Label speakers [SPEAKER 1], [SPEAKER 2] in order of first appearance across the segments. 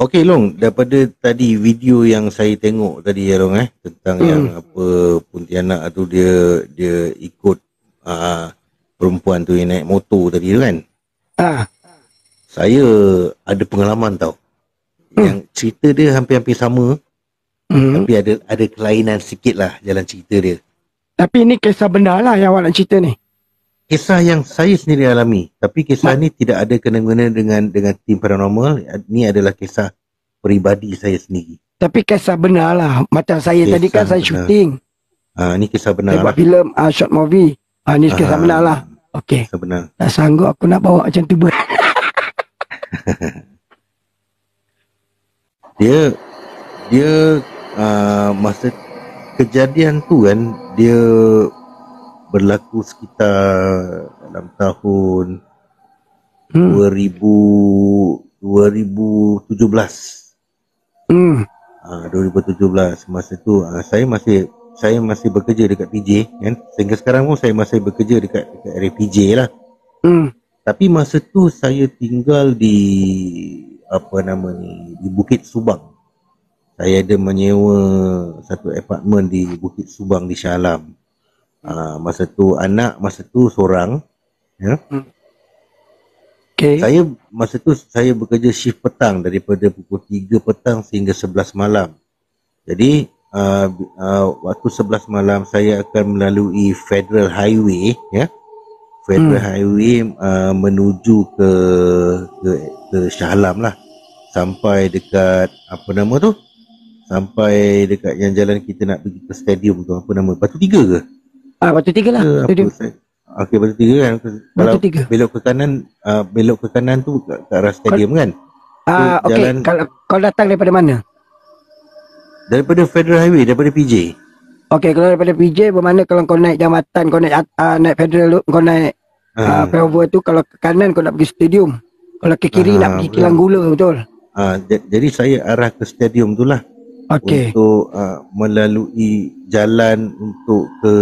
[SPEAKER 1] Okey Long, daripada tadi video yang saya tengok tadi ya Long tentang yang apa Pontianak tu dia ikut perempuan tu yang naik motor tadi tu kan. Saya ada pengalaman tau. Yang cerita dia hampir-hampir sama. Tapi ada kelainan sikit lah jalan cerita dia.
[SPEAKER 2] Tapi ini kisah benar lah yang awak nak cerita ni.
[SPEAKER 1] Kisah yang saya sendiri alami. Tapi kisah ni tidak ada kena-mengena dengan tim paranormal. Ini adalah kisah peribadi saya sendiri.
[SPEAKER 2] Tapi kisah benar lah. Macam saya kisah tadi kan saya syuting.
[SPEAKER 1] Ni kisah benar
[SPEAKER 2] saya buat filem, short movie. Ni kisah benar lah. Okey.
[SPEAKER 1] Kisah benar.
[SPEAKER 2] Tak sanggup aku nak bawa macam tu.
[SPEAKER 1] Dia masa kejadian tu kan, dia berlaku sekitar dalam tahun 2017. 2017. Masa tu saya masih bekerja dekat PJ kan. Sehingga sekarang pun saya masih bekerja dekat area PJ lah. Tapi masa tu saya tinggal di di Bukit Subang. Saya ada menyewa satu apartmen di Bukit Subang di Shah Alam. Masa tu seorang ya. Masa tu saya bekerja shift petang daripada pukul 3 petang sehingga 11 malam. Jadi waktu 11 malam saya akan melalui Federal Highway ya. Federal Highway menuju ke Shah Alam lah. Sampai dekat sampai dekat yang jalan kita nak pergi ke stadium tu, apa nama, Batu Tiga ke?
[SPEAKER 2] Batu Tiga lah.
[SPEAKER 1] Okey, Batu Tiga kan. Kalau belok ke kanan tu ke arah stadium kan.
[SPEAKER 2] Okey, kalau kau datang daripada mana?
[SPEAKER 1] Daripada Federal Highway, daripada PJ.
[SPEAKER 2] Okey, kalau daripada PJ, bermakna kalau kau naik jambatan, kau naik Federal, kau naik flyover tu, kalau ke kanan kau nak pergi stadium. Kalau ke kiri nak pergi Kilang Gula, betul?
[SPEAKER 1] Jadi saya arah ke stadium tu lah. Untuk melalui jalan untuk ke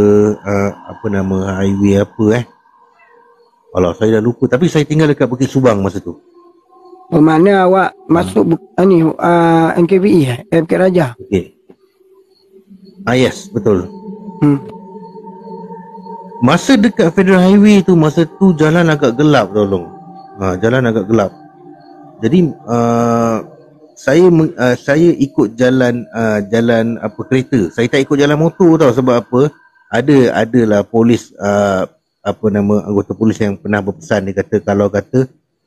[SPEAKER 1] highway apa Alah, saya dah lupa. Tapi saya tinggal dekat Bukit Subang masa tu.
[SPEAKER 2] Bermakna awak masuk NKVE, MK Raja.
[SPEAKER 1] Okey. Yes, betul. Masa dekat Federal Highway tu, masa tu jalan agak gelap tolong. Jalan agak gelap. Jadi saya ikut jalan kereta. Saya tak ikut jalan motor tau. Sebab apa? Adalah polis anggota polis yang pernah berpesan. Dia kata kalau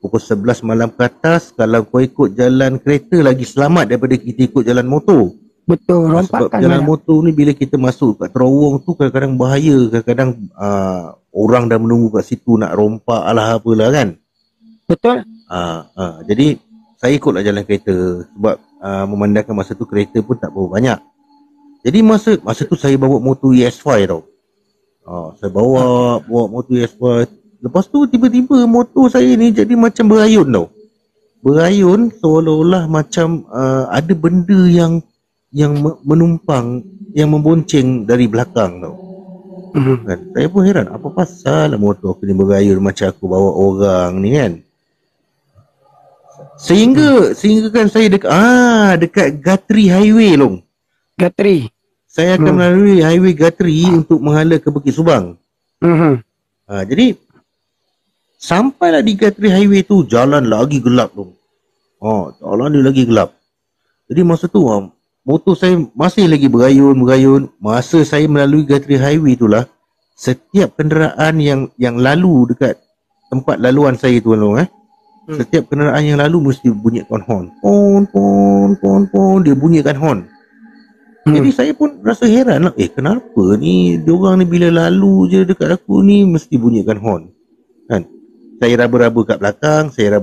[SPEAKER 1] pukul 11 malam ke atas, kalau kau ikut jalan kereta lagi selamat daripada kita ikut jalan motor.
[SPEAKER 2] Betul, rompakan.
[SPEAKER 1] Sebab jalan motor ni bila kita masuk kat terowong tu kadang-kadang bahaya. Kadang-kadang orang dah menunggu kat situ nak rompak alah apalah kan.
[SPEAKER 2] Betul.
[SPEAKER 1] Jadi saya ikutlah jalan kereta sebab memandangkan masa tu kereta pun tak berapa banyak. Jadi masa tu saya bawa motor ES5 tau. Saya bawa motor ES5. Lepas tu tiba-tiba motor saya ni jadi macam berayun tau. Berayun seolah-olah macam ada benda yang menumpang, yang membonceng dari belakang tau. Kan? Saya pun heran, apa pasal motor aku ni berayun macam aku bawa orang ni kan. Sehingga kan saya dekat Gatri Highway long.
[SPEAKER 2] Gatri.
[SPEAKER 1] Saya akan melalui highway Gatri untuk menghala ke Bukit Subang. Jadi sampailah di Gatri Highway tu, jalan lagi gelap long. Jalan dia lagi gelap. Jadi masa tu motor saya masih lagi berayun. Masa saya melalui Gatri Highway itulah, setiap kenderaan yang lalu dekat tempat laluan saya tu long setiap kenderaan yang lalu mesti bunyikan horn. Pon, dia bunyikan horn. Jadi saya pun rasa heran lah. Kenapa ni diorang ni bila lalu je dekat aku ni mesti bunyikan horn. Kan? Saya raba-raba kat belakang, tak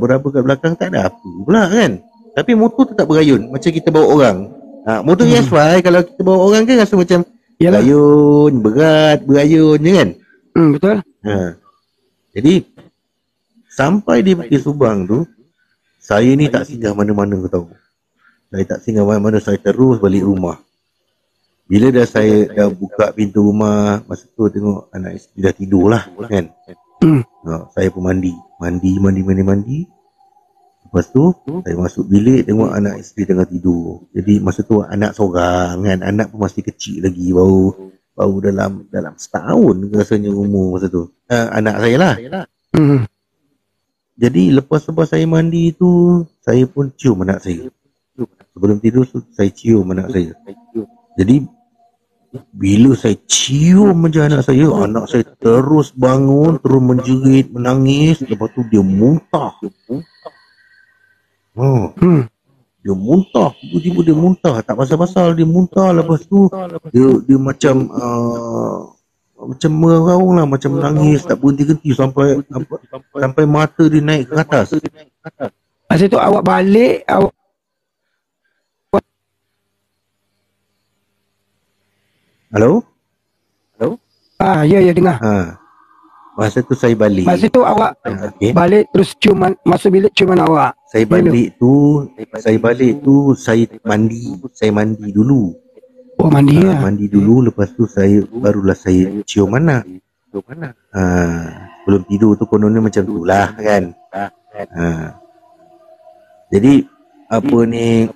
[SPEAKER 1] ada apa pula kan. Tapi motor tetap berayun macam kita bawa orang. Motor ES5 kalau kita bawa orang kan rasa macam berayun, berayun je kan.
[SPEAKER 2] Betul.
[SPEAKER 1] Jadi sampai di Bukit Subang tu, saya ni tak singgah mana-mana kau tahu. Saya tak singgah mana-mana, saya terus balik rumah. Bila saya dah buka pintu rumah, masa tu tengok anak isteri dah tidur lah kan. Saya pun mandi. Lepas tu saya masuk bilik, tengok anak isteri tengah tidur. Jadi masa tu anak seorang kan, anak pun masih kecil lagi, baru dalam setahun rasanya umur masa tu. Anak saya lah. Jadi lepas saya mandi tu, saya pun cium anak saya. Sebelum tidur tu saya cium anak saya. Jadi bila saya cium je anak saya terus bangun, terus menjerit, menangis. Lepas tu dia muntah. Dia muntah, tiba-tiba dia muntah, tak pasal-pasal dia muntah. Lepas tu dia macam macam meraung lah, macam menangis, tak berhenti-henti sampai mata dia naik ke atas.
[SPEAKER 2] Masa tu awak balik,
[SPEAKER 1] Halo?
[SPEAKER 2] Ya dengar.
[SPEAKER 1] Masa tu saya balik.
[SPEAKER 2] Masa tu awak balik terus masuk bilik ciuman awak.
[SPEAKER 1] Saya balik tu saya mandi dulu.
[SPEAKER 2] Oh, mandi lah.
[SPEAKER 1] Mandi dulu, lepas tu barulah saya cium anak. Belum tidur tu kononnya macam tu lah kan. Jadi apa ni,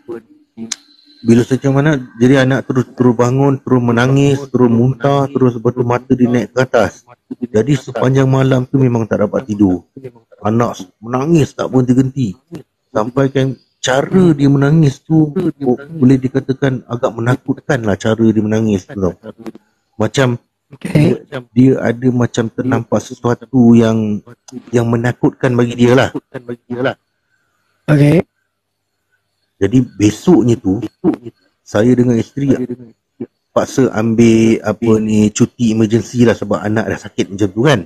[SPEAKER 1] bila saya cium anak, jadi anak terus bangun, terus menangis, terus muntah, terus lepas tu mata dia naik ke atas. Jadi sepanjang malam tu memang tak dapat tidur. Anak menangis tak berhenti-henti. Sampai kan cara dia menangis tu boleh dikatakan agak menakutkan lah, cara dia menangis tu tau. Macam dia ada macam ternampak sesuatu yang menakutkan bagi dia lah.
[SPEAKER 2] Okay.
[SPEAKER 1] Jadi besoknya tu saya dengan isteri paksa ambil cuti emergency lah, sebab anak dah sakit macam tu kan.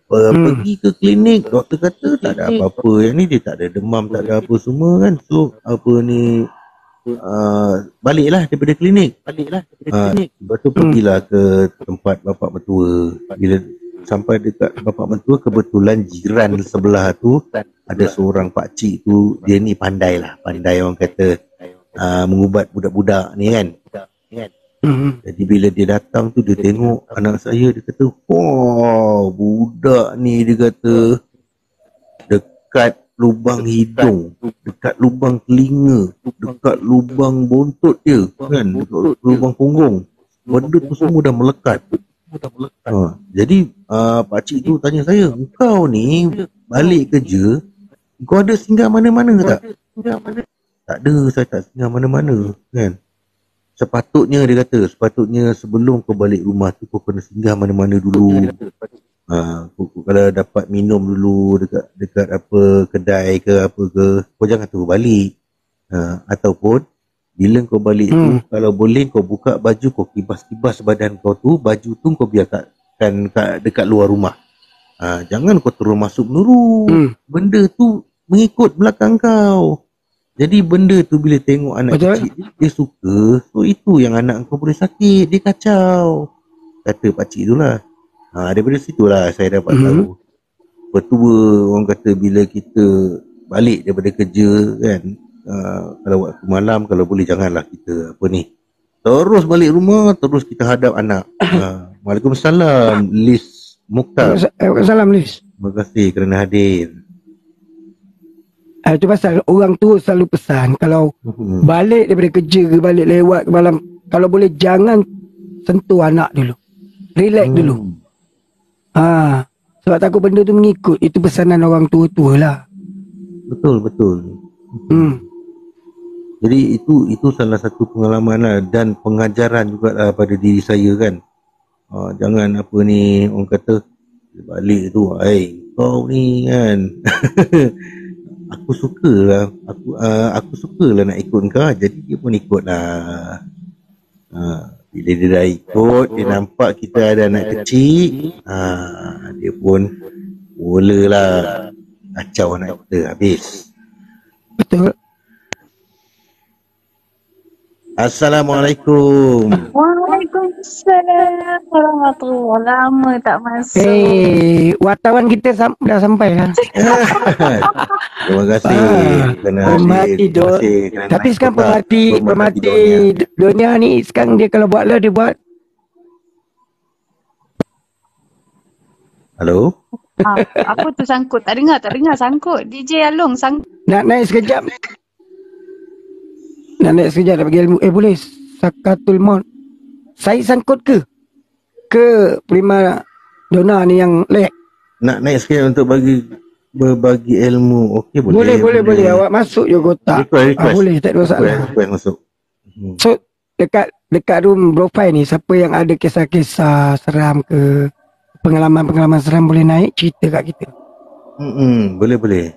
[SPEAKER 1] Pergi ke klinik, doktor kata tak ada apa-apa, yang ni dia tak ada demam, tak ada apa semua kan. So baliklah daripada klinik. Lepas tu pergilah ke tempat bapak mertua. Bila sampai dekat bapak mertua, kebetulan jiran sebelah tu ada seorang pakcik tu, dia ni pandai orang kata mengubat budak-budak ni kan. Jadi bila dia datang tu, dia tengok anak saya, dia kata, wah, budak ni, dia kata, dekat lubang hidung, dekat lubang telinga, dekat lubang bontot dia kan, dekat lubang punggung, benda tu semua dah melekat. Jadi pakcik tu tanya saya, kau ni balik kerja, kau ada singgah mana-mana tak? Tak ada, saya tak singgah mana-mana kan. Sepatutnya dia kata, sebelum kau balik rumah tu, kau kena singgah mana-mana dulu. Kalau dapat minum dulu dekat apa kedai ke apa ke, kau jangan terus balik. Ataupun bila kau balik tu, kalau boleh kau buka baju, kau kibas-kibas badan kau tu, baju tu kau biarkan dekat luar rumah. Jangan kau terus masuk menuru. Benda tu mengikut belakang kau. Jadi benda tu bila tengok anak kecil, dia suka. So itu yang anak kau boleh sakit, dia kacau, kata pakcik tu lah. Daripada situ lah saya dapat tahu. Petua orang kata, bila kita balik daripada kerja kan, kalau waktu malam, kalau boleh janganlah kita terus balik rumah, terus kita hadap anak. Waalaikumsalam Liz Mukhtar.
[SPEAKER 2] Waalaikumsalam Liz.
[SPEAKER 1] Terima kasih kerana hadir.
[SPEAKER 2] Itu pasal orang tu selalu pesan, kalau balik daripada kerja ke, balik lewat ke malam, kalau boleh jangan sentuh anak dulu, relax dulu. Sebab takut benda tu mengikut. Itu pesanan orang tua-tua lah. Betul.
[SPEAKER 1] Jadi itu salah satu pengalaman lah, dan pengajaran juga lah pada diri saya kan. Jangan orang kata balik tu, kau ni kan. Aku sukalah nak ikut kau, jadi dia pun ikut lah. Bila dia dah ikut, dia nampak kita ada anak kecil, dia pun mulalah kacau anak kita habis.
[SPEAKER 2] Betul.
[SPEAKER 1] Assalamualaikum.
[SPEAKER 3] Waalaikumsalam warahmatullahi. Lama tak masuk.
[SPEAKER 2] Wartawan kita dah sampai lah.
[SPEAKER 1] Terima kasih kerana
[SPEAKER 2] pemerhati tapi sekarang pemerhati dunia ni, sekarang dia kalau buat lah, dia buat.
[SPEAKER 1] Halo.
[SPEAKER 3] Apa tu sangkut? Tak dengar sangkut. DJ Along sangkut.
[SPEAKER 2] Nak naik sekejap. Nak bagi ilmu. Boleh. Sakatul maut. Saya sangkut ke? Ke prima dona ni yang lek?
[SPEAKER 1] Nak naik sikit untuk berbagi ilmu. Okey, boleh.
[SPEAKER 2] Boleh. Awak masuk je kotak.
[SPEAKER 1] Request.
[SPEAKER 2] Boleh, tak ada masalah.
[SPEAKER 1] Request masuk.
[SPEAKER 2] So, dekat room profile ni, siapa yang ada kisah-kisah seram ke, pengalaman-pengalaman seram boleh naik, cerita kat kita.
[SPEAKER 1] Boleh.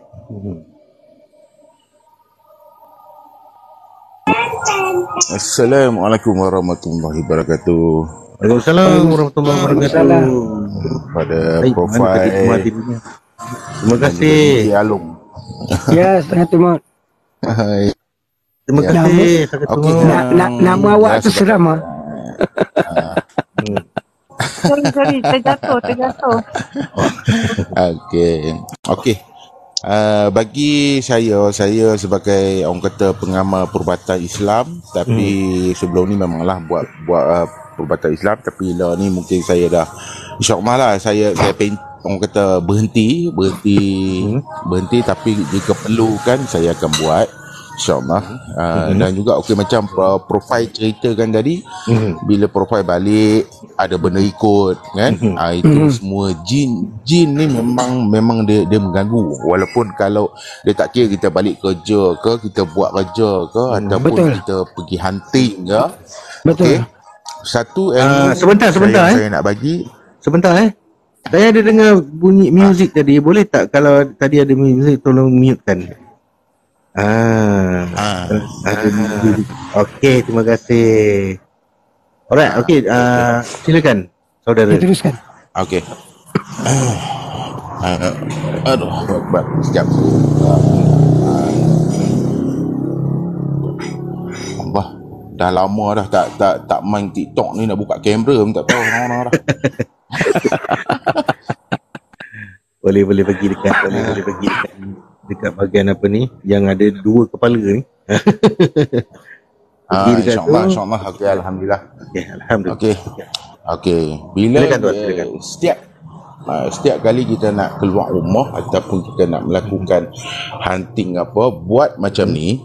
[SPEAKER 4] Assalamualaikum warahmatullahi wabarakatuh.
[SPEAKER 1] Waalaikumsalam warahmatullahi wabarakatuh.
[SPEAKER 4] Pada profil
[SPEAKER 1] terima kasih
[SPEAKER 4] Alung.
[SPEAKER 2] Ya, Sakatul Maut.
[SPEAKER 4] Hai.
[SPEAKER 1] Terima kasih Sakatul
[SPEAKER 4] Okey.
[SPEAKER 1] Maut.
[SPEAKER 2] Nama awak tu seram ah.
[SPEAKER 3] Sorry, terjatuh.
[SPEAKER 4] Okey. Bagi saya sebagai orang kata pengamal perubatan Islam, tapi sebelum ni memanglah buat perubatan Islam, tapi lah ni mungkin saya dah insya-Allah lah saya orang kata berhenti, tapi jika perlukan saya akan buat insya-Allah. Dan juga macam profil ceritakan tadi, bila profil balik ada benda ikut kan, itu semua jin ni memang dia mengganggu, walaupun kalau dia tak kira kita balik kerja ke, kita buat kerja ke, ataupun kita pergi hunting ke.
[SPEAKER 2] Betul.
[SPEAKER 4] Satu ilmu
[SPEAKER 1] sebentar
[SPEAKER 4] saya nak bagi.
[SPEAKER 1] Sebentar saya ada dengar bunyi muzik tadi. Boleh tak kalau tadi ada muzik tolong mute kan? Okey, terima kasih. Alright, okey, silakan saudara.
[SPEAKER 2] Teruskan.
[SPEAKER 4] Okey. Aduh, sekejap. Allah, dah lama dah tak main TikTok ni, nak buka kamera pun tak tahu orang-orang dah.
[SPEAKER 1] Boleh bagi dekat, boleh bagi dekat bahagian apa ni yang ada dua kepala ni.
[SPEAKER 4] InsyaAllah. Okey, Alhamdulillah. Okey. Bila setiap kali kita nak keluar rumah ataupun kita nak melakukan hunting apa, buat macam ni.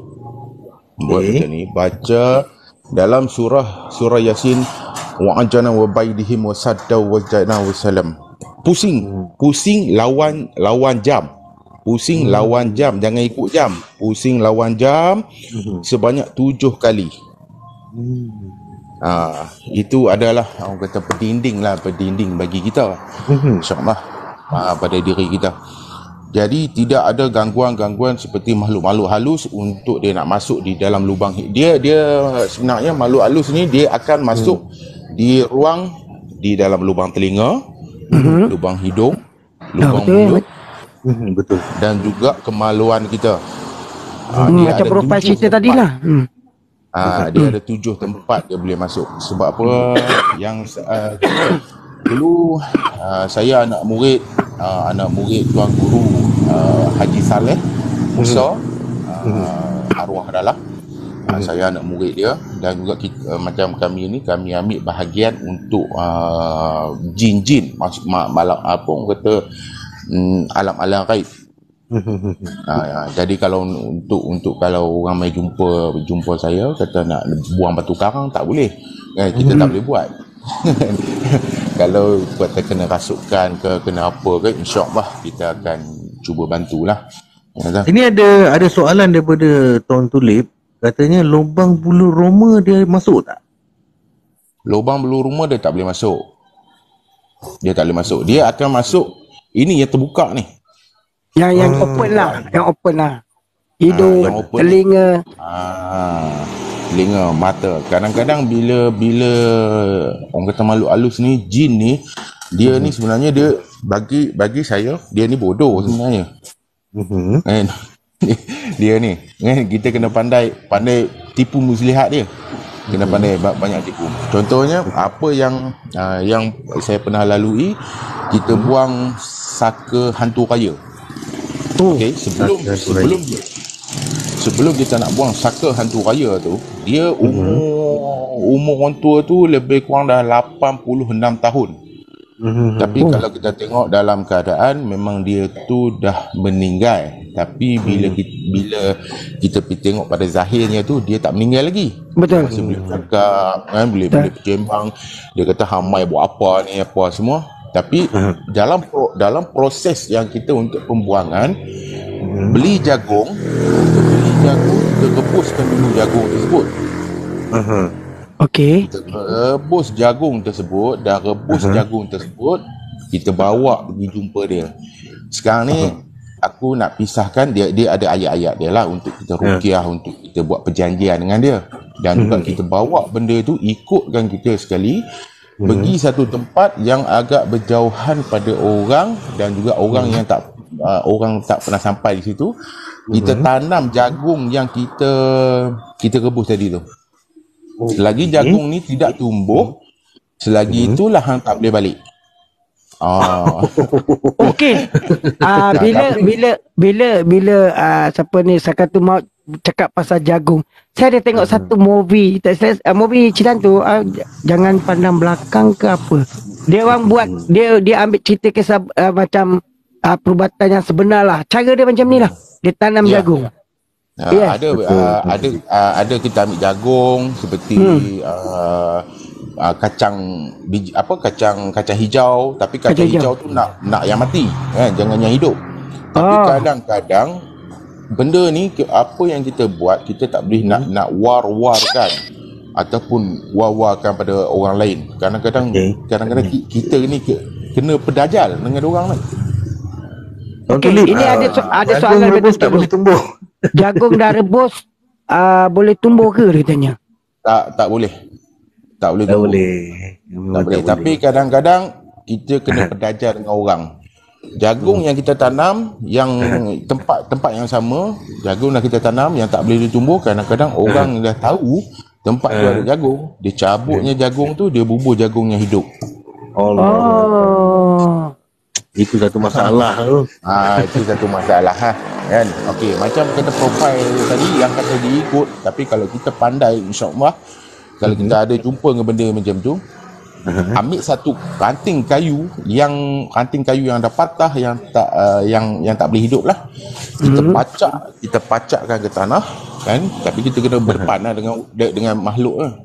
[SPEAKER 4] Baca dalam surah Yasin, wa'ajana wa baidihim wa saddaw wa jana wa salam. Pusing lawan jam. Pusing lawan jam, jangan ikut jam. Pusing lawan jam sebanyak 7 kali. Itu adalah orang kata pendinding bagi kita, insyaAllah, pada diri kita. Jadi tidak ada gangguan seperti makhluk-makhluk halus untuk dia nak masuk di dalam lubang. Dia sebenarnya makhluk halus ni dia akan masuk di dalam lubang telinga, lubang hidung, lubang mulut.
[SPEAKER 1] Betul.
[SPEAKER 4] Dan juga kemaluan kita.
[SPEAKER 2] Macam profil cerita tadilah.
[SPEAKER 4] Dia ada 7 tempat dia boleh masuk. Sebab apa? Yang dulu saya anak murid tuan guru Haji Saleh Musa, arwah adalah saya anak murid dia. Dan juga kita, macam kami ambil bahagian untuk jin-jin, malam apa orang kata, alam-alam gaib. Jadi kalau untuk kalau orang mai jumpa saya kata nak buang batu karang, tak boleh. Kita tak boleh buat. Kalau kata kena rasukan ke, kena apa ke, insya-Allah kita akan cuba bantulah.
[SPEAKER 1] Ini ada soalan daripada Tuan Tulip, katanya lubang bulu roma dia masuk tak?
[SPEAKER 4] Lubang bulu roma dia tak boleh masuk. Dia tak boleh masuk. Dia akan masuk ini yang terbuka ni.
[SPEAKER 2] Yang open lah. Hidung, telinga.
[SPEAKER 4] Telinga, mata. Kadang-kadang bila orang kata makhluk halus ni, jin ni, dia ni sebenarnya dia bagi saya dia ni bodoh sebenarnya. Dia ni kita kena pandai tipu muslihat dia. Kena pandai banyak tipu. Contohnya apa yang saya pernah lalui, kita buang saka hantu raya. Okey, sebelum kita nak buang saka hantu raya tu, dia umur orang tua tu lebih kurang dah 86 tahun. Tapi kalau kita tengok dalam keadaan memang dia tu dah meninggal. Tapi bila kita pergi tengok pada zahirnya tu, dia tak meninggal lagi.
[SPEAKER 2] Betul.
[SPEAKER 4] Masih boleh bercakap kan, boleh bercembang. Dia kata hamai buat apa ni, apa semua. Tapi dalam proses yang kita untuk pembuangan, beli jagung, kita rebuskan dulu jagung tersebut.
[SPEAKER 2] Okey.
[SPEAKER 4] Kita rebus jagung tersebut, dah rebus jagung tersebut, kita bawa pergi jumpa dia. Sekarang ni aku nak pisahkan, dia ada ayat-ayat dia lah untuk kita ruqyah, untuk kita buat perjanjian dengan dia. Dan juga kita bawa benda tu, ikutkan kita sekali, pergi satu tempat yang agak berjauhan pada orang dan juga orang yang tak pernah sampai di situ. Kita tanam jagung yang kita rebus tadi tu. Selagi jagung ni tidak tumbuh, selagi itulah hang tak boleh balik.
[SPEAKER 2] Okey. Bila siapa ni Sakatul Maut cakap pasal jagung, saya ada tengok satu movie, movie Cina tu, jangan pandang belakang ke apa. Dia orang buat, dia ambil cerita kisah macam perubatan yang sebenar lah. Cara dia macam ni lah. Dia tanam jagung.
[SPEAKER 4] Ada kita ambil jagung seperti kacang hijau, tapi kacang hijau tu nak yang mati kan, jangan yang hidup. Tapi kadang-kadang benda ni apa yang kita buat, kita tak boleh nak war-warkan ataupun war-warkan pada orang lain. Kadang-kadang kita ni kena pedajal dengan orang lain.
[SPEAKER 2] Okey, ini ada soalan rebus tak boleh tumbuh. Jagung dah rebus boleh tumbuh ke, dia tanya?
[SPEAKER 4] Tak boleh. Tak boleh tumbuh. Tak boleh. Tapi kadang-kadang kita kena pedajal dengan orang. Jagung yang kita tanam, yang tempat yang sama, jagung yang kita tanam yang tak boleh ditumbuh, kadang-kadang orang dah tahu tempat tu ada jagung, dia cabutnya jagung tu, dia bubur jagung yang hidup.
[SPEAKER 1] Itu satu masalah tu.
[SPEAKER 4] Itu satu masalah kan. Okey, macam kata profil tadi yang kata diikut, tapi kalau kita pandai, insya-Allah, kalau kita ada jumpa dengan benda macam tu, ambil satu ranting kayu yang dah patah, yang tak boleh hidup lah, kita pacakkan ke tanah kan, tapi kita kena berdepan lah dengan makhluk lah.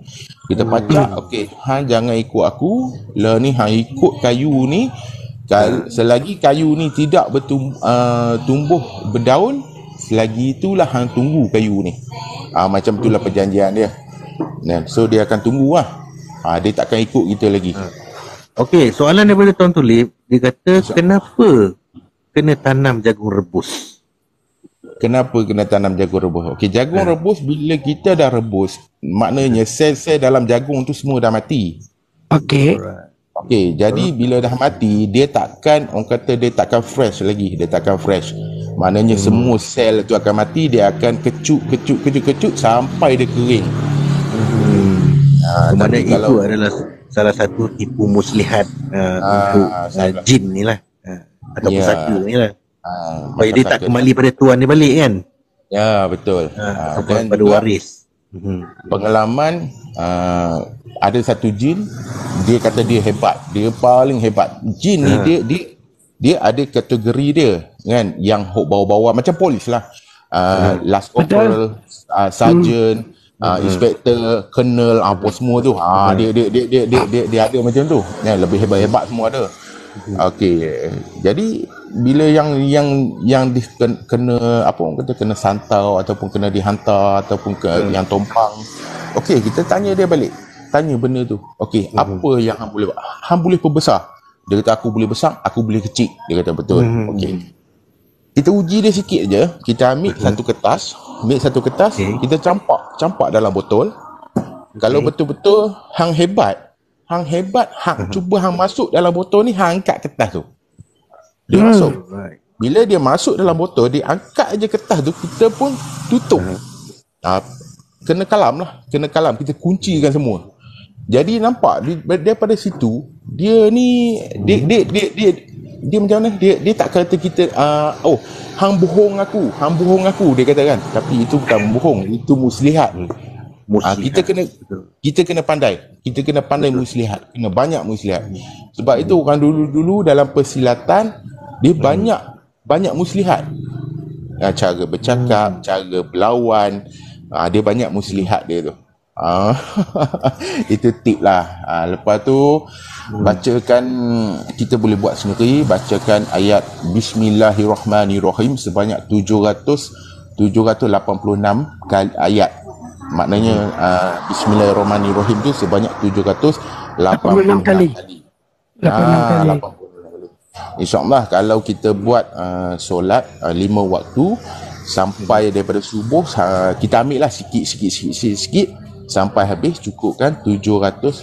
[SPEAKER 4] Kita pacak, okey, hang jangan ikut aku lah ni, hang ikut kayu ni. Selagi kayu ni tidak tumbuh berdaun, selagi itulah hang tunggu kayu ni. Macam itulah perjanjian dia. So dia akan tunggu lah. Dia takkan ikut kita lagi.
[SPEAKER 1] Okey, soalan daripada Tuan Tulip, dia kata kenapa kena tanam jagung rebus?
[SPEAKER 4] Kenapa kena tanam jagung rebus? Okey, jagung rebus bila kita dah rebus, maknanya sel-sel dalam jagung tu semua dah mati. Okey, jadi bila dah mati, dia takkan, orang kata dia takkan fresh lagi, Maknanya semua sel tu akan mati, dia akan kecut sampai dia kering.
[SPEAKER 1] Maknanya itu adalah salah satu tipu muslihat untuk jin ni lah, atau pusaka ni lah, supaya dia tak kembali pada tuan dia balik kan.
[SPEAKER 4] Ya, betul.
[SPEAKER 1] Dan pada waris.
[SPEAKER 4] Pengalaman, ada satu jin, dia kata dia hebat, dia paling hebat. Jin ni dia ada kategori dia kan, yang bawa-bawa macam polis lah, last corporal, sergeant, inspector, colonel, apa semua tu. Dia ada macam tu. Lebih hebat-hebat semua ada. Okey. Jadi bila yang kena apa orang kata, kena santau ataupun kena dihantar ataupun yang tumpang. Okey, kita tanya dia balik. Tanya benda tu. Okey, apa yang hang boleh buat? Hang boleh perbesar. Dia kata aku boleh besar, aku boleh kecil. Dia kata betul. Okey. Kita uji dia sikit je. Kita ambil satu kertas, kita campak dalam botol. Kalau betul-betul hang hebat, cuba hang masuk dalam botol ni, hang angkat kertas tu. Dia masuk. Bila dia masuk dalam botol, dia angkat je kertas tu, kita pun tutup. Kena kalam, kita kuncikan semua. Jadi nampak daripada situ, dia ni dia macam mana, dia tak kata kita hang bohong aku, dia kata kan. Tapi itu bukan bohong, itu muslihat. Kita kena pandai. Kita kena pandai muslihat. Kena banyak muslihat. Sebab itu orang dulu-dulu dalam persilatan dia banyak muslihat. Cara bercakap, cara berlawan, dia banyak muslihat dia tu. Itu tip lah. Lepas tu bacakan, kita boleh buat sendiri, bacakan ayat Bismillahirrahmanirrahim sebanyak 786 kali ayat. Maknanya Bismillahirrahmanirrahim tu sebanyak 786 kali. 86 kali. InsyaAllah kalau kita buat solat 5 waktu sampai daripada subuh, kita ambil lah sikit sampai habis, cukup kan 786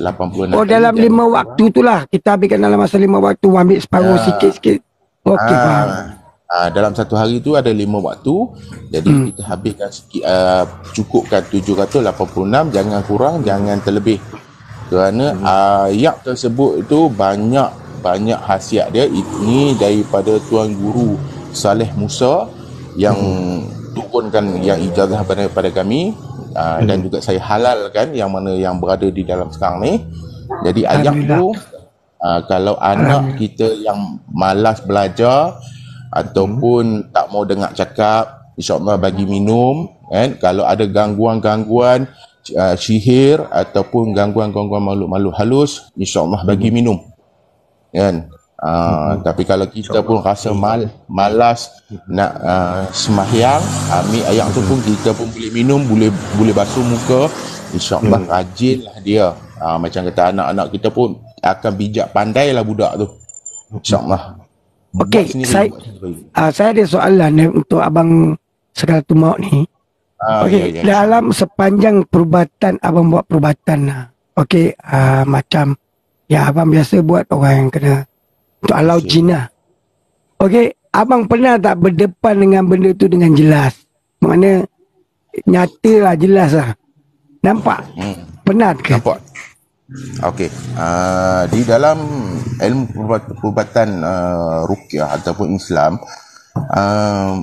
[SPEAKER 4] kali.
[SPEAKER 2] Dalam 5 waktu tu lah kita habiskan dalam masa 5 waktu, ambil separuh sikit-sikit. Okey, faham.
[SPEAKER 4] Dalam satu hari tu ada 5 waktu. Jadi kita habiskan sikit, cukupkan 786, jangan kurang, jangan terlebih. Kerana ayat tersebut itu banyak khasiat dia. Ini daripada Tuan Guru Saleh Musa yang turunkan, yang ijazah pada kami, dan juga saya halalkan yang mana yang berada di dalam sekarang ni. Jadi ayat tu kalau anak kita yang malas belajar ataupun tak mau dengar cakap, insya-Allah bagi minum kan. Kalau ada gangguan-gangguan sihir ataupun gangguan-gangguan makhluk-makhluk halus, insya-Allah bagi minum kan. Tapi kalau kita pun rasa malas nak sembahyang, ambil ayat tu pun kita pun boleh minum, boleh basuh muka, insya-Allah rajinlah dia. Macam kata anak-anak kita pun akan bijak, pandailah budak tu, insya-Allah.
[SPEAKER 2] Okey, saya ada soalan untuk Abang Sakaratul Maut ni. Okey, dalam sepanjang perubatan abang buat perubatan lah. Okey, macam ya abang biasa buat orang yang kena untuk halau jin lah. Okey, abang pernah tak berdepan dengan benda tu dengan jelas? Maknanya nyata lah, jelas lah. Nampak? Pernah ke?
[SPEAKER 4] Nampak. Okey, di dalam ilmu perubatan ruqyah ataupun Islam,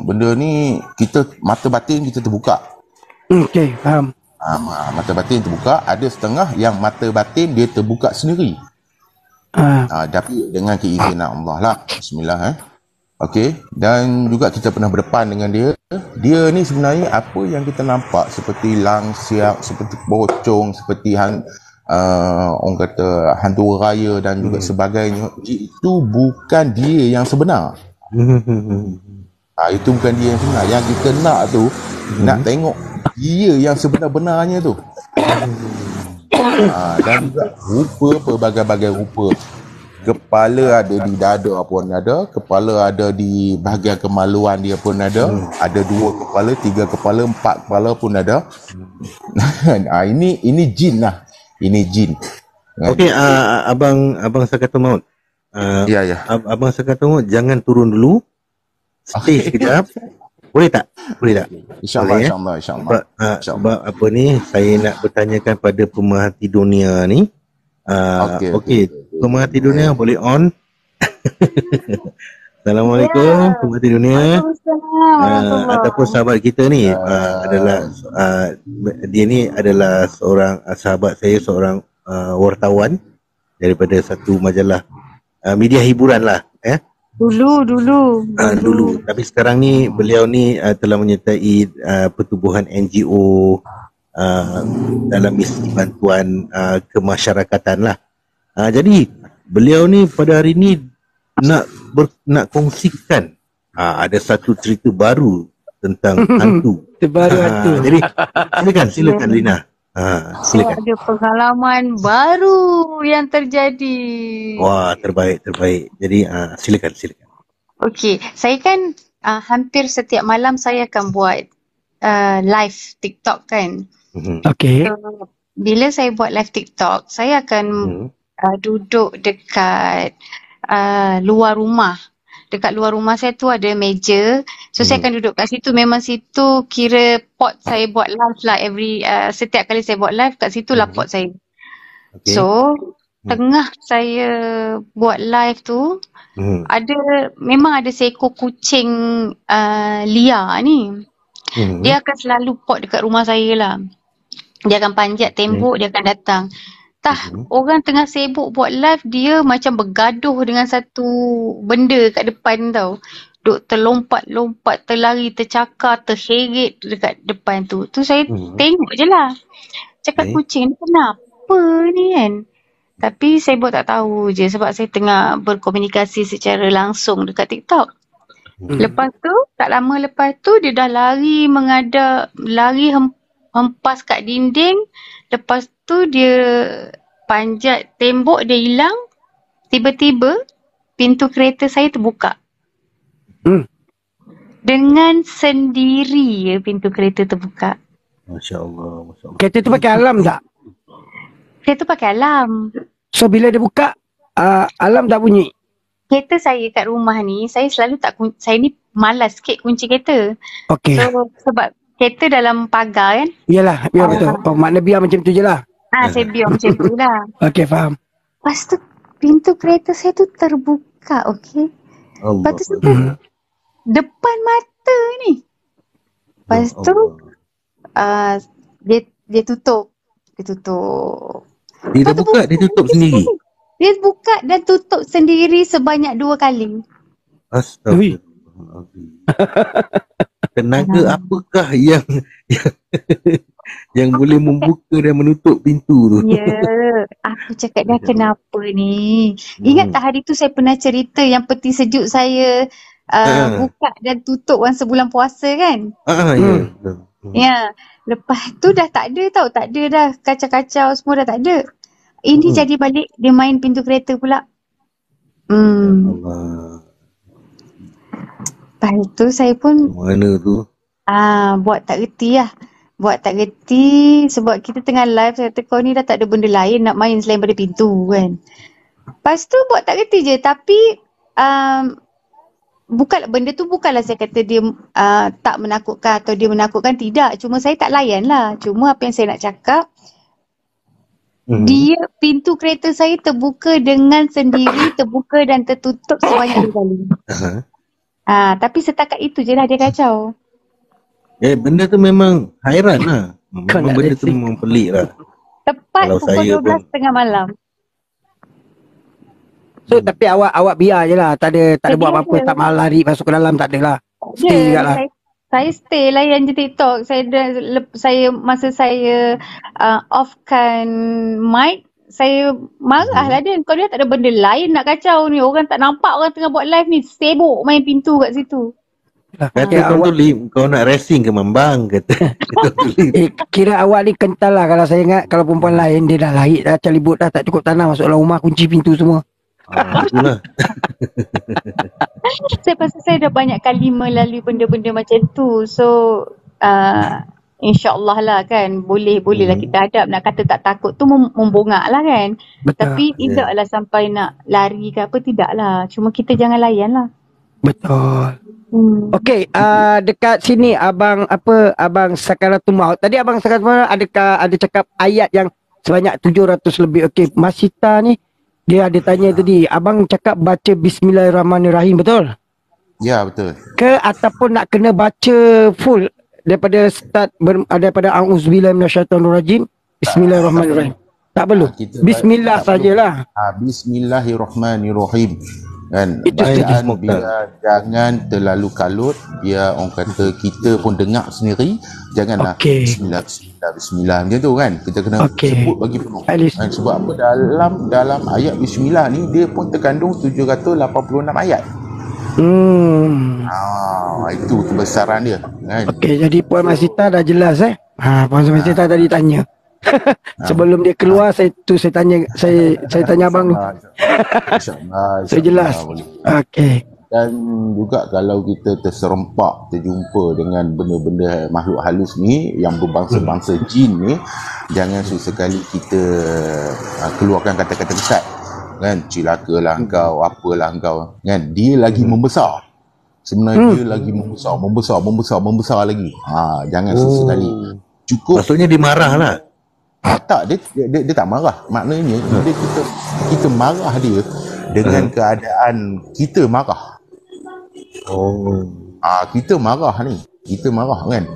[SPEAKER 4] benda ni kita mata batin kita terbuka.
[SPEAKER 2] Okey, faham.
[SPEAKER 4] Mata batin terbuka, ada setengah yang mata batin dia terbuka sendiri. Tapi dengan keizinan Allah lah. Bismillah. Okey, dan juga kita pernah berdepan dengan dia. Dia ni sebenarnya apa yang kita nampak seperti langsiak, seperti pocong, seperti orang kata hantu raya dan juga sebagainya, itu bukan dia yang sebenar. Itu bukan dia yang sebenar. Yang kita nak tu, nak tengok dia yang sebenar-benarnya tu. Dan juga rupa, pelbagai-bagai rupa. Kepala ada di dada pun ada, kepala ada di bahagian kemaluan dia pun ada, ada 2 kepala, 3 kepala, 4 kepala pun ada. Ini jin lah. Ini jin.
[SPEAKER 1] Okey, abang Sakaratul Maut.
[SPEAKER 4] Ya.
[SPEAKER 1] Abang Sakaratul Maut jangan turun dulu. Stay sekejap. Boleh tak? InsyaAllah. Sebab apa ni, saya nak bertanyakan pada pemerhati dunia ni. Okey. Pemerhati dunia boleh on. Assalamualaikum pemerhati dunia. Ataupun sahabat kita ni adalah dia ni adalah seorang sahabat saya, seorang wartawan daripada satu majalah media hiburan lah
[SPEAKER 3] Dulu.
[SPEAKER 1] Tapi sekarang ni beliau ni telah menyertai pertubuhan NGO dalam misi bantuan kemasyarakatan lah. Jadi beliau ni pada hari ni nak kongsikan ada satu cerita baru tentang hantu.
[SPEAKER 2] Hantu.
[SPEAKER 1] Jadi silakan Lina. Silakan.
[SPEAKER 3] Ada pengalaman baru yang terjadi.
[SPEAKER 1] Wah, terbaik. Jadi silakan.
[SPEAKER 3] Okey, saya kan hampir setiap malam saya akan buat live TikTok kan.
[SPEAKER 2] Okey.
[SPEAKER 3] So, bila saya buat live TikTok, saya akan duduk dekat luar rumah. Dekat luar rumah saya tu ada meja. So saya akan duduk kat situ. Memang situ kira pot saya buat live lah. Setiap kali saya buat live, kat situ lah pot saya. Okay. So tengah saya buat live tu, memang ada seekor kucing liar ni. Dia akan selalu pot dekat rumah saya lah. Dia akan panjat tembok, dia akan datang. Orang tengah sibuk buat live, dia macam bergaduh dengan satu benda kat depan tau. Duk terlompat-lompat, terlari, tercakar, terheret dekat depan tu. Tu saya tengok je lah. Cakap kucing ni kenapa ni kan? Tapi saya buat tak tahu je sebab saya tengah berkomunikasi secara langsung dekat TikTok. Lepas tu, tak lama lepas tu dia dah lari lari hempas kat dinding. Lepas tu dia panjat tembok, dia hilang. Tiba-tiba pintu kereta saya terbuka. Dengan sendiri pintu kereta terbuka.
[SPEAKER 1] Masya Allah.
[SPEAKER 2] Kereta tu pakai alarm tak?
[SPEAKER 3] Kereta pakai alarm.
[SPEAKER 2] So bila dia buka, alarm tak bunyi?
[SPEAKER 3] Kereta saya kat rumah ni, saya selalu saya ni malas sikit kunci kereta.
[SPEAKER 2] Okey.
[SPEAKER 3] So sebab kereta dalam pagar kan.
[SPEAKER 2] Yalah, biar betul. Makna biar macam tu je lah.
[SPEAKER 3] Saya biar macam tu lah.
[SPEAKER 2] Okey, faham.
[SPEAKER 3] Lepas tu pintu kereta saya tu terbuka, okey. Lepas tu depan mata ni. Lepas tu dia tutup. Dia
[SPEAKER 1] dah buka, dia tutup sendiri.
[SPEAKER 3] Dia buka dan tutup sendiri sebanyak 2 kali.
[SPEAKER 1] Astagfirullah. Tenaga apakah yang yang boleh membuka dan menutup pintu tu?
[SPEAKER 3] Ya, aku cakap dah kenapa ni. Ingat tak hari tu saya pernah cerita yang peti sejuk saya buka dan tutup orang sebulan puasa kan? Ya, lepas tu dah tak ada tau. Tak ada dah, kacau-kacau semua dah tak ada. Ini jadi balik dia main pintu kereta pula.
[SPEAKER 1] Allah.
[SPEAKER 3] Lepas tu saya pun
[SPEAKER 1] mana tu?
[SPEAKER 3] Buat tak reti lah. Buat tak reti sebab kita tengah live. Saya kata kau ni dah tak ada benda lain nak main selain pada pintu kan. Lepas tu buat tak reti je. Tapi benda tu bukanlah saya kata dia tak menakutkan atau dia menakutkan. Tidak. Cuma saya tak layan lah. Cuma apa yang saya nak cakap, dia pintu kereta saya terbuka dengan sendiri, terbuka dan tertutup sebanyak 2 kali. Tapi setakat itu je lah dia kacau.
[SPEAKER 1] Benda tu memang hairan lah. Memang benda tu memang pelik lah.
[SPEAKER 3] Tepat kalau pukul 12 malam.
[SPEAKER 2] So tapi awak biar je lah. Tak ada buat apa-apa. Tak malah lari masuk ke dalam. Tak ada lah. Stay juga lah.
[SPEAKER 3] Saya stay layan je TikTok. Masa saya offkan mic, saya marah lah dia. Kau dia tak ada benda lain nak kacau ni. Orang tak nampak orang tengah buat live ni. Sibuk main pintu kat situ.
[SPEAKER 1] Kata kau tu kau nak racing ke Mambang kata.
[SPEAKER 2] Kira awak ni kental lah. Kalau saya ingat, kalau perempuan lain dia dah lahir dah calibut dah, tak cukup tanah masuk dalam rumah, kunci pintu semua.
[SPEAKER 1] Itulah.
[SPEAKER 3] Saya pasal saya dah banyak kali melalui benda-benda macam tu. So InsyaAllah lah kan. Boleh lah kita hadap. Nak kata tak takut tu membongak lah kan. Betul. Tapi tidaklah sampai nak lari ke apa. Tidak lah. Cuma kita jangan layan lah.
[SPEAKER 2] Betul. Okey, dekat sini abang Sakaratul Maut. Tadi abang Sakaratul Maut ada cakap ayat yang sebanyak 700 lebih. Okey, Masita ni dia ada tanya tadi, abang cakap baca Bismillahirrahmanirrahim, betul?
[SPEAKER 4] Ya, betul.
[SPEAKER 2] Ke ataupun nak kena baca full daripada start daripada auzubillahi minasyaitonirrajim, Bismillahirrahmanirrahim. Tak perlu. Bismillah sajalah.
[SPEAKER 4] Bismillahirrahmanirrahim. Kan, bacaan biar jangan terlalu kalut, biar orang kata kita pun dengar sendiri, janganlah bismillah macam tu kan, kita kena sebut bagi penuh kan, sebab apa, dalam ayat bismillah ni dia pun terkandung 786 ayat. Itu kebesaran dia kan.
[SPEAKER 2] Okey, jadi Puan Masita dah jelas Puan Masita tadi tanya. Sebelum dia keluar saya tanya abang ni. So jelas. Okey.
[SPEAKER 4] Dan juga kalau kita terjumpa dengan benda-benda makhluk halus ni yang berbangsa-bangsa jin ni, jangan sesekali kita keluarkan kata-kata besar kan, cilakalah engkau, apalah engkau kan, dia lagi membesar. Sebenarnya dia lagi membesar lagi. Jangan sesekali. Cukup
[SPEAKER 1] maksudnya dia marah lah.
[SPEAKER 4] Tak, dia tak marah. Maknanya kita marah dia dengan keadaan kita marah. Kita marah ni. Kita marah kan.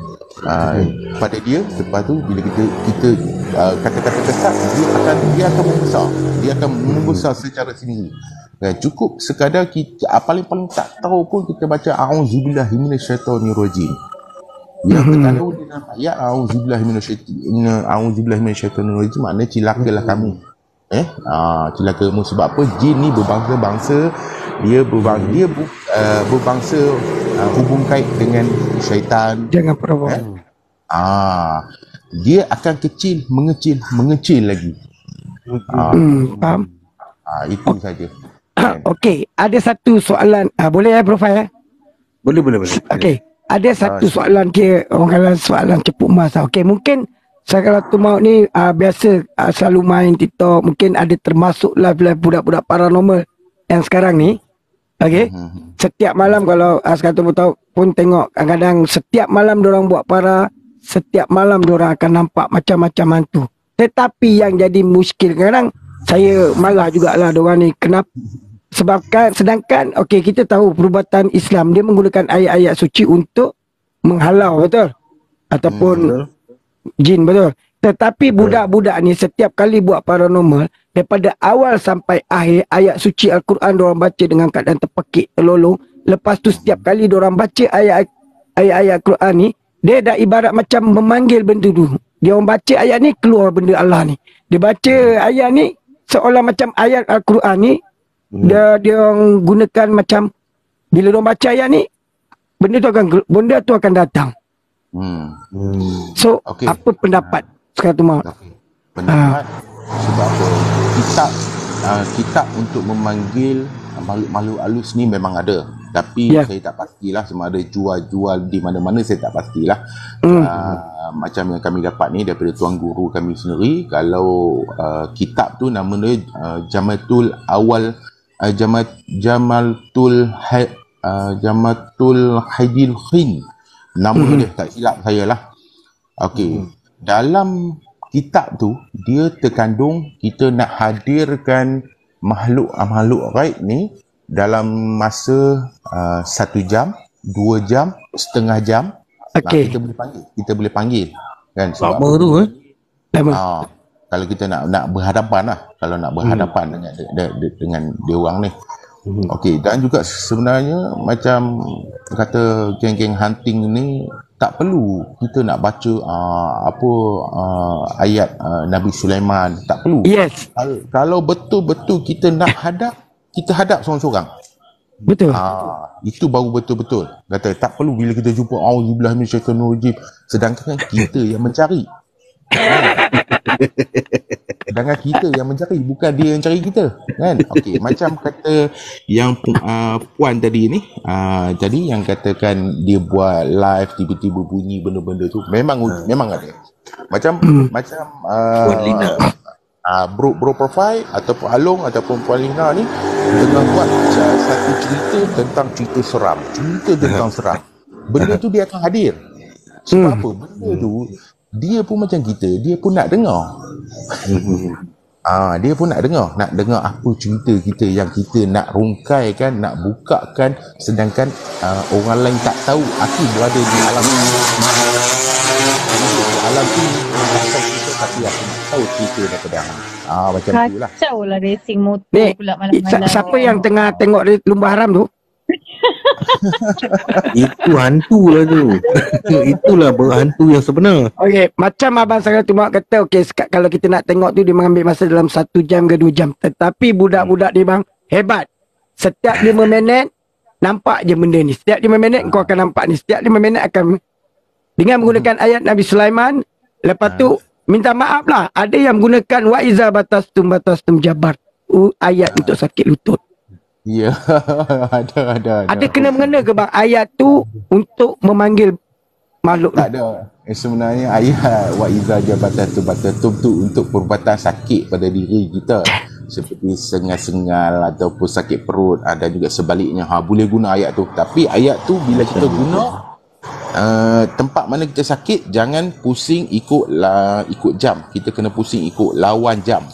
[SPEAKER 4] pada dia. Lepas tu bila kita kata-kata kesat, dia akan membesar secara sendiri. Cukup sekadar kita paling tak tahu pun kita baca a'udzubillahi minasyaitonirrajim. Yang terkadang di dalam ayat a'udzubillahi minasyaitonirrajim maknanya cilakalah kamu. Cilakamu sebab apa? Jin ni berbangsa-bangsa, dia berbangsa hubung kait dengan syaitan.
[SPEAKER 2] Jangan pernah.
[SPEAKER 4] Dia akan mengecil lagi.
[SPEAKER 2] Faham?
[SPEAKER 4] Itu saja.
[SPEAKER 2] Okey, ada satu soalan. Boleh Prof ya?
[SPEAKER 1] Boleh.
[SPEAKER 2] Okey, ada satu soalan orang kata soalan cepuk mas. Okey, mungkin saya kalau tu mau ni biasa selalu main TikTok, mungkin ada termasuk live budak-budak paranormal yang sekarang ni. Okey. Setiap malam kalau sekarang tu tahu pun tengok kadang-kadang setiap malam diorang buat setiap malam diorang akan nampak macam-macam hantu. Tetapi yang jadi muskil kadang saya marah jugalah diorang ni. Kenapa? Sedangkan okey, kita tahu perubatan Islam dia menggunakan ayat-ayat suci untuk menghalau, betul? Ataupun jin, betul? Tetapi budak-budak ni setiap kali buat paranormal, daripada awal sampai akhir ayat suci Al-Quran diorang baca dengan keadaan terpekik, terlolong. Lepas tu setiap kali diorang baca ayat-ayat Quran ni, dia dah ibarat macam memanggil benda tu. Dia orang baca ayat ni, keluar benda Allah ni. Dia baca ayat ni seolah macam ayat Al-Quran ni, dia orang gunakan macam bila diorang baca ayat ni, benda tu akan datang. So apa pendapat sekarang tu mau?
[SPEAKER 4] Pendapat sebab kitab untuk memanggil makhluk-makhluk halus ni memang ada, tapi saya tak pastilah sama ada jual di mana-mana, saya tak pastilah. Macam yang kami dapat ni daripada tuan guru kami sendiri, kalau kitab tu nama dia Jamatul Haidil Khin, nama dia, tak silap saya lah. Okey, dalam kitab tu dia terkandung kita nak hadirkan makhluk gaib ni dalam masa 1 jam, 2 jam, setengah jam. Kita boleh panggil kan, sebab
[SPEAKER 1] lama tu
[SPEAKER 4] kalau kita nak berhadapan lah, kalau nak berhadapan dengan dia orang ni. Okey, dan juga sebenarnya macam kata geng-geng hunting ni, tak perlu kita nak baca ayat Nabi Sulaiman, tak perlu.
[SPEAKER 2] Yes.
[SPEAKER 4] Kalau betul-betul kita nak kita hadap seorang-seorang.
[SPEAKER 2] Betul.
[SPEAKER 4] Itu baru betul-betul. Kata tak perlu bila kita jumpa auzubillahi minasyaitonirrajim, sedangkan kita yang mencari. Sedangkan kita yang mencari, bukan dia yang cari kita, kan? Okey, macam kata yang puan tadi ni, jadi yang katakan dia buat live tiba-tiba bunyi benda-benda tu memang ada. Macam
[SPEAKER 1] Puan Lina,
[SPEAKER 4] bro profile ataupun Along ataupun Puan Lina ni tengah buat satu cerita tentang cerita seram. Benda tu dia akan hadir. Sebab apa? Benda tu dia pun macam kita, dia pun nak dengar. Dia pun nak dengar apa cerita kita yang kita nak rungkaikan, nak bukakan, sedangkan orang lain tak tahu aku berada di alam tu, tapi aku nak tahu cerita daripada macam tu lah.
[SPEAKER 3] Kacau lah racing motor pula malam-malam.
[SPEAKER 2] Siapa yang tengah tengok lumba haram tu?
[SPEAKER 1] itu hantu lah tu. Itulah hantu yang sebenar.
[SPEAKER 2] Okey, macam abang saya tu mak kata, okey, kalau kita nak tengok tu dia mengambil masa dalam 1 jam ke 2 jam. Tetapi budak-budak ni bang hebat. Setiap 5 minit nampak je benda ni. Setiap 5 minit kau akan nampak ni. Setiap 5 minit akan dengan menggunakan ayat Nabi Sulaiman. Lepas tu minta maaf lah, ada yang menggunakan wa iza batastum jabar, ayat untuk sakit lutut.
[SPEAKER 4] Ya, ada.
[SPEAKER 2] Ada kena-mengena ke bang ayat tu untuk memanggil makhluk?
[SPEAKER 4] Tak ada. Sebenarnya ayat wa iza batastum tu untuk perubatan sakit pada diri kita, seperti sengal-sengal ataupun sakit perut, ada juga sebaliknya. Boleh guna ayat tu. Tapi ayat tu bila kita guna tempat mana kita sakit, jangan pusing ikut jam. Kita kena pusing ikut lawan jam.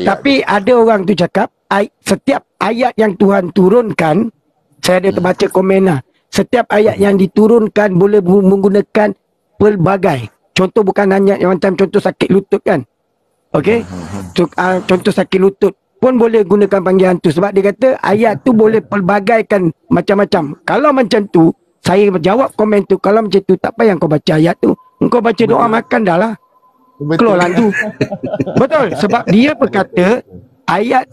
[SPEAKER 2] Tapi ada orang tu cakap setiap ayat yang Tuhan turunkan, saya ada terbaca komen lah, setiap ayat yang diturunkan boleh menggunakan pelbagai. Contoh bukan hanya yang macam contoh sakit lutut kan. Okey. Contoh sakit lutut pun boleh gunakan panggilan tu sebab dia kata ayat tu boleh pelbagaikan macam-macam. Kalau macam tu, saya jawab komen tu, kalau macam tu tak payah kau baca ayat tu. Engkau baca doa makan dah lah. Keluarlah tu. Betul, sebab dia berkata ayat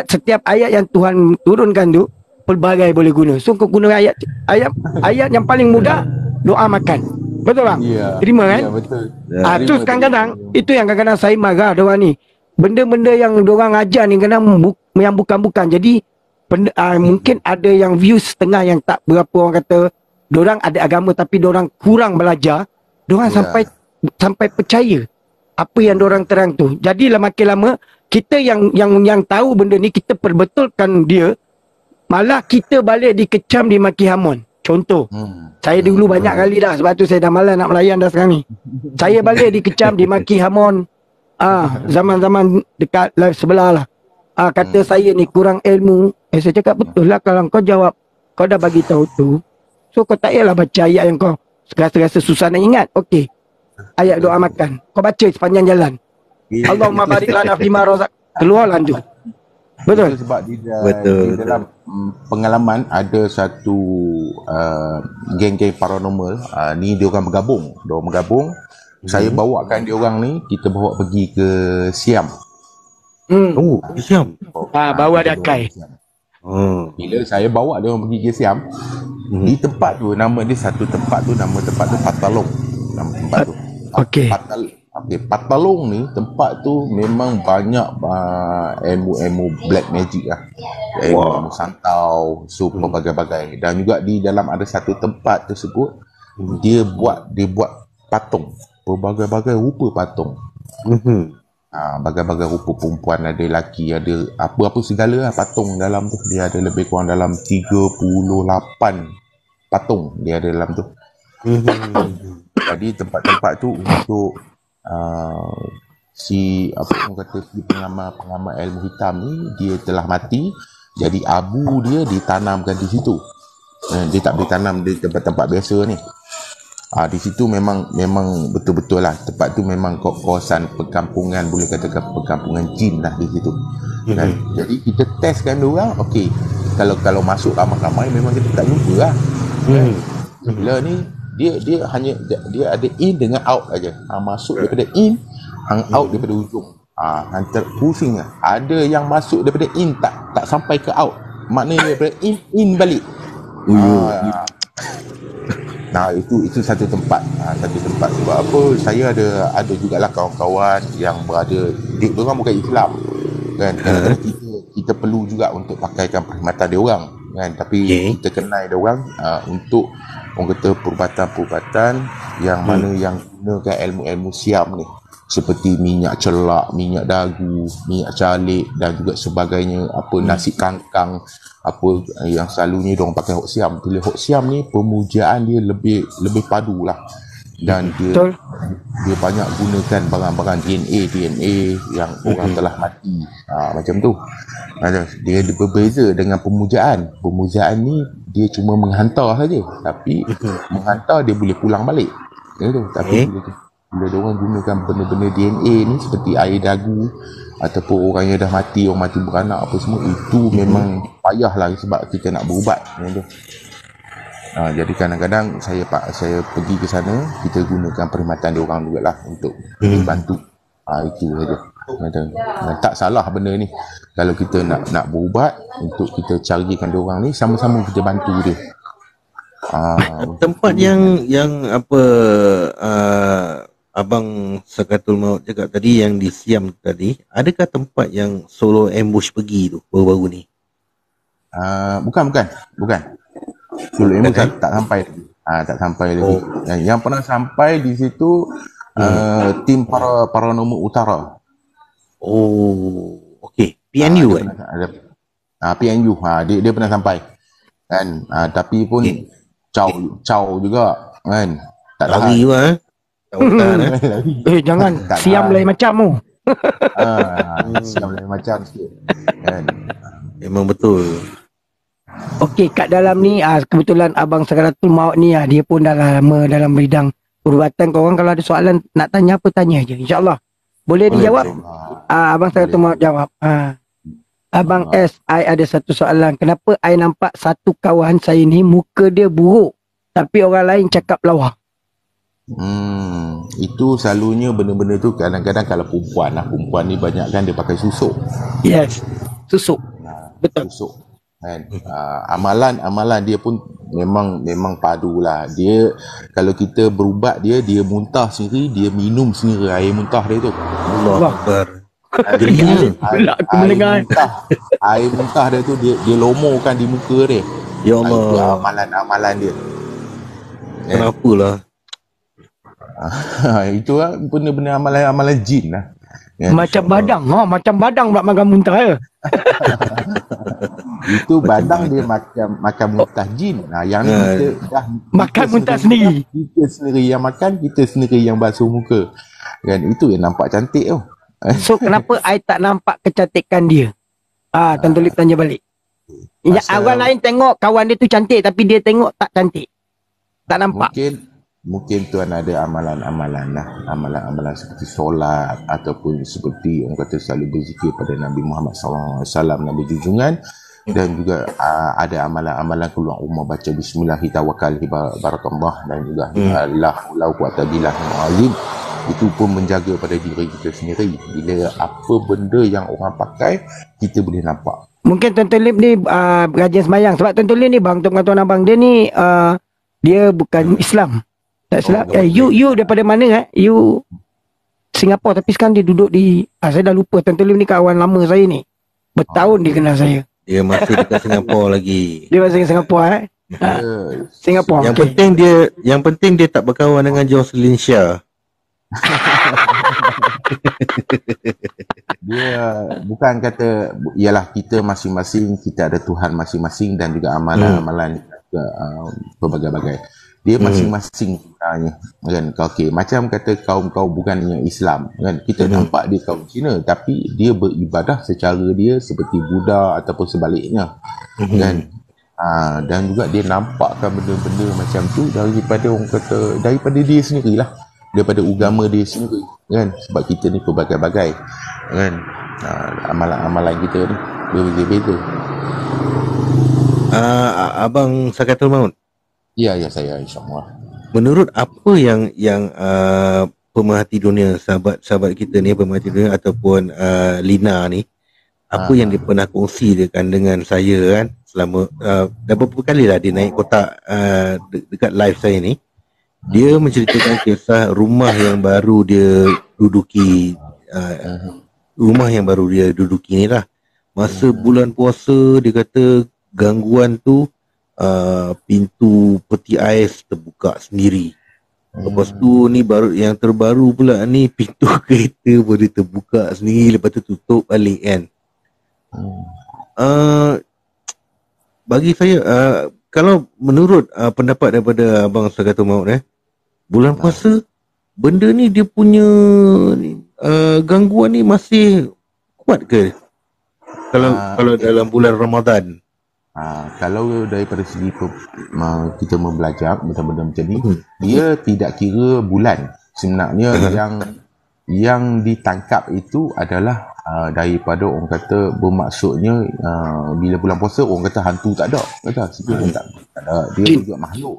[SPEAKER 2] setiap ayat yang Tuhan turunkan tu pelbagai boleh guna. So kau guna ayat yang paling mudah, doa makan. Betul tak?
[SPEAKER 4] Ya.
[SPEAKER 2] Terima kan?
[SPEAKER 4] Ya, betul.
[SPEAKER 2] Tu kadang-kadang itu yang kadang-kadang saya marah diorang ni. Benda-benda yang diorang ajar ni kadang yang bukan-bukan. Jadi mungkin ada yang views setengah yang tak berapa orang kata diorang ada agama tapi diorang kurang belajar. Diorang sampai percaya apa yang diorang terang tu. Jadilah makin lama kita yang tahu benda ni, kita perbetulkan dia, malah kita balik dikecam, dimaki hamun. Contoh, saya dulu banyak kali dah, sebab tu saya dah malas nak melayan dah sekarang ni. Saya balik dikecam, dimaki hamun. Zaman-zaman dekat live sebelah lah. Kata saya ni kurang ilmu. Saya cakap betul lah, kalau kau jawab, kau dah bagi tahu tu, so kau tak payahlah baca ayat yang kau rasa susah nak ingat. Okey, ayat doa makan, kau baca sepanjang jalan. Allahumma barik lana fima razaq. Keluarlah tu. Betul.
[SPEAKER 4] Itu sebab di dalam pengalaman ada satu geng-geng paranormal, ni dia orang bergabung. Saya bawakan dia orang ni, kita bawa pergi ke Siam.
[SPEAKER 1] Pergi Siam.
[SPEAKER 2] Bawa ada kai.
[SPEAKER 4] Bila saya bawa dia orang pergi ke Siam, di tempat tu, nama tempat tu Patalong. Nama tempat tu.
[SPEAKER 2] Okey.
[SPEAKER 4] Patalong ni, tempat tu memang banyak ilmu black magic lah. Ilmu santau, so berbagai-bagai. Dan juga di dalam ada satu tempat tersebut, dia buat patung, berbagai-bagai rupa patung. Bagai-bagai rupa perempuan, ada lelaki, ada apa-apa segala lah patung dalam tu. Dia ada lebih kurang dalam 38 patung dia ada dalam tu. Jadi tempat-tempat tu untuk si pengamal ilmu hitam ni, dia telah mati, jadi abu dia ditanamkan di situ. Dia tak boleh tanam di tempat-tempat biasa ni. Di situ memang betul-betul lah, tempat tu memang kawasan perkampungan, boleh katakan perkampungan jin lah di situ. Dan jadi kita testkan dia orang, okey, kalau masuk ramai-ramai memang kita tak jumpa lah. Bila ni dia hanya ada in dengan out aja. Masuk daripada in, hang out daripada ujung. Hantar pusing lah. Ada yang masuk daripada in tak sampai ke out. Maknanya daripada in balik. Itu satu tempat. Sebab apa, saya ada jugalah kawan-kawan yang berada, dia orang bukan Islam kan. Kadang-kadang kita perlu juga untuk pakaikan perkhidmatan dia orang kan, tapi kita kenal dia orang untuk orang kata perubatan-perubatan yang mana yang gunakan ilmu-ilmu Siam ni, seperti minyak celak, minyak dagu, minyak calik dan juga sebagainya, nasi kangkang, apa yang selalunya diorang pakai Hok Siam. Bila Hok Siam ni pemujaan dia lebih padu lah, dan dia banyak gunakan barang-barang DNA yang orang telah mati, macam tu. Dia berbeza dengan pemujaan ni, dia cuma menghantar saja, tapi menghantar dia boleh pulang balik tu. Tapi bila diorang gunakan benda-benda DNA ni seperti air dagu ataupun orang yang dah mati, orang mati beranak apa semua, itu memang payah lah sebab kita nak berubat tu. Jadi kadang-kadang saya pergi ke sana, kita gunakan perkhidmatan dia orang jugalah untuk bantu. Itu saja. Tak salah benda ni. Kalau kita nak berubat, untuk kita carikan dia orang ni, sama-sama kita bantu dia.
[SPEAKER 1] Tempat yang apa Abang Sakatul Maut cakap tadi, yang di Siam tadi, adakah tempat yang solo ambush pergi tu baru-baru ni?
[SPEAKER 4] Bukan. Solo ambush tak sampai lagi. Tak sampai lagi. Yang pernah sampai di situ tim paranormal utara.
[SPEAKER 1] Okey. PNU kan?
[SPEAKER 4] PNU. Dia pernah sampai. Kan? Tapi pun caw juga kan. Tak
[SPEAKER 1] lari juga
[SPEAKER 2] jangan Siam lain macam mu.
[SPEAKER 4] Siam lain macam sikit kan.
[SPEAKER 1] Memang betul.
[SPEAKER 2] Okey, kat dalam ni kebetulan Abang Sakaratul Maut ni dia pun dah lama dalam bidang perubatan. Korang kalau ada soalan nak tanya apa, tanya je. InsyaAllah. Boleh dijawab? Abang Sakaratul Maut jawab. Abang S, I ada satu soalan. Kenapa I nampak satu kawan saya ni muka dia buruk tapi orang lain cakap lawa?
[SPEAKER 4] Itu selalunya benda-benda tu kadang-kadang kalau perempuan ni banyak kan dia pakai susuk.
[SPEAKER 2] Yes, susuk. Betul.
[SPEAKER 4] Susuk. Kan? Amalan dia pun memang padu lah. Dia kalau kita berubat dia muntah sendiri, dia minum sendiri air muntah dia tu.
[SPEAKER 1] Allah Akbar.
[SPEAKER 4] Air muntah dia tu dia lomokan di muka dia.
[SPEAKER 1] Ya Allah.
[SPEAKER 4] Itu amalan dia.
[SPEAKER 1] Kenapalah?
[SPEAKER 4] Itu lah benda-benda amalan jin lah.
[SPEAKER 2] Macam badang. Macam badang pula makan muntah ya.
[SPEAKER 4] Itu badang dia makan muntah jin. Yang ni kita dah
[SPEAKER 2] makan muntah sendiri.
[SPEAKER 4] Kita sendiri yang makan, kita sendiri yang basuh muka. Kan itu yang nampak cantik tu.
[SPEAKER 2] So kenapa I tak nampak kecantikan dia? Tuan Tulip tanya balik. Orang lain tengok kawan dia tu cantik tapi dia tengok tak cantik. Tak nampak.
[SPEAKER 4] Mungkin tuan ada amalan-amalan lah. Amalan-amalan seperti solat ataupun seperti orang kata selalu berzikir pada Nabi Muhammad SAW, Nabi junjungan. Dan juga ada amalan-amalan keluar rumah baca Bismillahirrahmanirrahim barakallah, dan juga la haula wa quwwata illa billah. Itu pun menjaga pada diri kita sendiri. Bila apa benda yang orang pakai, kita boleh nampak.
[SPEAKER 2] Mungkin Tuan Tulip ni rajin semayang. Sebab Tuan Tulip ni bang, untuk pengetahuan abang, dia ni dia bukan Islam. Tak silap. You daripada mana You Singapura tapi sekarang dia duduk di saya dah lupa. Tuan Tulip ni kawan lama saya ni. Bertahun dia kenal saya.
[SPEAKER 1] Dia masih dekat Singapura lagi.
[SPEAKER 2] Dia masih dekat Singapura Singapura.
[SPEAKER 1] Yang penting dia tak berkawan dengan Jocelyn Shah.
[SPEAKER 4] Dia bukan kata ialah kita masing-masing, kita ada Tuhan masing-masing dan juga amalan-amalan berbagai-bagai. Dia masing-masing sebenarnya kan. Okey, macam kata kaum bukan yang Islam kan, kita nampak dia kaum Cina tapi dia beribadah secara dia seperti Buddha ataupun sebaliknya kan. Dan juga dia nampakkan benda-benda macam tu daripada orang kata daripada dia sendirilah, daripada agama dia sendiri kan. Sebab kita ni berbagai-bagai kan. Amalan-amalan kita ni berbeza-beza.
[SPEAKER 1] Abang Sakaratul Maut.
[SPEAKER 4] Ya saya insya-Allah.
[SPEAKER 1] Menurut apa yang pemerhati dunia, sahabat kita ni, pemerhati dunia ataupun Lina ni, apa yang dia pernah kongsikan dengan saya kan, selama dah beberapa kali lah dia naik kotak dekat live saya ni. Dia menceritakan kisah rumah yang baru dia duduki, ni lah. Masa bulan puasa, dia kata gangguan tu, pintu peti ais terbuka sendiri. Lepas tu ni baru yang terbaru pula ni, pintu kereta boleh terbuka sendiri, lepas tu tutup balik kan. Bagi saya, kalau menurut pendapat daripada Abang Sakaratul Maut, bulan puasa benda ni dia punya gangguan ni masih kuat ke kalau dalam bulan Ramadan?
[SPEAKER 4] Kalau daripada segi kita membelajar benda-benda macam ni, dia tidak kira bulan. Sebenarnya yang ditangkap itu adalah daripada orang kata bermaksudnya bila bulan puasa orang kata hantu tak ada. Tak ada. Dia juga makhluk.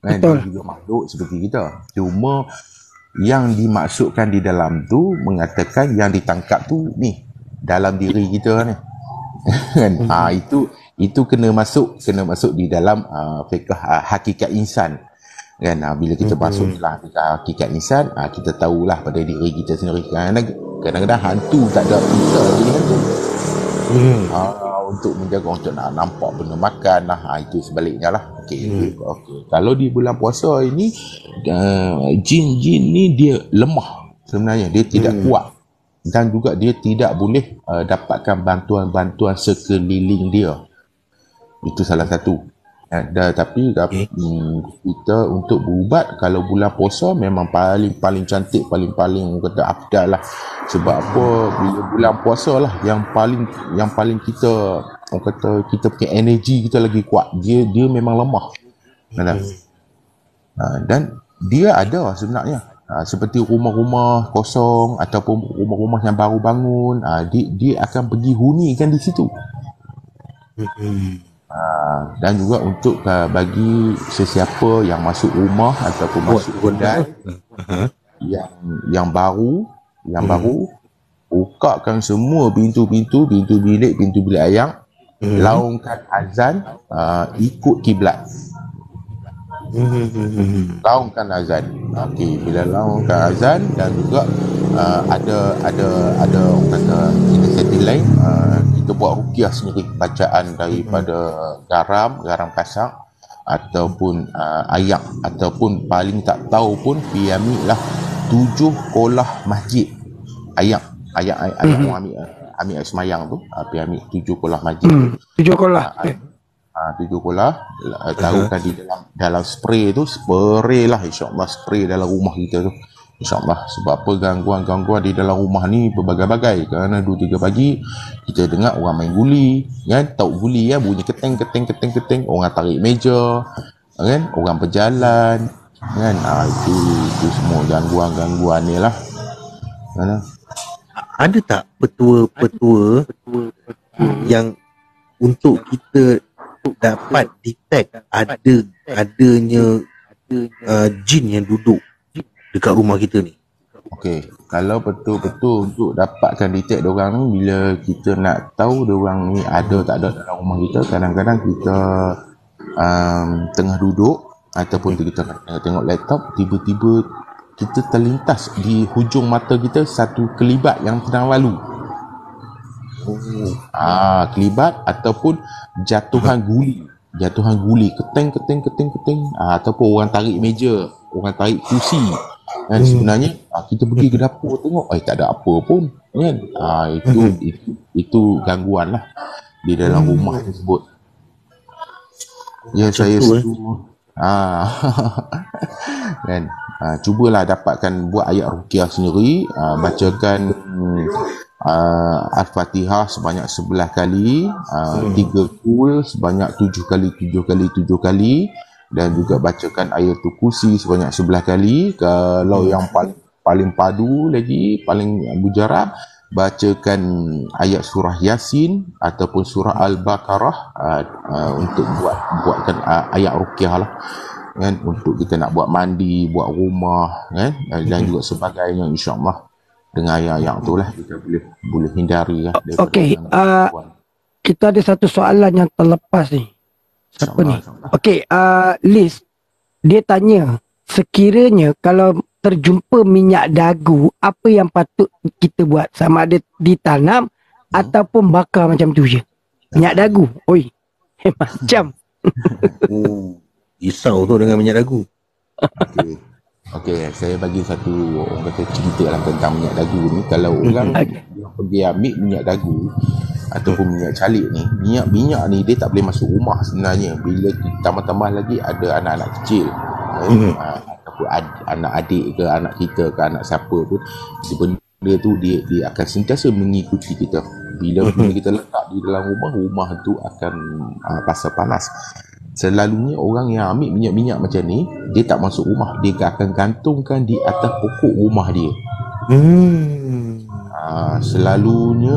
[SPEAKER 4] Kan? Dia juga makhluk seperti kita. Cuma yang dimaksudkan di dalam tu mengatakan yang ditangkap tu ni dalam diri kita ni. Kan? Itu kena masuk di dalam fiqh hakikat insan kan. Bila kita masuk dalam hakikat insan, kita tahulah pada diri kita sendiri. Kadang-kadang hantu tak ada, kita jadi hantu. Untuk menjaga, untuk nak nampak benda makan lah, itu sebaliknya lah. Okey. Kalau di bulan puasa ini jin-jin ni dia lemah sebenarnya, dia tidak kuat dan juga dia tidak boleh dapatkan bantuan-bantuan sekeliling dia. Itu salah satu. Tapi kita untuk berubat kalau bulan puasa memang paling cantik, paling kata afdal lah. Sebab apa? Bila bulan puasa lah yang paling kita orang kata kita punya energi kita lagi kuat, dia memang lemah. Dan dia ada sebenarnya seperti rumah-rumah kosong ataupun rumah-rumah yang baru bangun, dia akan pergi hunikan di situ. Dan juga untuk bagi sesiapa yang masuk rumah ataupun masuk kedai yang baru bukakan semua pintu-pintu bilik ayam, laungkan azan, ikut kiblat. Laungkan azan. Okey, bila laungkan azan dan juga ada orang kata kita setting lain, kita buat ruqyah sendiri, bacaan daripada garam kasar ataupun ayak, ataupun paling tak tahu pun pergi ambil lah 7 kolah masjid ayak orang ambil semayang tu, pergi ambil 7 kolah masjid
[SPEAKER 2] 7 kolah
[SPEAKER 4] 7 kolah, taruhkan di dalam spray tu, spray lah insyaAllah, spray dalam rumah kita tu insyaAllah. Sebab apa, gangguan di dalam rumah ni berbagai-bagai. Kerana 2-3 pagi kita dengar orang main guli kan, tahu guli ya, bunyi keteng, orang tarik meja kan, orang berjalan kan, itu semua gangguan ni lah kan.
[SPEAKER 1] Ada tak petua yang untuk kita dapat detect adanya jin yang duduk dekat rumah kita ni?
[SPEAKER 4] Okey, kalau betul-betul untuk dapatkan detect diorang ni, bila kita nak tahu diorang ni ada tak ada dalam rumah kita, kadang-kadang kita tengah duduk ataupun kita tengok laptop, tiba-tiba kita terlintas di hujung mata kita satu kelibat yang sedang lalu. Kelibat ataupun jatuhan guli, keteng, ataupun orang tarik meja, orang tarik kursi. Dan sebenarnya kita pergi ke dapur tengok, tak ada apa pun kan. Itu gangguan lah di dalam rumah tersebut. Ya, saya setuju. Kan, cubalah dapatkan buat ayat ruqyah sendiri, bacakan Al-Fatihah sebanyak 11 kali, 3 kul sebanyak 7 kali, dan juga bacakan ayatul kursi sebanyak 11 kali. Kalau yang paling padu lagi, paling mujarab, bacakan ayat surah Yasin ataupun surah Al-Baqarah untuk buatkan ayat ruqyah lah kan, untuk kita nak buat mandi, buat rumah kan, dan juga sebagainya. InsyaAllah dengan ayat-ayat tu lah kita boleh hindari lah.
[SPEAKER 2] Okey, kita ada satu soalan yang terlepas ni. Siapa ni? Okey, Liz, dia tanya, sekiranya kalau terjumpa minyak dagu, apa yang patut kita buat? Sama ada ditanam ataupun bakar macam tu je? Minyak dagu, oi, macam
[SPEAKER 1] Risau tu dengan minyak dagu.
[SPEAKER 4] Okey, saya bagi satu orang kata cerita lah tentang minyak dagu ni. Kalau orang pergi ambil minyak dagu ataupun minyak calik ni, minyak ni dia tak boleh masuk rumah sebenarnya. Bila tambah-tambah lagi ada anak-anak kecil, ataupun anak adik ke anak kita ke anak siapa pun, benda tu dia akan sentiasa mengikuti kita. Bila kita letak di dalam rumah tu akan pasal panas. Selalunya orang yang ambil minyak-minyak macam ni, dia tak masuk rumah, dia akan gantungkan di atas pokok rumah dia. Selalunya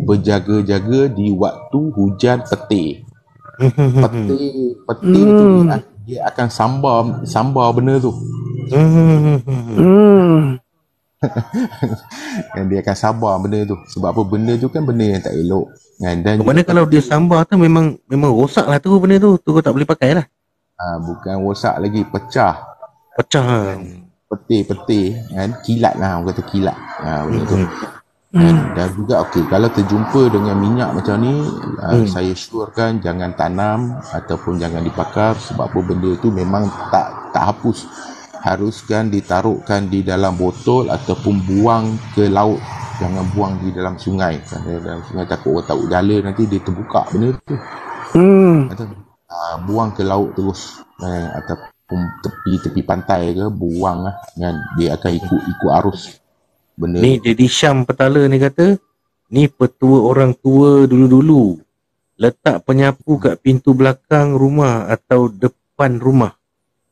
[SPEAKER 4] berjaga-jaga di waktu hujan petir. Petir tu dia akan sambar benda tu. Dan dia akan sabar benda tu. Sebab apa, benda tu kan benda yang tak elok. Dan
[SPEAKER 1] mana kalau dia sambar tu memang rosak lah tu benda tu kau tak boleh pakai lah.
[SPEAKER 4] Bukan rosak lagi, pecah petir kan, kilat lah, orang kata kilat benda tu. Dan juga kalau terjumpa dengan minyak macam ni, saya syorkan jangan tanam ataupun jangan dibakar. Sebab apa, benda tu memang tak hapus. Haruskan ditaruhkan di dalam botol ataupun buang ke laut. Jangan buang di dalam sungai. Kerana dalam sungai takut orang tahu jala, nanti dia terbuka benda tu. Buang ke laut terus, ataupun tepi pantai ke, buang lah kan. Dia akan ikut arus benda
[SPEAKER 1] ni. Jadi Syam Petala ni kata, ni petua orang tua dulu-dulu. letak penyapu kat pintu belakang rumah atau depan rumah?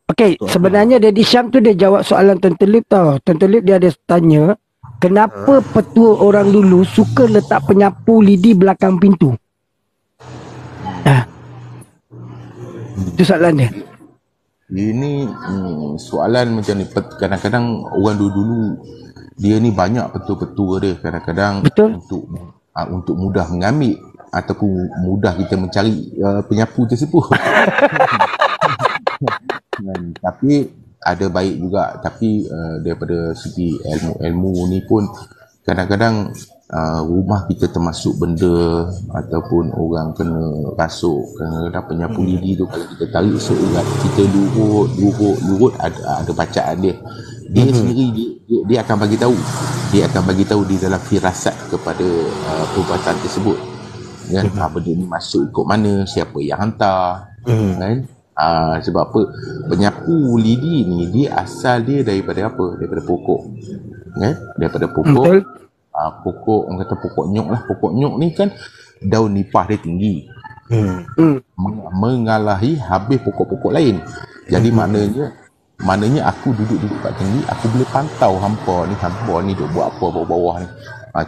[SPEAKER 2] Okey, sebenarnya Daddy Syam tu dia jawab soalan Tuan Telip tau. Tuan Telip dia ada tanya, kenapa petua orang dulu suka letak penyapu lidi belakang pintu? Itu soalan dia.
[SPEAKER 4] Ini soalan macam ni. Kadang-kadang orang dulu dia ni banyak petua-petua dia. Kadang-kadang
[SPEAKER 2] Betul.
[SPEAKER 4] untuk mudah mengambil ataupun mudah kita mencari penyapu tersebut. Tapi ada baik juga. Tapi daripada segi ilmu ni pun kadang-kadang rumah kita termasuk benda ataupun orang kena rasuk. Kadang-kadang penyapu lidi tu kalau kita tarik seurat, kita lurut ada bacaan dia. Dia sendiri dia akan bagi tahu. Dia akan bagi tahu di dalam firasat kepada perubatan tersebut. Kan benda ni masuk ikut mana, siapa yang hantar. Kan? Sebab apa? Penyapu lidi ni dia asal dia daripada apa? Daripada pokok. Kan? Daripada pokok.
[SPEAKER 2] Betul.
[SPEAKER 4] Pokok, orang kata pokok nyok lah. Pokok nyok ni kan daun nipah dia tinggi. Mengalahi habis pokok-pokok lain. Jadi maknanya aku duduk di tempat tinggi, aku boleh pantau hampa ni duk buat apa bawah-bawah ni.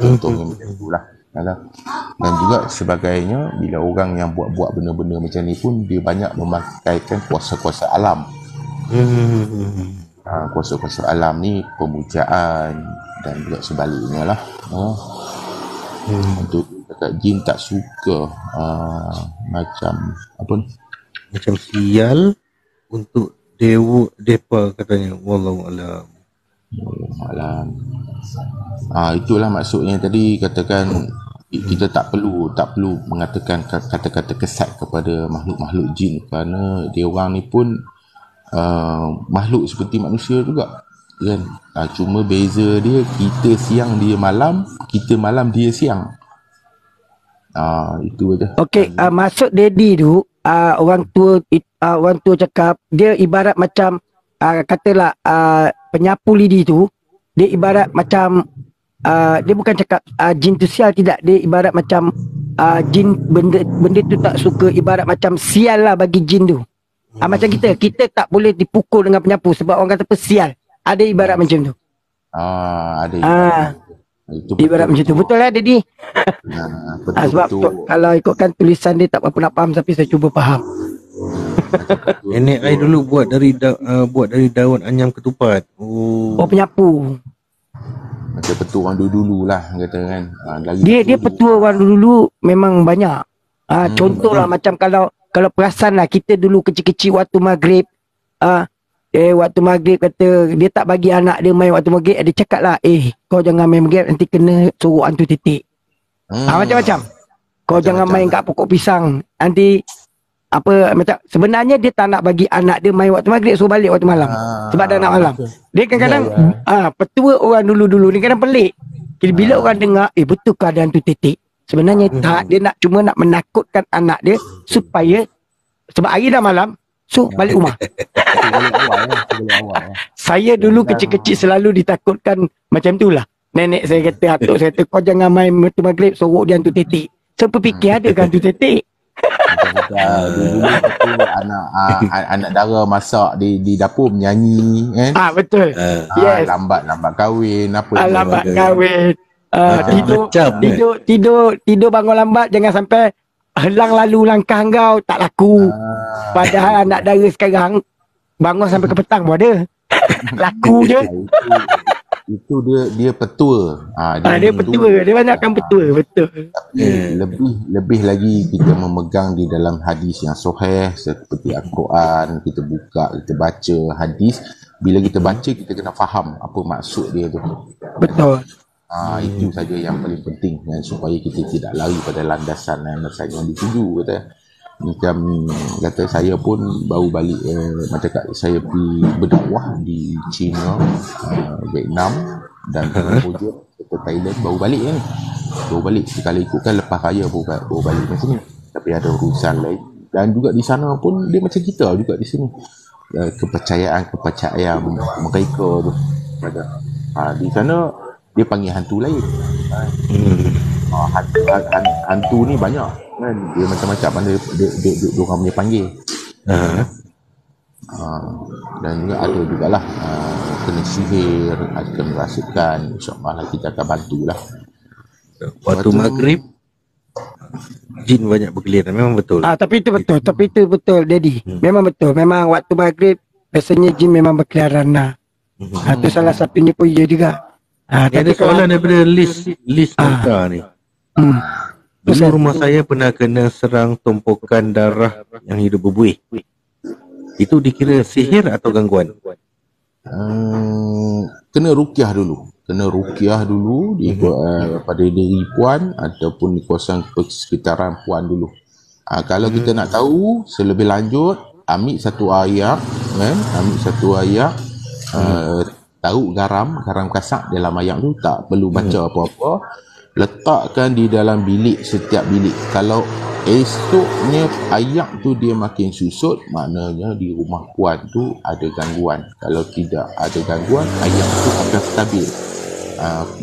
[SPEAKER 4] Contohnya macam itulah. Dan juga sebagainya, bila orang yang buat benda-benda macam ni pun dia banyak memakaikan kuasa-kuasa alam. Kuasa-kuasa alam ni pemujaan dan juga sebaliknya lah. Untuk dekat jin tak suka macam apa ni,
[SPEAKER 1] Macam sial untuk depa katanya. Wallahu alam.
[SPEAKER 4] Itulah maksudnya tadi katakan kita tak perlu mengatakan kata-kata kesat kepada makhluk-makhluk jin, kerana dia orang ni pun makhluk seperti manusia juga kan. Cuma beza dia, kita siang dia malam, kita malam dia siang. Itu aja.
[SPEAKER 2] Okey, maksud Daddy tu orang tua cakap dia ibarat macam katalah penyapu lidi tu dia ibarat macam dia bukan cakap jin tu sial, tidak. Dia ibarat macam jin, benda tu tak suka, ibarat macam sial lah bagi jin tu. Macam kita tak boleh dipukul dengan penyapu sebab orang kata apa, sial. Ada ibarat macam tu.
[SPEAKER 4] Ada ibarat. Itu
[SPEAKER 2] ibarat macam tu. Betul lah Daddy? Sebab kalau ikutkan tulisan dia tak apa nak faham, tapi saya cuba faham.
[SPEAKER 1] Nenek saya dulu buat dari daun anyam ketupat.
[SPEAKER 2] Penyapu.
[SPEAKER 4] Macam petua orang dulu lah kata kan.
[SPEAKER 2] Dia petua orang dulu memang banyak. Contohlah macam kalau perasan lah, kita dulu kecil-kecil waktu maghrib, waktu maghrib kata dia tak bagi anak dia main waktu maghrib, dia cakap lah, kau jangan main maghrib nanti kena suruh hantu titik. Macam-macam. Kau jangan main kat pokok pisang, nanti apa, macam sebenarnya dia tak nak bagi anak dia main waktu maghrib, suruh balik waktu malam. Sebab dah nak malam. Dia kadang-kadang petua orang dulu-dulu ni kadang pelik. Bila orang dengar, betul ke ada hantu titik? Sebenarnya tak, dia cuma nak menakutkan anak dia supaya, sebab hari dah malam, so balik rumah. Saya dulu kecil-kecil selalu ditakutkan macam tu lah. Nenek saya kata, atuk saya kata, kau jangan main waktu maghrib, suruh dia hantu titik. So berfikir ada kan hantu titik.
[SPEAKER 4] Dulu anak dara masak di dapur menyanyi kan.
[SPEAKER 2] Betul. Yes.
[SPEAKER 4] Lambat kahwin apa.
[SPEAKER 2] Lambat kahwin. Tidur bangun lambat, jangan sampai helang lalu langkah kau, tak laku. Padahal anak dara sekarang bangun sampai ke petang pun ada. Laku je.
[SPEAKER 4] Itu dia petua.
[SPEAKER 2] Dia petua. Dia banyakkan petua. Betul.
[SPEAKER 4] Tapi lebih lagi kita memegang di dalam hadis yang sahih seperti Al-Quran. Kita buka, kita baca hadis. Bila kita baca, kita kena faham apa maksud dia tu.
[SPEAKER 2] Betul.
[SPEAKER 4] Itu saja yang paling penting, dan supaya kita tidak lari pada landasan yang dituju. Macam kata saya pun baru balik, macam saya pergi berdakwah di China, Vietnam dan Cambodia serta Thailand, baru balik kan. Baru balik sekali ikutkan lepas raya baru balik macam ni. Tapi ada urusan lain, dan juga di sana pun dia macam kita juga di sini. Kepercayaan mereka tu ada. Di sana dia panggil hantu lain. Hantu ni banyak kan. kan dia macam-macam mana dia orang punya panggil. Dan juga ada jugalah kena sihir, kena rasukan. InsyaAllah lah kita akan bantulah.
[SPEAKER 1] Waktu maghrib jin banyak bergeliran, memang betul.
[SPEAKER 2] Tapi itu betul Daddy. Memang betul. Memang waktu maghrib biasanya jin memang berkeliaran lah. Itu salah satunya pun ya juga.
[SPEAKER 1] Ada soalan daripada list data ni. Dulu rumah saya pernah kena serang tumpukan darah yang hidup berbuih. Itu dikira sihir atau gangguan?
[SPEAKER 4] Kena ruqyah dulu pada diri puan ataupun di kawasan persekitaran puan dulu. Kalau kita nak tahu selebih lanjut, ambil satu ayat, taruh garam kasak dalam ayam tu, tak perlu baca apa-apa, letakkan di dalam bilik, setiap bilik. Kalau esoknya ayam tu dia makin susut, maknanya di rumah puan tu ada gangguan. Kalau tidak ada gangguan, ayam tu akan stabil.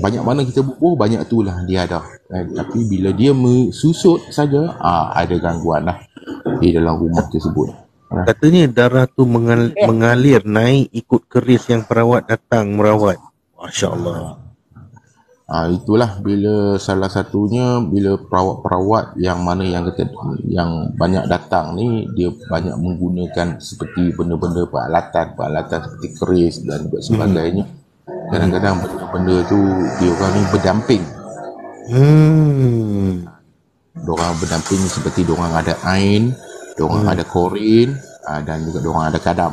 [SPEAKER 4] Banyak mana kita bubuh, banyak tu lah dia ada. Tapi bila dia susut saja, ada gangguan lah di dalam rumah tersebut.
[SPEAKER 1] Katanya darah tu mengalir naik ikut keris yang perawat datang merawat. Masya Allah.
[SPEAKER 4] Itulah bila salah satunya bila perawat-perawat yang mana yang banyak datang ni, dia banyak menggunakan seperti benda-benda peralatan seperti keris dan sebagainya. Kadang-kadang benda-benda tu dia orang ni berdamping. Diorang berdamping seperti diorang ada ain, diorang ada korin, dan juga diorang ada kadam.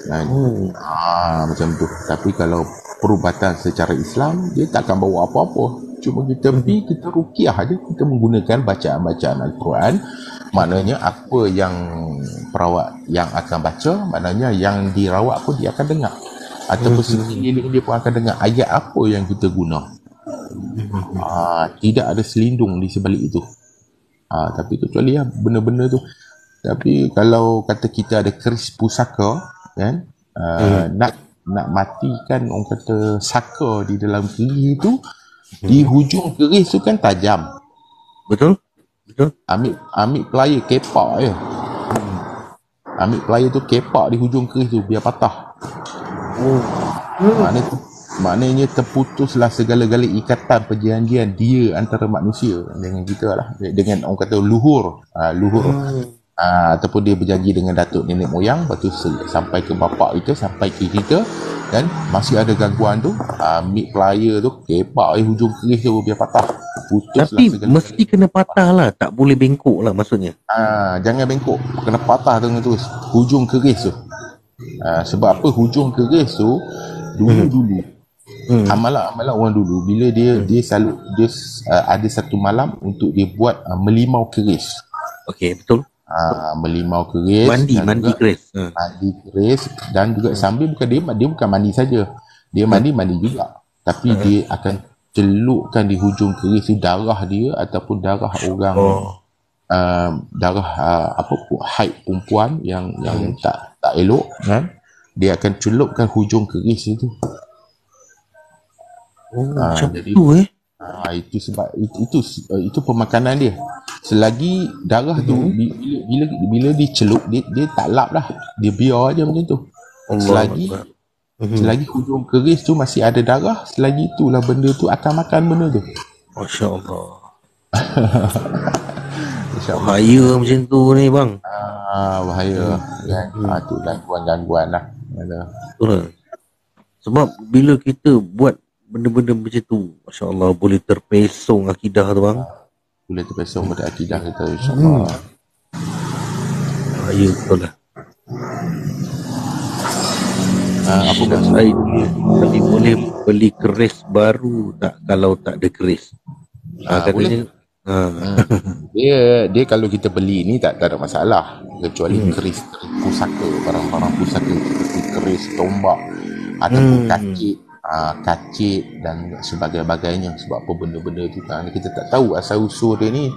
[SPEAKER 4] Macam tu. Tapi kalau perubatan secara Islam, dia takkan bawa apa-apa. Cuma kita ruqyah aja, kita menggunakan bacaan-bacaan Al-Quran. Maknanya apa yang perawat yang akan baca, maknanya yang dirawat pun dia akan dengar. Ataupun sekeliling dia pun akan dengar ayat apa yang kita guna. Tidak ada selindung di sebalik itu. Tapi kecuali benda-benda tu. Tapi kalau kata kita ada keris pusaka, kan, nak matikan orang kata saka di dalam keris itu, di hujung keris tu kan tajam.
[SPEAKER 1] Betul.
[SPEAKER 4] Ambil plier kepak je. Ambil plier tu kepak di hujung keris tu biar patah. Maknanya terputuslah segala-gala ikatan perjanjian dia antara manusia dengan kita lah, dengan orang kata luhur. Ataupun dia berjanji dengan datuk nenek moyang, lepas tu sampai ke bapa kita, sampai ke kita, dan masih ada gangguan tu, ambil plier tu kepak hujung keris tu biar patah.
[SPEAKER 1] Tapi mesti kena patah lah, tak boleh bengkok lah maksudnya.
[SPEAKER 4] Jangan bengkok, kena patah tu hujung keris tu. Sebab apa hujung keris tu dulu amalan orang dulu, bila dia selalu ada satu malam untuk dia buat melimau keris.
[SPEAKER 1] Okey, betul.
[SPEAKER 4] Melimau keris,
[SPEAKER 1] mandi keris.
[SPEAKER 4] Mandi keris, dan juga sambil dia bukan mandi saja, dia mandi juga, tapi dia akan celupkan di hujung keris tu darah dia ataupun darah orang, darah haid perempuan yang tak elok, kan, dia akan celupkan hujung keris itu.
[SPEAKER 1] Macam
[SPEAKER 4] jadi,
[SPEAKER 1] tu
[SPEAKER 4] itu sebab itu pemakanan dia. Selagi darah tu bila dicelup, dia tak lap dah, dia biar aja macam tu. Selagi hujung keris tu masih ada darah, selagi itulah benda tu akan makan benda tu.
[SPEAKER 1] Masya Allah. Bahaya macam tu ni bang.
[SPEAKER 4] Bahaya kan. Tu gangguan lah.
[SPEAKER 1] Betul. Sebab bila kita buat benda-benda macam tu, Masya Allah, boleh terpesong akidah tu bang.
[SPEAKER 4] Boleh terpesong pada akidah kita, insyaAllah.
[SPEAKER 1] Bahaya betul lah.
[SPEAKER 4] Apa
[SPEAKER 1] dah saya tapi boleh beli keris baru tak kalau tak ada keris? Katanya
[SPEAKER 4] dia kalau kita beli ni tak ada masalah, kecuali keris pusaka, barang-barang pusaka seperti keris tombak ataupun kacit dan sebagainya. Sebab apa benda-benda tu kan kita tak tahu asal usul dia ni.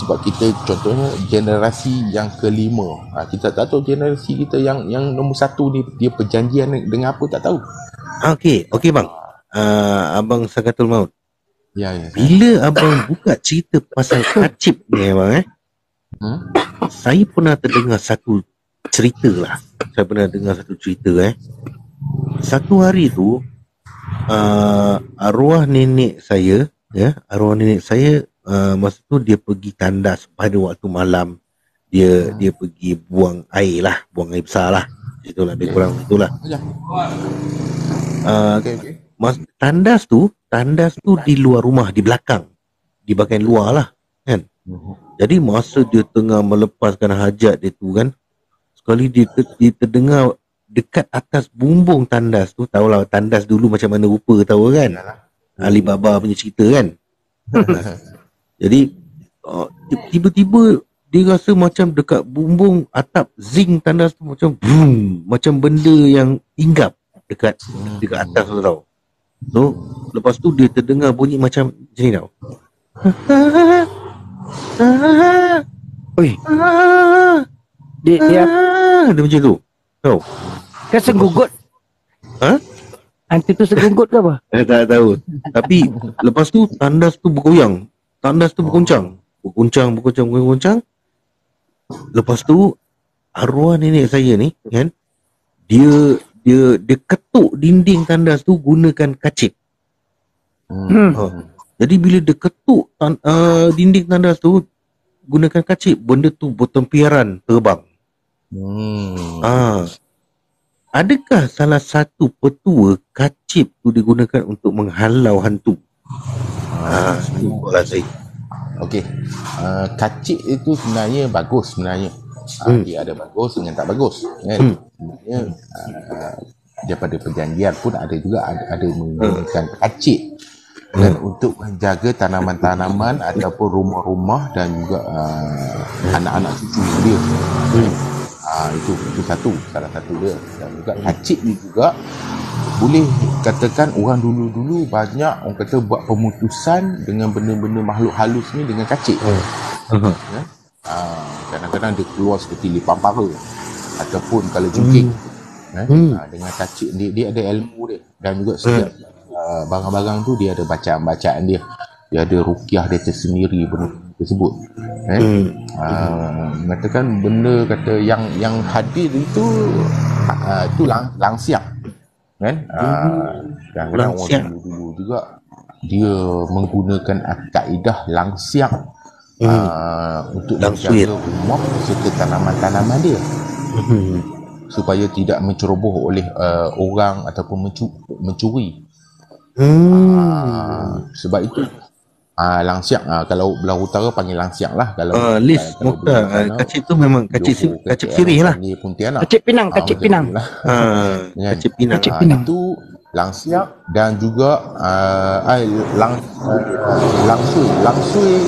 [SPEAKER 4] Sebab kita contohnya generasi yang kelima, kita tak tahu generasi kita yang nombor satu ni dia perjanjian dengan apa tak tahu.
[SPEAKER 1] Okey bang. Abang Sakatul Maut,
[SPEAKER 4] Ya, ya.
[SPEAKER 1] Bila abang buka cerita pasal kacip ni abang saya pernah terdengar satu cerita lah. Saya pernah dengar satu cerita Satu hari tu arwah nenek saya masa tu dia pergi tandas pada waktu malam. Dia pergi buang air besar lah. Itulah lebih kurang itulah. Tandas tu di luar rumah, di belakang, di bahagian luar lah kan. Jadi masa dia tengah melepaskan hajat dia tu kan, sekali dia terdengar dekat atas bumbung tandas tu. Tahulah tandas dulu macam mana rupa, tahu kan, Alibaba punya cerita kan. Jadi tiba-tiba dia rasa macam dekat bumbung atap zinc tandas tu macam boom, macam benda yang hinggap dekat atas tu tau. So lepas tu dia terdengar bunyi macam ni tau.
[SPEAKER 2] Oi. Dia
[SPEAKER 1] macam tu. Tahu?
[SPEAKER 2] Kan senggugut. Hantu tu senggugut ke apa?
[SPEAKER 1] Tak tahu. Tapi lepas tu tandas tu bergoyang. Tandas tu berguncang. Lepas tu arwah nenek saya ni kan, dia ketuk dinding tandas tu gunakan kacip. Jadi bila dia ketuk dinding tandas tu gunakan kacip, benda tu bertempiaran terbang. Adakah salah satu petua kacip tu digunakan untuk menghalau hantu? Itu saya.
[SPEAKER 4] Okey. Kacip itu sebenarnya bagus sebenarnya. Dia ada bagus dengan tak bagus kan. Sebenarnya daripada perjanjian pun ada juga ada menggunakan kacip dan untuk menjaga tanaman-tanaman ataupun rumah-rumah dan juga anak-anak cucu dia. Itu salah satu dia. Dan juga kacip ni juga boleh katakan orang dulu-dulu banyak orang kata buat pemutusan dengan benda-benda makhluk halus ni dengan kacip. Kadang-kadang dia keluar seperti lipang para ataupun kalau jengking dengan kacip dia ada ilmu dia. Dan juga setiap barang-barang tu dia ada bacaan-bacaan dia ada ruqyah dia tersendiri benda tersebut mengatakan benda kata yang hadir itu langsiang kan. Kadang-kadang orang dulu juga dia menggunakan kaedah langsiang untuk menjaga rumah serta tanaman-tanaman dia supaya tidak menceroboh oleh orang ataupun mencuri. Sebab itu langsiang, kalau belah utara panggil langsiang lah. Kalau
[SPEAKER 1] Lis Mokhtar, kacip tu memang kacip sirih lah.
[SPEAKER 2] Kacip Pinang.
[SPEAKER 1] Kacip Pinang.
[SPEAKER 4] Itu langsiang dan juga langsui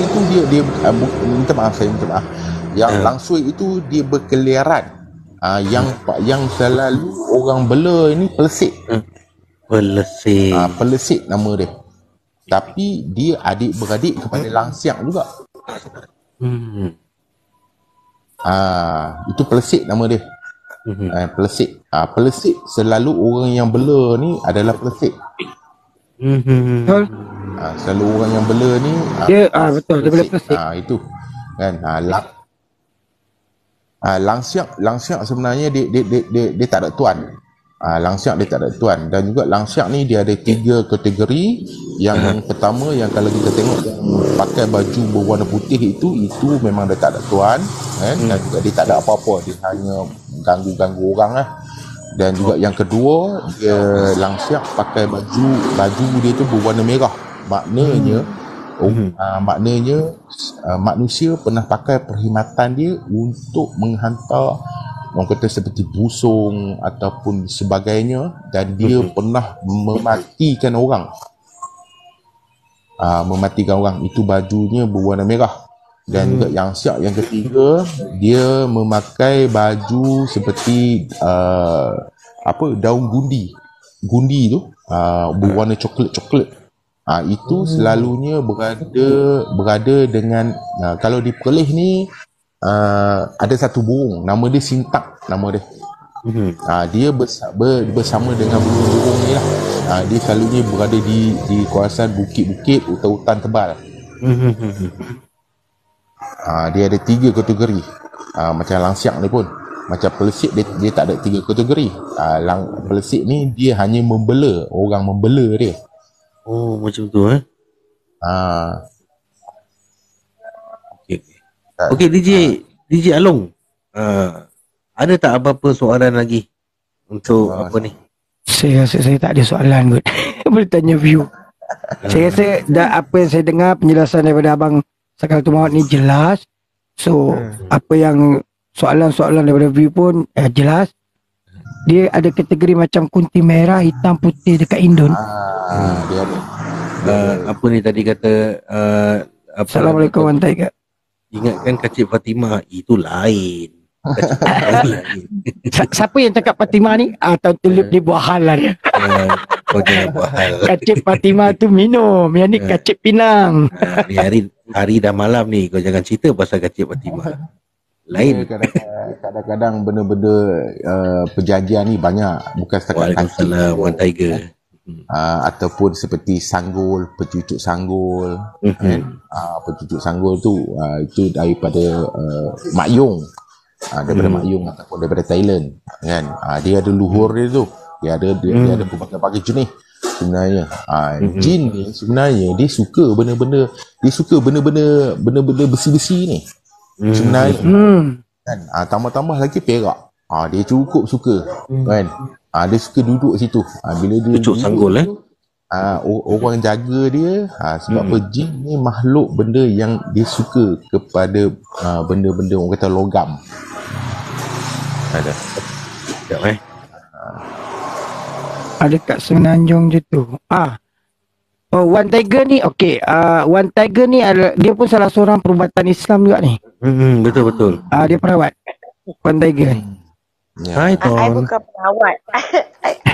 [SPEAKER 4] itu dia minta maaf. Yang langsui itu dia berkeliaran. Yang selalu orang bela ini pelesit. Pelesit nama dia. Tapi dia adik-beradik kepada langsiang juga. Itu pelesit nama dia. Pelesit. Pelesit selalu orang yang bela ni adalah pelesit. Selalu orang yang bela ni
[SPEAKER 2] dia betul, dia boleh pelesit.
[SPEAKER 4] Itu kan. Langsiang sebenarnya dia tak ada tuan. Langsiang dia tak ada tuan. Dan juga langsiang ni dia ada 3 kategori. Yang pertama, yang kalau kita tengok yang pakai baju berwarna putih itu memang dia tak ada tuan kan? Dan juga dia tak ada apa-apa, dia hanya ganggu-ganggu orang lah. Dan juga yang kedua, dia langsiang pakai baju dia tu berwarna merah. Maknanya manusia pernah pakai perkhidmatan dia untuk menghantar orang kata seperti busung ataupun sebagainya, dan dia pernah mematikan orang. Itu bajunya berwarna merah. Dan juga yang siap yang ketiga, dia memakai baju seperti daun gundi tu berwarna coklat. Itu selalunya berada dengan kalau di Perlis ni ada satu burung, nama dia sintak nama dia. Dia bersama dengan burung-burung ni lah. Dia selalunya berada di kawasan bukit-bukit, hutan-hutan tebal. Dia ada 3 kategori. Macam langsiak ni pun, macam pelesik dia tak ada 3 kategori. Pelesik ni dia hanya membela, orang membela dia.
[SPEAKER 1] Oh, macam tu Okey, DJ Along. Ada tak apa-apa soalan lagi untuk apa ni?
[SPEAKER 2] Saya rasa saya tak ada soalan kot. Boleh tanya view. Saya rasa apa yang saya dengar penjelasan daripada Abang Sakaratul Maut ni jelas. So apa yang soalan-soalan daripada view pun jelas. Dia ada kategori macam kunti merah, hitam, putih dekat Indon.
[SPEAKER 4] Dia ada.
[SPEAKER 1] Apa ni tadi kata
[SPEAKER 2] Assalamualaikum Wan Tiger.
[SPEAKER 1] Ingatkan Kacip Fatimah itu lain.
[SPEAKER 2] Siapa yang cakap Fatimah ni? Atau tulip ni buah hal lah dia.
[SPEAKER 1] Kau jangan buat hal.
[SPEAKER 2] Kacip Fatimah tu minum. Yang ni kacip Pinang.
[SPEAKER 1] Ni hari dah malam ni. Kau jangan cerita pasal Kacip Fatimah. Lain.
[SPEAKER 4] Kadang-kadang benda-benda perjanjian ni banyak. Bukan setakat
[SPEAKER 1] Waalaikumsalam Wan Tiger.
[SPEAKER 4] Ataupun seperti sanggul, pencucuk sanggul. Pencucuk sanggul tu itu daripada Mak Yong. Daripada Mak Yong ataupun daripada Thailand kan. Dia ada luhur dia tu. Dia ada pelbagai jenis sebenarnya. Jin ni sebenarnya dia suka benda-benda besi-besi ni. Sebenarnya kan. Tambah-tambah lagi perak. Dia cukup suka kan. Dia suka duduk situ. Bila dia
[SPEAKER 1] cucuk sanggul
[SPEAKER 4] orang jaga dia sebab apa, jin ni makhluk benda yang dia suka kepada benda-benda orang kata logam. Ada.
[SPEAKER 1] Sekejap
[SPEAKER 2] Ada kat Semenanjung je tu. Oh, Wan Tiger ni okey. Wan Tiger ni dia pun salah seorang perubatan Islam juga ni.
[SPEAKER 1] Betul.
[SPEAKER 2] Dia perawat. Wan Tiger ni.
[SPEAKER 1] Hai Ton.
[SPEAKER 5] I bukan perawat.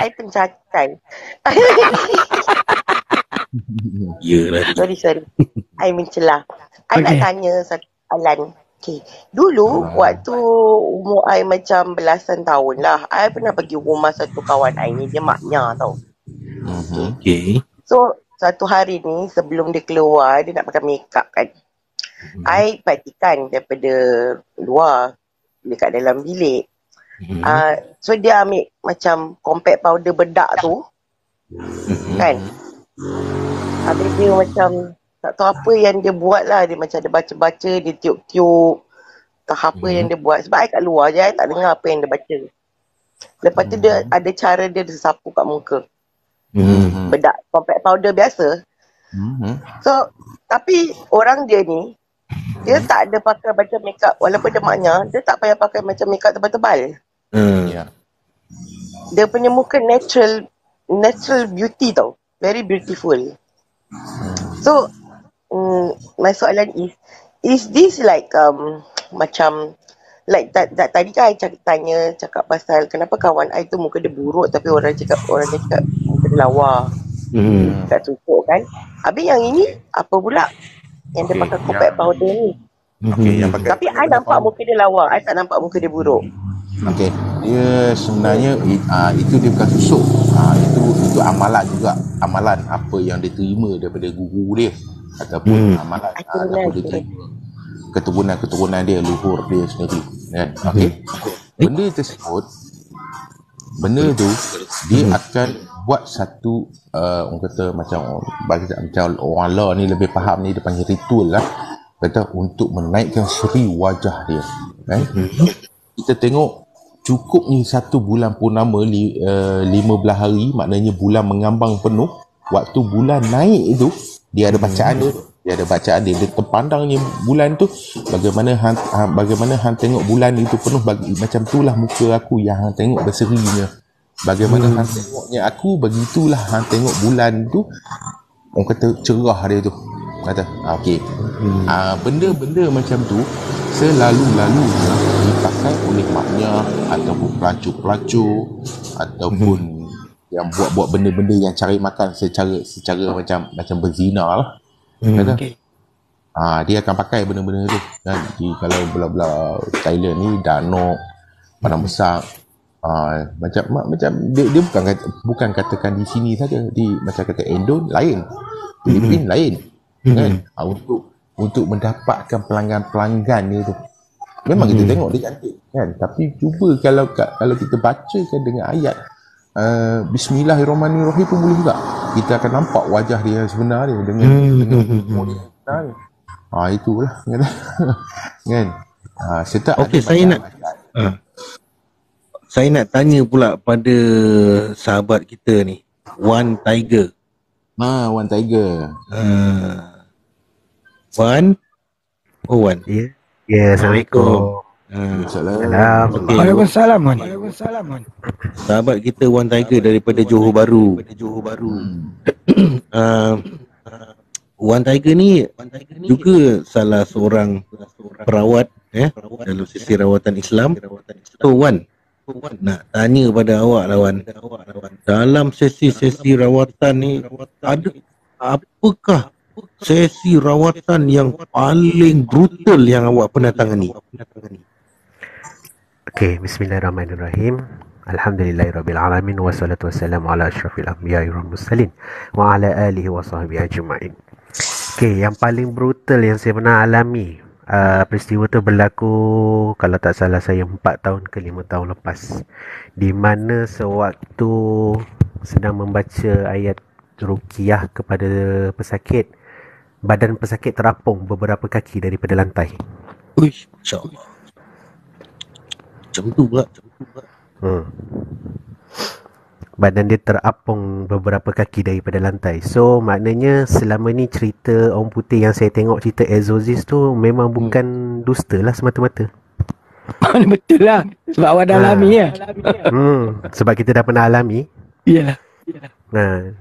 [SPEAKER 5] I pencakai.
[SPEAKER 1] Yalah.
[SPEAKER 5] Sorry. I mencelah. I nak tanya satu soalan. Okay. Dulu waktu umur I macam belasan tahun lah, I pernah pergi rumah satu kawan I ni, dia maknya tau.
[SPEAKER 1] Okay.
[SPEAKER 5] So satu hari ni sebelum dia keluar, dia nak pakai makeup kan. I perhatikan daripada luar dekat dalam bilik. So dia ambil macam compact powder bedak tu kan. Habis dia macam tak tahu apa yang dia buat lah. Dia macam ada baca-baca, dia tiup-tiup, tak apa yang dia buat. Sebab I kat luar je, I tak dengar apa yang dia baca. Lepas tu dia ada cara dia sapu kat muka. Bedak compact powder biasa. So tapi orang dia ni, dia tak ada pakai macam makeup. Walaupun dia maknya, dia tak payah pakai macam makeup tebal-tebal. Dia punya muka natural beauty tau. Very beautiful. So my soalan is this like macam like tadi kan I cakap pasal kenapa kawan I tu muka dia buruk tapi orang dia cakap muka dia lawa. Tak cukup kan. Habis yang ini apa pula yang dia pakai compact powder ni? Tapi I nampak muka dia lawa, I tak nampak muka dia buruk.
[SPEAKER 4] Okey, dia sebenarnya itu dia bukan susuk. Itu amalan juga. Amalan apa yang dia terima daripada guru dia ataupun amalan apa dia terima keturunan dia, luhur dia sendiri kan. Okey. Benda tu dia akan buat satu orang kata macam orang law ni lebih faham ni, dia panggil ritual lah. Kata untuk menaikkan seri wajah dia kan. Kita tengok cukupnya 1 bulan purnama 15 hari, maknanya bulan mengambang penuh. Waktu bulan naik itu dia ada bacaan dia terpandangnya bulan tu, bagaimana hang tengok bulan itu penuh, macam itulah muka aku yang hang tengok berserinya. Bagaimana hang tengoknya aku, begitulah hang tengok bulan tu, orang kata cerah dia tu kata. Okey. Benda-benda macam tu selalu dipakai oleh maknya ataupun pelacur-pelacur ataupun yang buat benda-benda yang cari makan secara macam berzina lah. Kata. Dia akan pakai benda-benda tu kan. Kalau belah-belah Thailand ni, Danok, Padang Besar, Macam dia bukan katakan di sini saja, di macam kata Indon lain, Filipin lain, kan? Untuk mendapatkan pelanggan dia tu, memang kita tengok dia cantik, kan? Tapi cuba kalau kita bacakan dengan ayat Bismillahirrahmanirrahim pun boleh juga, kita akan nampak wajah dia sebenar dia dengan model sebenar dia. Itulah kan. Serta
[SPEAKER 1] Okey, saya nak tanya pula pada sahabat kita ni, One Tiger.
[SPEAKER 4] One Tiger.
[SPEAKER 1] One.
[SPEAKER 6] Ya, Assalamualaikum.
[SPEAKER 4] Assalamualaikum.
[SPEAKER 1] Okay.
[SPEAKER 2] Waalaikumsalam.
[SPEAKER 1] Sahabat kita One Tiger daripada Johor Bahru. One Tiger ni juga salah seorang perawat dalam sisi rawatan Islam. So Wan, nak tanya pada awak lah Wan, dalam sesi-sesi rawatan ni ada apakah sesi rawatan yang paling brutal yang awak pernah tangani?
[SPEAKER 6] Okey, bismillahirrahmanirrahim. Alhamdulillahirrabbilalamin. Wassalatu wassalamu ala asyrafil anbiya'i wal mursalin wa ala alihi wa sahbihi ajma'in. Okey, yang paling brutal yang saya pernah alami, peristiwa tu berlaku, kalau tak salah saya 4 tahun ke 5 tahun lepas, di mana sewaktu sedang membaca ayat ruqyah kepada pesakit, badan pesakit terapung beberapa kaki daripada lantai.
[SPEAKER 1] Uish, insya-Allah. Macam tu pula.
[SPEAKER 6] Badan dia terapung beberapa kaki daripada lantai. So maknanya selama ni cerita orang putih yang saya tengok, cerita Exorcist tu memang bukan dusta lah semata-mata.
[SPEAKER 2] Betul lah. Sebab awak dah alami ya.
[SPEAKER 6] Sebab kita dah pernah alami.
[SPEAKER 2] Iyalah.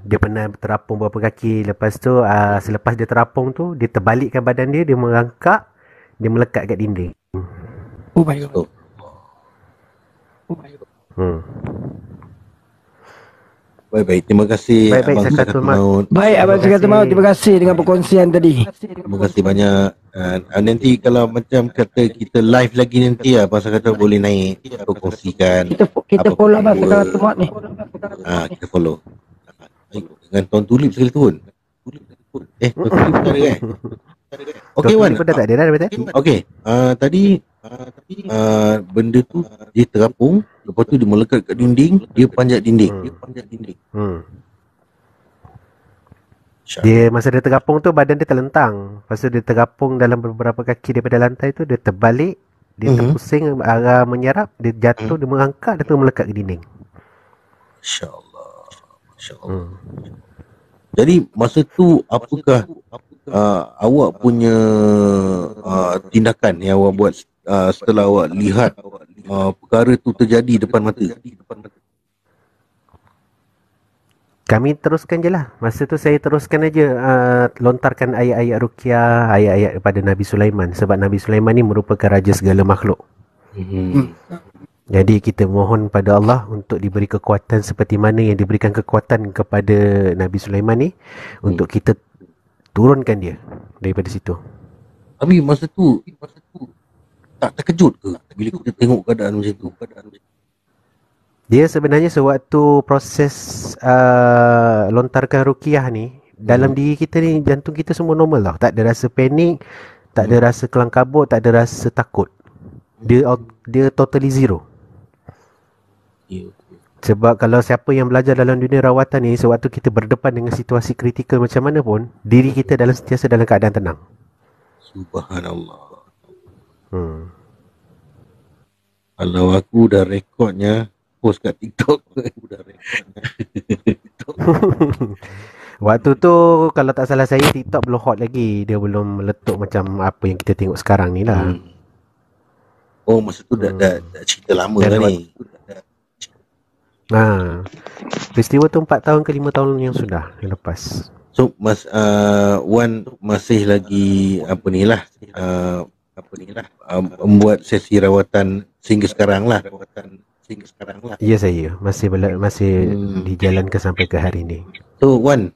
[SPEAKER 6] Dia pernah terapung beberapa kaki. Lepas tu selepas dia terapung tu, dia terbalikkan badan dia, dia merangkak, dia melekat kat dinding.
[SPEAKER 2] Oh my God.
[SPEAKER 1] Baik, terima kasih Abang Zakatul Maut.
[SPEAKER 2] Baik, Abang Zakatul Maut, terima kasih dengan perkongsian tadi.
[SPEAKER 1] Terima kasih banyak. Nanti kalau macam kata kita live lagi nanti, Abang Zakatul boleh naik perkongsikan.
[SPEAKER 2] Kita follow Abang Zakatul Maut ni.
[SPEAKER 1] Kita follow. Dengan Tuan Tulip sekali turun. Tuan Tulip tak ada kan? Okey Wan.
[SPEAKER 6] Dah tak ada dah betul?
[SPEAKER 1] Okey, tadi benda tu dia terapung, lepas tu dia melekat kat dinding, dia panjat dinding.
[SPEAKER 6] Dia masa dia terapung tu badan dia terlentang. Lepas tu dia terapung dalam beberapa kaki daripada lantai tu, dia terbalik, dia terpusing arah menyerap, dia jatuh, dia merangkak, dia tu melekat ke dinding.
[SPEAKER 1] Masya-Allah. Jadi masa tu apakah awak punya tindakan yang awak buat setelah awak lihat perkara tu terjadi depan mata?
[SPEAKER 6] Kami teruskan je lah. Masa tu saya teruskan aja lontarkan ayat-ayat ruqyah, ayat-ayat kepada Nabi Sulaiman. Sebab Nabi Sulaiman ni merupakan raja segala makhluk. Jadi kita mohon pada Allah untuk diberi kekuatan seperti mana yang diberikan kekuatan kepada Nabi Sulaiman ni, untuk kita turunkan dia daripada situ.
[SPEAKER 1] Tapi masa tu tak terkejut ke bila kita tengok keadaan macam tu?
[SPEAKER 6] Dia sebenarnya sewaktu proses lontarkan ruqyah ni, dalam diri kita ni, jantung kita semua normal tau. Tak ada rasa panik, tak ada rasa kelang kabut, tak ada rasa takut. Dia totally zero. Sebab kalau siapa yang belajar dalam dunia rawatan ni, sewaktu kita berdepan dengan situasi kritikal macam mana pun, diri kita sentiasa dalam keadaan tenang.
[SPEAKER 1] Subhanallah. Kalau aku dah rekodnya, post kat TikTok.
[SPEAKER 6] Waktu tu kalau tak salah saya, TikTok belum hot lagi. Dia belum meletup macam apa yang kita tengok sekarang ni lah.
[SPEAKER 1] Oh, masa tu dah cerita lama dah ni.
[SPEAKER 6] Peristiwa tu 4 tahun ke 5 tahun yang sudah yang lepas. So
[SPEAKER 1] Wan masih lagi membuat sesi rawatan sehingga sekarang lah.
[SPEAKER 6] Ya, saya masih dijalankan sampai ke hari ni.
[SPEAKER 1] So Wan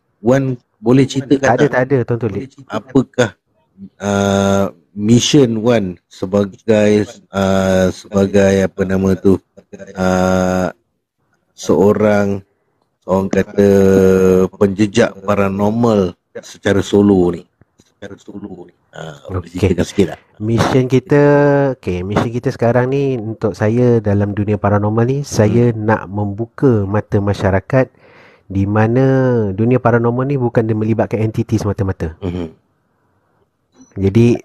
[SPEAKER 1] boleh ceritakan
[SPEAKER 6] tak ada Tuan Tulip,
[SPEAKER 1] apakah mission Wan sebagai seorang orang kata penjejak paranormal secara solo ni. Boleh ceritakan sikit tak?
[SPEAKER 6] Mission kita sekarang ni, untuk saya dalam dunia paranormal ni, saya nak membuka mata masyarakat di mana dunia paranormal ni bukan dia melibatkan entiti semata-mata. Jadi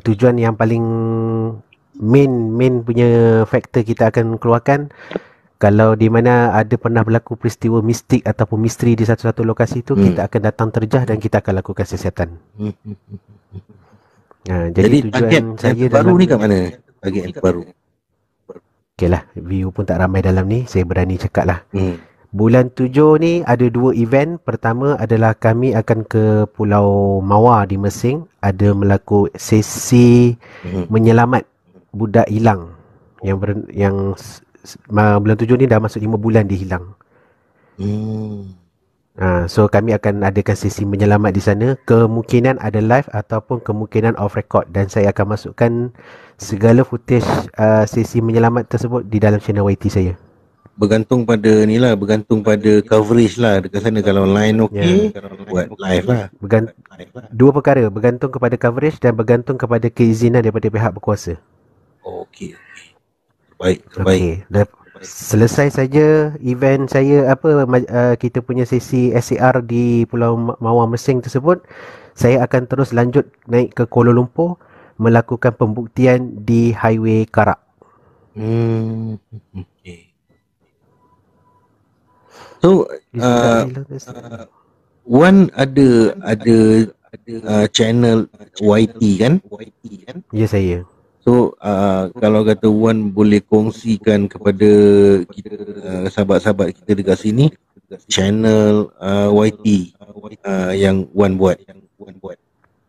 [SPEAKER 6] tujuan yang paling main punya faktor kita akan keluarkan, kalau di mana ada pernah berlaku peristiwa mistik ataupun misteri di satu-satu lokasi tu, kita akan datang terjah dan kita akan lakukan siasatan. Jadi tujuan saya
[SPEAKER 1] baru ni kat mana? Target yang baru.
[SPEAKER 6] Okey lah, view pun tak ramai dalam ni, saya berani cakap lah. Bulan 7 ni ada 2 event. Pertama adalah kami akan ke Pulau Mawar di Mersing, ada melaku sesi menyelamat budak hilang yang bulan 7 ni dah masuk 5 bulan dia hilang. So kami akan adakan sesi menyelamat di sana. Kemungkinan ada live ataupun kemungkinan off record, dan saya akan masukkan segala footage sesi menyelamat tersebut di dalam channel YT saya.
[SPEAKER 1] Bergantung pada coverage lah dekat sana. Kalau line buat live lah.
[SPEAKER 6] Dua perkara, bergantung kepada coverage dan bergantung kepada keizinan daripada pihak berkuasa.
[SPEAKER 1] Okey. Baik.
[SPEAKER 6] Selesai saja event saya, kita punya sesi SAR di Pulau Mawar Mersing tersebut, saya akan terus lanjut naik ke Kuala Lumpur melakukan pembuktian di Highway Karak.
[SPEAKER 1] Okay. So Wan ada channel YT kan?
[SPEAKER 6] Ya, saya.
[SPEAKER 1] So kalau kata Wan boleh kongsikan kepada kita, sahabat-sahabat kita dekat sini, channel YT yang Wan buat.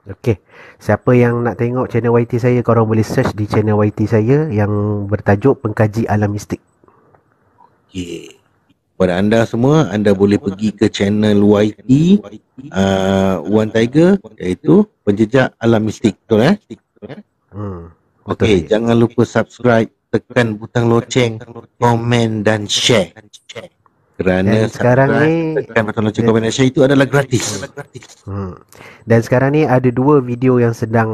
[SPEAKER 6] Okey. Siapa yang nak tengok channel YT saya, korang boleh search di channel YT saya yang bertajuk Pengkaji Alam Mistik.
[SPEAKER 1] Okey. Pada anda semua, anda boleh pergi ke channel YT Wan Tiger, iaitu Penjejak Alam Mistik. Betul Okey, jangan lupa subscribe, tekan butang loceng, komen dan share. Kerana
[SPEAKER 6] sekarang ni
[SPEAKER 1] tekan butang loceng, komen dan share itu adalah gratis.
[SPEAKER 6] Dan sekarang ni ada 2 video yang sedang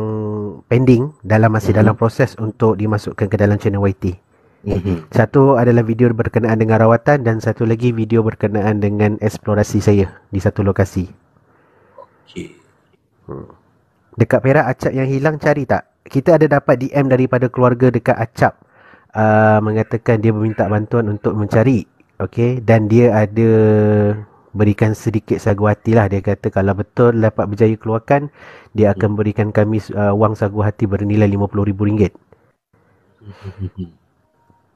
[SPEAKER 6] pending, masih dalam proses untuk dimasukkan ke dalam channel YT. Satu adalah video berkenaan dengan rawatan, dan satu lagi video berkenaan dengan eksplorasi saya di satu lokasi. Dekat Perak, Acap yang hilang, cari tak? Kita ada dapat DM daripada keluarga dekat Acap, mengatakan dia meminta bantuan untuk mencari. Okey, dan dia ada berikan sedikit sagu hati lah. Dia kata kalau betul dapat berjaya keluarkan, dia akan berikan kami wang sagu hati bernilai RM50,000.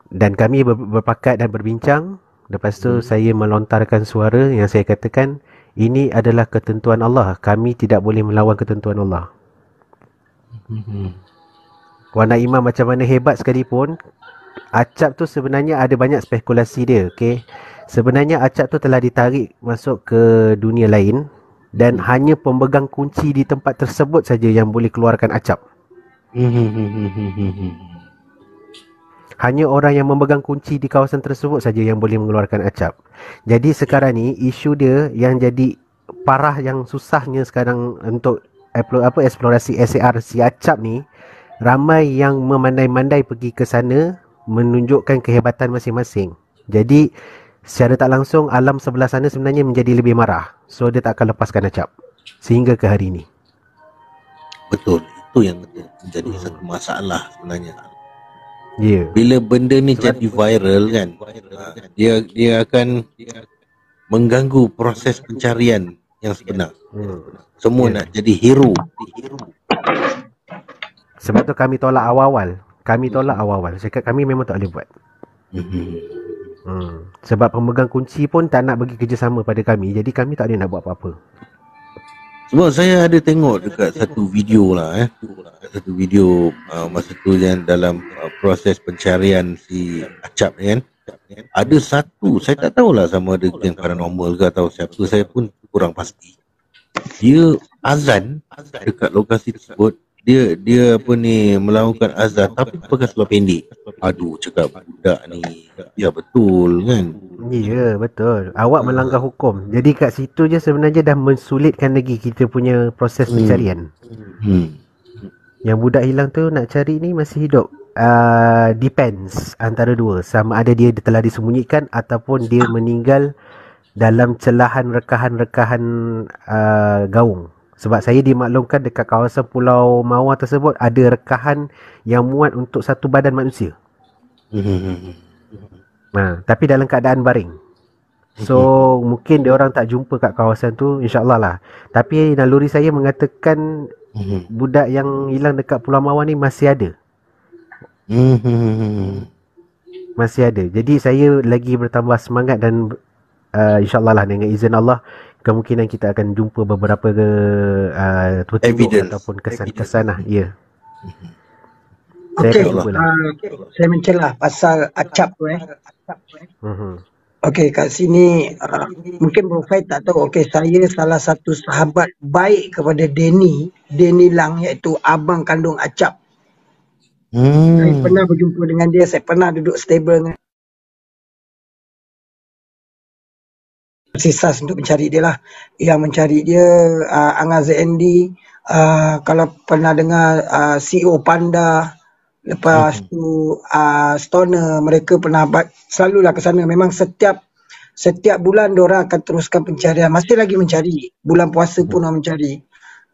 [SPEAKER 6] Dan kami berpakat dan berbincang. Lepas tu saya melontarkan suara yang saya katakan, ini adalah ketentuan Allah. Kami tidak boleh melawan ketentuan Allah. Wana Imam macam mana hebat sekalipun, Acap tu sebenarnya ada banyak spekulasi dia. Okay? Sebenarnya Acap tu telah ditarik masuk ke dunia lain, dan hanya pemegang kunci di tempat tersebut saja yang boleh keluarkan Acap. Hanya orang yang memegang kunci di kawasan tersebut saja yang boleh mengeluarkan Acap. Jadi sekarang ni isu dia yang jadi parah, yang susahnya sekarang untuk eksplorasi SAR si Acap ni, ramai yang memandai-mandai pergi ke sana menunjukkan kehebatan masing-masing. Jadi secara tak langsung alam sebelah sana sebenarnya menjadi lebih marah. So dia tak akan lepaskan Acap sehingga ke hari ini.
[SPEAKER 1] Betul, itu yang menjadi satu masalah sebenarnya.
[SPEAKER 6] Bila
[SPEAKER 1] benda ni jadi viral kan, dia akan mengganggu proses pencarian yang sebenar. Semua nak jadi hero.
[SPEAKER 6] Sebab tu kami tolak awal-awal. Cakap kami memang tak boleh buat. Sebab pemegang kunci pun tak nak bagi kerjasama pada kami. Jadi kami tak boleh nak buat apa-apa.
[SPEAKER 1] Sebab saya ada tengok dekat satu video lah satu video masa tu yang dalam proses pencarian si Acap ni kan, ada satu, saya tak tahulah sama ada yang paranormal ke atau siapa, saya pun kurang pasti. Dia azan dekat lokasi tersebut, dia apa ni melakukan azan tapi pakai seluar pendek. Aduh, cakap budak ni. Ya betul kan.
[SPEAKER 6] Ya, betul. Awak melanggar hukum. Jadi kat situ je sebenarnya dah mensulitkan lagi kita punya proses pencarian. Yang budak hilang tu nak cari ni masih hidup. Depends antara dua. Sama ada dia telah disembunyikan ataupun dia meninggal dalam celahan rekahan-rekahan gaung. Sebab saya dimaklumkan dekat kawasan Pulau Mawar tersebut ada rekahan yang muat untuk satu badan manusia. Tapi dalam keadaan baring. So mungkin dia orang tak jumpa kat kawasan tu, insya-Allah lah. Tapi naluri saya mengatakan budak yang hilang dekat Pulau Mawar ni masih ada. Masih ada. Jadi saya lagi bertambah semangat dan insya-Allah lah dengan izin Allah kemungkinan kita akan jumpa beberapa petunjuk ataupun kesan-kesan lah. Ya.
[SPEAKER 7] Okey, saya mencelah pasal acap tu Okey, kat sini mungkin Bro Fai tak tahu. Okey, saya salah satu sahabat baik kepada Denny Lang, iaitu abang kandung Acap. Saya pernah berjumpa dengan dia, saya pernah duduk stable dengan Sisas untuk mencari dia lah. Yang mencari dia Angah ZND, kalau pernah dengar CEO Panda, lepas tu Stoner, mereka pernah selalulah ke sana. Memang setiap bulan diorang akan teruskan pencarian. Masih lagi mencari. Bulan puasa pun orang mencari.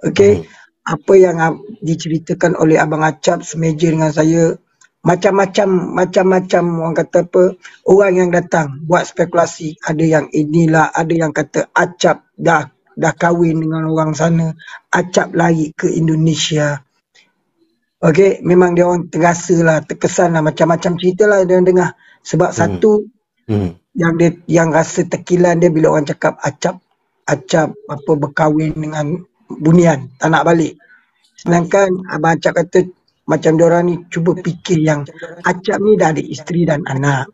[SPEAKER 7] Okey, apa yang diceritakan oleh Abang Acap semeja dengan saya, macam-macam orang kata apa, orang yang datang buat spekulasi. Ada yang inilah, ada yang kata Acap dah kahwin dengan orang sana, Acap lari ke Indonesia. Okey, memang dia orang terasa lah, terkesan lah, macam-macam cerita lah dia dengar. Sebab satu yang rasa tekilan dia bila orang cakap Acap apa berkahwin dengan bunian, tak nak balik. Sedangkan Abang Acap kata macam diorang ni cuba fikir yang Acap ni dah ada isteri dan anak.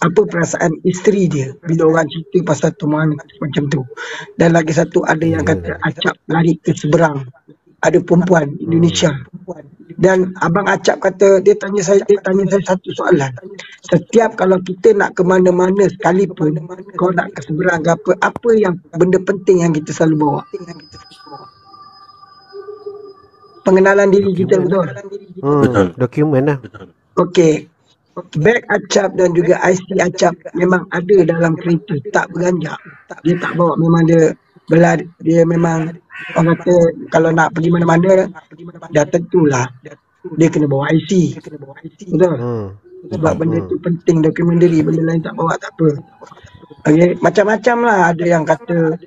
[SPEAKER 7] Apa perasaan isteri dia bila orang cerita pasal tumahan macam tu. Dan lagi satu ada yang kata Acap lari ke seberang. Ada perempuan Indonesia. Dan Abang Acap kata dia tanya saya satu soalan. Setiap kalau kita nak ke mana-mana sekalipun, kau nak ke seberang ke apa yang benda penting yang kita selalu bawa? Pengenalan diri kita, betul?
[SPEAKER 6] Dokumen lah.
[SPEAKER 7] Okey. Beg Acap dan juga IC Acap memang ada dalam kereta, tak beranjak. Dia tak bawa, memang dia memang orang kata kalau nak pergi mana-mana dah tentulah dia kena bawa IC. Betul? Sebab benda tu penting, dokumentari, benda lain tak bawa tak apa. Okay, macam-macam lah. Ada yang kata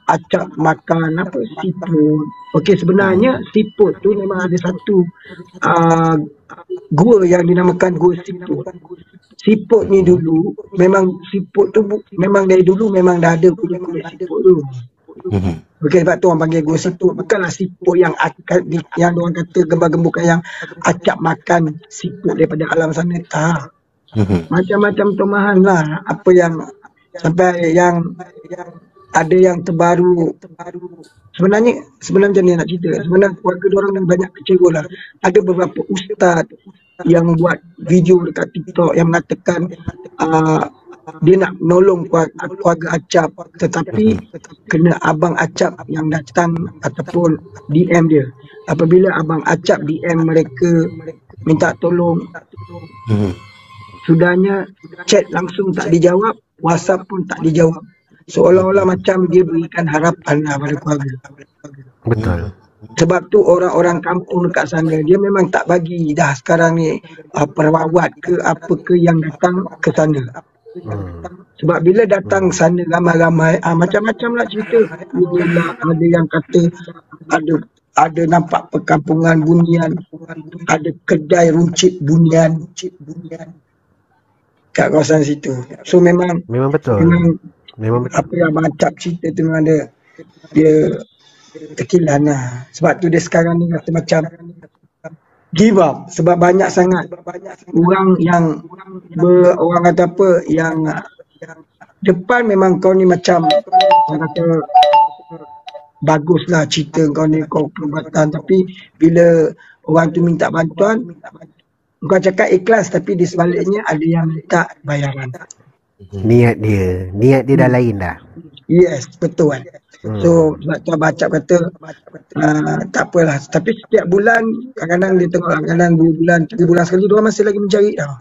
[SPEAKER 7] Acap makan apa, siput. Okey, sebenarnya siput tu memang ada satu gua yang dinamakan gua siput. Siput ni dulu memang siput tu memang dari dulu memang dah ada kulit siput tu. Okey, sebab tu orang panggil gua siput. Bukanlah siput yang orang kata gembar-gemburkan yang Acap makan siput daripada alam sana. Tak. Macam-macam tumahan lah. Apa yang sampai yang ada yang terbaru. Sebenarnya macam ni nak cerita. Sebenarnya keluarga diorang ni banyak kecewa lah. Ada beberapa ustaz yang buat video dekat TikTok yang mengatakan dia nak menolong keluarga Acap, tetapi kena Abang Acap yang datang ataupun DM dia. Apabila Abang Acap DM mereka minta tolong, sudahnya chat langsung tak dijawab, WhatsApp pun tak dijawab. Seolah-olah macam dia berikan harapan lah pada keluarga.
[SPEAKER 6] Betul.
[SPEAKER 7] Sebab tu orang-orang kampung dekat sana, dia memang tak bagi dah sekarang ni perawat ke apa ke yang datang ke sana. Sebab bila datang sana ramai-ramai, macam-macam lah cerita. Ada yang kata ada nampak perkampungan bunian, ada kedai runcit bunian kat kawasan situ. So memang
[SPEAKER 6] betul. Memang betul.
[SPEAKER 7] Apa yang Abang Acap cerita tu memang dia tekilan lah. Sebab tu dia sekarang ni rasa macam give up. Sebab banyak sangat orang yang orang kata apa, yang depan memang kau ni macam orang kata baguslah cerita kau ni, kau perubatan, tapi bila orang tu minta bantuan, kau cakap ikhlas, tapi di sebaliknya ada yang minta bayaran.
[SPEAKER 6] Niat dia dah lain dah.
[SPEAKER 7] Yes, betul kan. So sebab tu Abang Acap kata tak apalah, tapi setiap bulan kadang-kadang dia tengok, kadang-kadang 2 bulan 3 bulan sekali dia masih lagi mencari tau.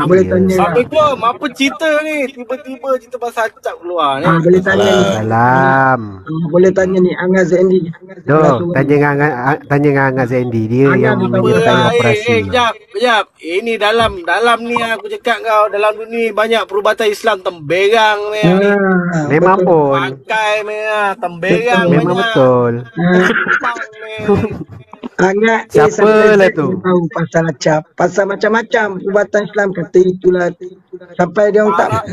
[SPEAKER 7] Boleh tanya lah.
[SPEAKER 8] Assalamualaikum, apa cerita ni? Tiba-tiba cerita pasal Acap keluar ni.
[SPEAKER 7] Boleh tanya ni.
[SPEAKER 6] Salam.
[SPEAKER 7] Boleh tanya ni Angah Zendi.
[SPEAKER 6] Doh, tanya dengan Angah Zendi, dia yang menyertai operasi.
[SPEAKER 8] Kejap. Ini dalam ni aku cakap kau, dalam dunia banyak perubatan Islam temberang ni.
[SPEAKER 6] Memang pun.
[SPEAKER 8] Pakai ni temberang
[SPEAKER 6] Memang
[SPEAKER 8] banyak.
[SPEAKER 6] betul.
[SPEAKER 7] Angah
[SPEAKER 6] Siapa lah tu?
[SPEAKER 7] tahu pasal Acap, pasal macam-macam perubatan Islam, kata itulah sampai dia orang tak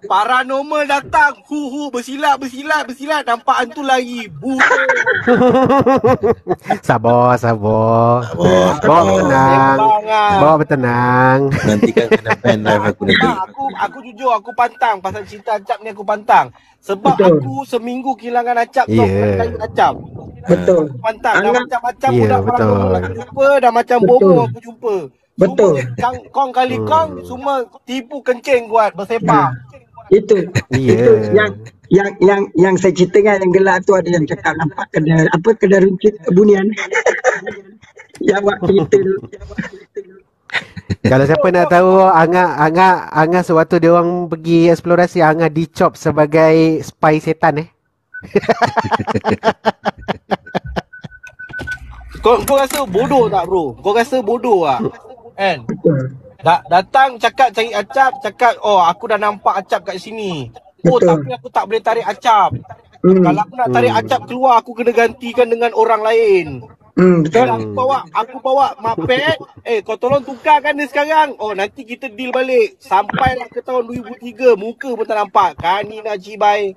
[SPEAKER 8] Paranormal datang, bersilat, nampak hantu lagi.
[SPEAKER 6] Sabar. Bawa bertenang.
[SPEAKER 1] Nanti kan kena ban live aku nanti.
[SPEAKER 8] Aku jujur, aku pantang pasal cerita Acap ni, aku pantang. Sebab
[SPEAKER 7] Betul.
[SPEAKER 8] aku seminggu kehilangan Acap tu,
[SPEAKER 6] Yeah.
[SPEAKER 8] aku Acap.
[SPEAKER 7] betul.
[SPEAKER 8] Pantang, dah
[SPEAKER 7] Angah,
[SPEAKER 8] macam-macam
[SPEAKER 6] Ya,
[SPEAKER 8] budak
[SPEAKER 6] betul.
[SPEAKER 8] paranormal aku jumpa, dah macam
[SPEAKER 7] Betul.
[SPEAKER 8] bomo aku jumpa.
[SPEAKER 7] Betul.
[SPEAKER 8] Semua kong kali kong, semua tipu kencing kuat, bersepak.
[SPEAKER 7] Itu
[SPEAKER 6] Ya.
[SPEAKER 7] yang saya ceritakan yang gelap tu, ada yang cakap nampak kedai runcit bunian. Yang buat cerita tu.
[SPEAKER 6] Kalau siapa nak tahu, Angah sewaktu dia orang pergi eksplorasi, Angah dicop sebagai spy setan
[SPEAKER 8] Kau rasa bodoh tak bro? Kau rasa bodoh tak? Kan? Datang cakap cari Acap, cakap aku dah nampak Acap kat sini.
[SPEAKER 7] Betul.
[SPEAKER 8] Tapi aku tak boleh tarik Acap. Kalau aku nak tarik Acap keluar, aku kena gantikan dengan orang lain.
[SPEAKER 7] Betul.
[SPEAKER 8] Aku bawa mapet. Kau tolong tukarkan dia sekarang. Nanti kita deal balik. Sampailah ke tahun 2003, muka pun tak nampak. Kanina Cibai.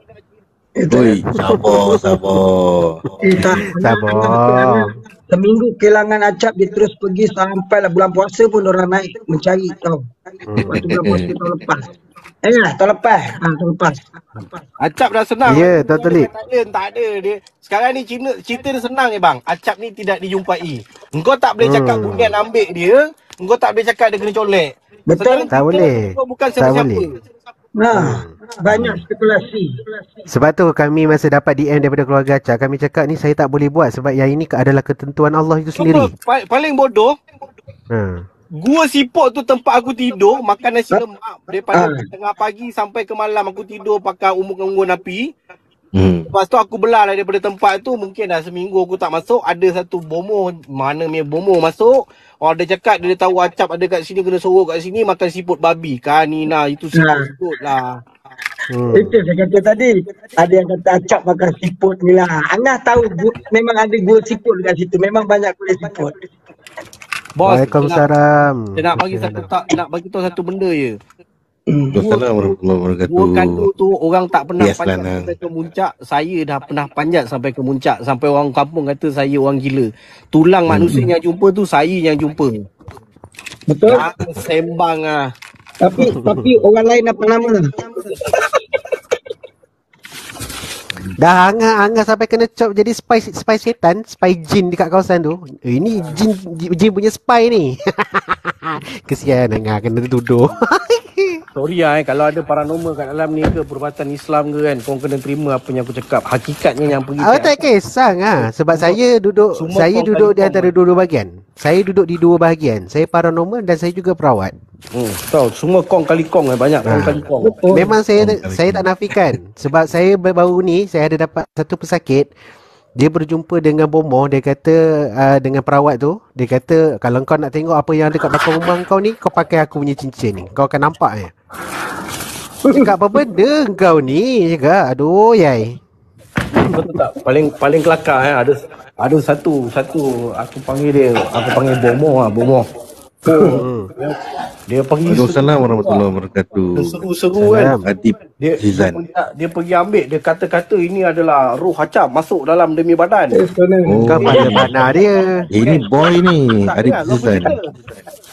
[SPEAKER 1] Oi, sabar.
[SPEAKER 6] Sabar.
[SPEAKER 7] Seminggu kehilangan Acap, dia terus pergi sampailah bulan puasa pun orang naik mencari tau. Waktu bulan puasa tahun lepas. Tahun lepas.
[SPEAKER 8] Acap dah senang.
[SPEAKER 6] Ya, totally.
[SPEAKER 8] Tak ada dia. Sekarang ni cerita dia senang bang. Acap ni tidak dijumpai. Engkau tak boleh cakap bunian ambil dia. Engkau tak boleh cakap dia kena colek.
[SPEAKER 7] Betul.
[SPEAKER 6] Tak boleh.
[SPEAKER 8] Engkau bukan
[SPEAKER 6] Tak
[SPEAKER 8] siapa-siapa.
[SPEAKER 6] boleh.
[SPEAKER 7] Banyak spekulasi.
[SPEAKER 6] Sebab tu kami masa dapat DM daripada keluarga Acap, kami cakap ni saya tak boleh buat sebab yang ini adalah ketentuan Allah itu sendiri.
[SPEAKER 8] Paling bodoh,
[SPEAKER 6] Ha.
[SPEAKER 8] gua siput tu tempat aku tidur, makan nasi lemak daripada tengah pagi sampai ke malam aku tidur pakai unggun api. Lepas tu aku belah daripada tempat tu, mungkin dah seminggu aku tak masuk. Ada satu bomoh, mana punya bomoh masuk. Dia cakap dia tahu Acap ada kat sini, kena suruh kat sini makan siput babi. Kanina, itu siput lah.
[SPEAKER 7] Itu saya kata tadi. Ada yang kata Acap makan siput ni lah. Angah tahu memang ada gua siput dekat situ. Memang banyak kulit siput.
[SPEAKER 8] Bos,
[SPEAKER 6] Waalaikumsalam.
[SPEAKER 8] Saya nak bagi nak bagi tahu satu benda je.
[SPEAKER 1] Assalamualaikum warahmatullahi wabarakatuh.
[SPEAKER 8] Dua kali tu orang tak pernah
[SPEAKER 1] Yes,
[SPEAKER 8] panjat
[SPEAKER 1] Lana.
[SPEAKER 8] sampai ke muncak. Saya dah pernah panjat sampai ke muncak. Sampai orang kampung kata saya orang gila. Tulang manusia yang jumpa tu saya yang jumpa.
[SPEAKER 7] Betul?
[SPEAKER 8] Jangan sembang ah.
[SPEAKER 7] Tapi orang lain apa nama?
[SPEAKER 6] Dah Angah sampai kena cop jadi spy setan, spy jin dekat kawasan tu. Ini jin punya spy ni. Kesian Angah kena tuduh.
[SPEAKER 8] Sorry kalau ada paranormal kat dalam ni ke perubatan Islam ke kan, kau kena terima apa yang aku cakap. Hakikatnya yang pergi
[SPEAKER 6] Tak kisah sebab saya duduk di antara dua-dua bahagian. Saya duduk di dua bahagian. Saya paranormal dan saya juga perawat.
[SPEAKER 8] Tahu semua kong kali kong banyak kong kali kong.
[SPEAKER 6] Memang saya tak nafikan sebab saya baru ni saya ada dapat satu pesakit. Dia berjumpa dengan bomoh. Dia kata dengan perawat tu, dia kata kalau kau nak tengok apa yang ada kat belakang rumah kau ni, kau pakai aku punya cincin ni, kau akan nampak ni. Cakap apa benda kau ni? Cakap aduh yai.
[SPEAKER 8] Betul tak? Paling kelakar ada satu aku panggil bomoh. Dia pergi
[SPEAKER 1] Assalamualaikum warahmatullahi wabarakatuh.
[SPEAKER 8] seru kan.
[SPEAKER 1] Adib Zizan.
[SPEAKER 8] Dia pergi ambil, dia kata ini adalah roh Acap masuk dalam demi badan.
[SPEAKER 6] Kau pada mana dia?
[SPEAKER 1] Ini boy ni, Adib Zizan.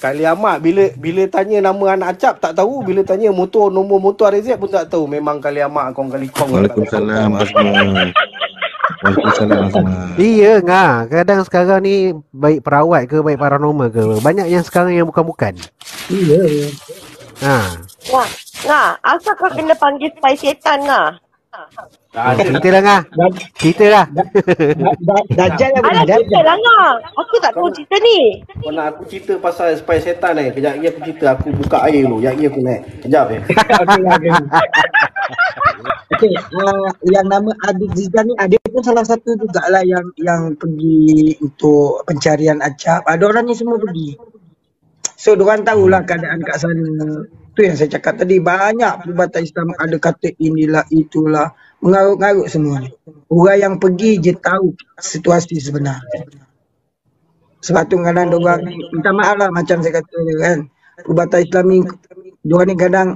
[SPEAKER 8] Kali amat bila tanya nama anak Acap tak tahu, bila tanya nombor motor RZ pun tak tahu. Memang kali amat kong kali kong.
[SPEAKER 1] Waalaikumsalam Azman. Waalaikumsalam Azman.
[SPEAKER 6] Iya ngah. Kadang sekarang ni baik perawat ke, baik paranormal ke, banyak yang sekarang yang bukan-bukan.
[SPEAKER 7] Iya.
[SPEAKER 5] Ngah, asal kau kena panggil spy setan ngah?
[SPEAKER 6] Cerita lah ngah. Cerita lah.
[SPEAKER 7] Dajjal yang
[SPEAKER 5] Alah, cerita lah ngah. Aku tak tahu cerita ni.
[SPEAKER 8] Kau nak aku cerita pasal spy setan ni. Kejap lagi aku cerita. Aku buka air dulu. Kejap lagi aku naik. Kejap ya.
[SPEAKER 7] Okey, yang nama Adib Zizan ni, dia pun salah satu jugalah yang pergi untuk pencarian acap. Ada orang ni semua pergi. So, diorang tahulah keadaan kat sana. Tu yang saya cakap tadi, banyak perubatan Islam ada kata inilah, itulah. Mengarut-ngarut semua ni. Orang yang pergi je tahu situasi sebenar. Sebab tu kadang diorang ni, minta maaf lah macam saya kata kan. Perubatan Islam ni, diorang ni kadang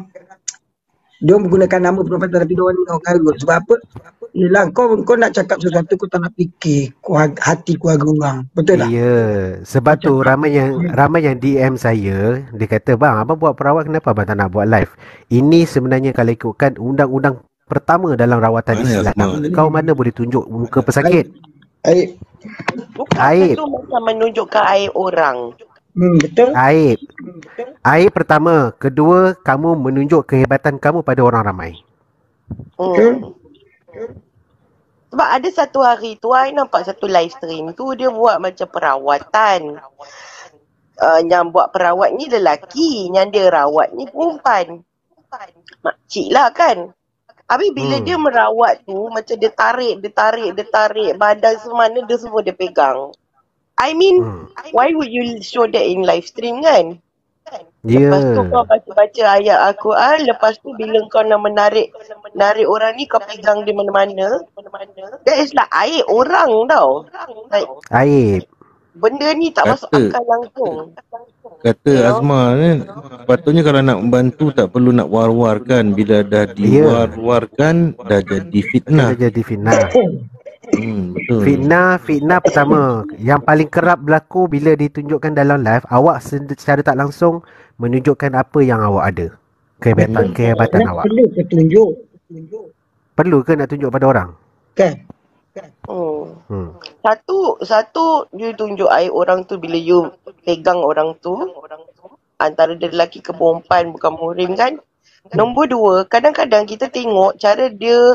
[SPEAKER 7] dia menggunakan nama perubatan tapi diorang ni mengarut. Sebab apa? Yelah, kau nak cakap sesuatu kau tak nak fikir hati keluarga orang. Betul tak?
[SPEAKER 6] Ya, sebab tu ramai yang DM saya, dia kata, "Bang, abang buat perawat, kenapa abang tak nak buat live?" Ini sebenarnya kalau ikutkan undang-undang pertama dalam rawatan Islam, kau mana boleh tunjuk muka pesakit?
[SPEAKER 7] Aib.
[SPEAKER 5] Bukan tu macam menunjukkan aib orang.
[SPEAKER 7] Betul.
[SPEAKER 6] Aib pertama. Kedua, kamu menunjuk kehebatan kamu pada orang ramai.
[SPEAKER 5] Sebab ada satu hari tu, I nampak satu live stream tu, dia buat macam perawatan. Yang buat perawat ni lelaki, yang dia rawat ni perempuan. Makcik lah kan. Habis bila dia merawat tu, macam dia tarik, badan semua mana dia semua dia pegang. I mean, why would you show that in live stream kan? Lepas tu kau baca ayat Al-Quran, lepas tu bila kau nak menarik orang ni, kau pegang dia mana-mana. That is like aib orang tau. Like,
[SPEAKER 6] aib.
[SPEAKER 5] Benda ni tak masuk akal langsung.
[SPEAKER 1] Kata Azma kan, patutnya kalau nak membantu tak perlu nak war-warkan. Bila dah diwar-warkan, dah jadi fitnah. Betul. Fitnah
[SPEAKER 6] pertama. Yang paling kerap berlaku bila ditunjukkan dalam live, awak secara tak langsung menunjukkan apa yang awak ada. Kehebatan awak.
[SPEAKER 7] Perlu ke tunjuk?
[SPEAKER 6] Perlu ke nak tunjuk pada orang?
[SPEAKER 7] Kan?
[SPEAKER 5] Satu you tunjuk aib orang tu bila you pegang orang tu, antara dia lelaki ke perempuan, bukan muhrim kan. Nombor dua, kadang-kadang kita tengok cara dia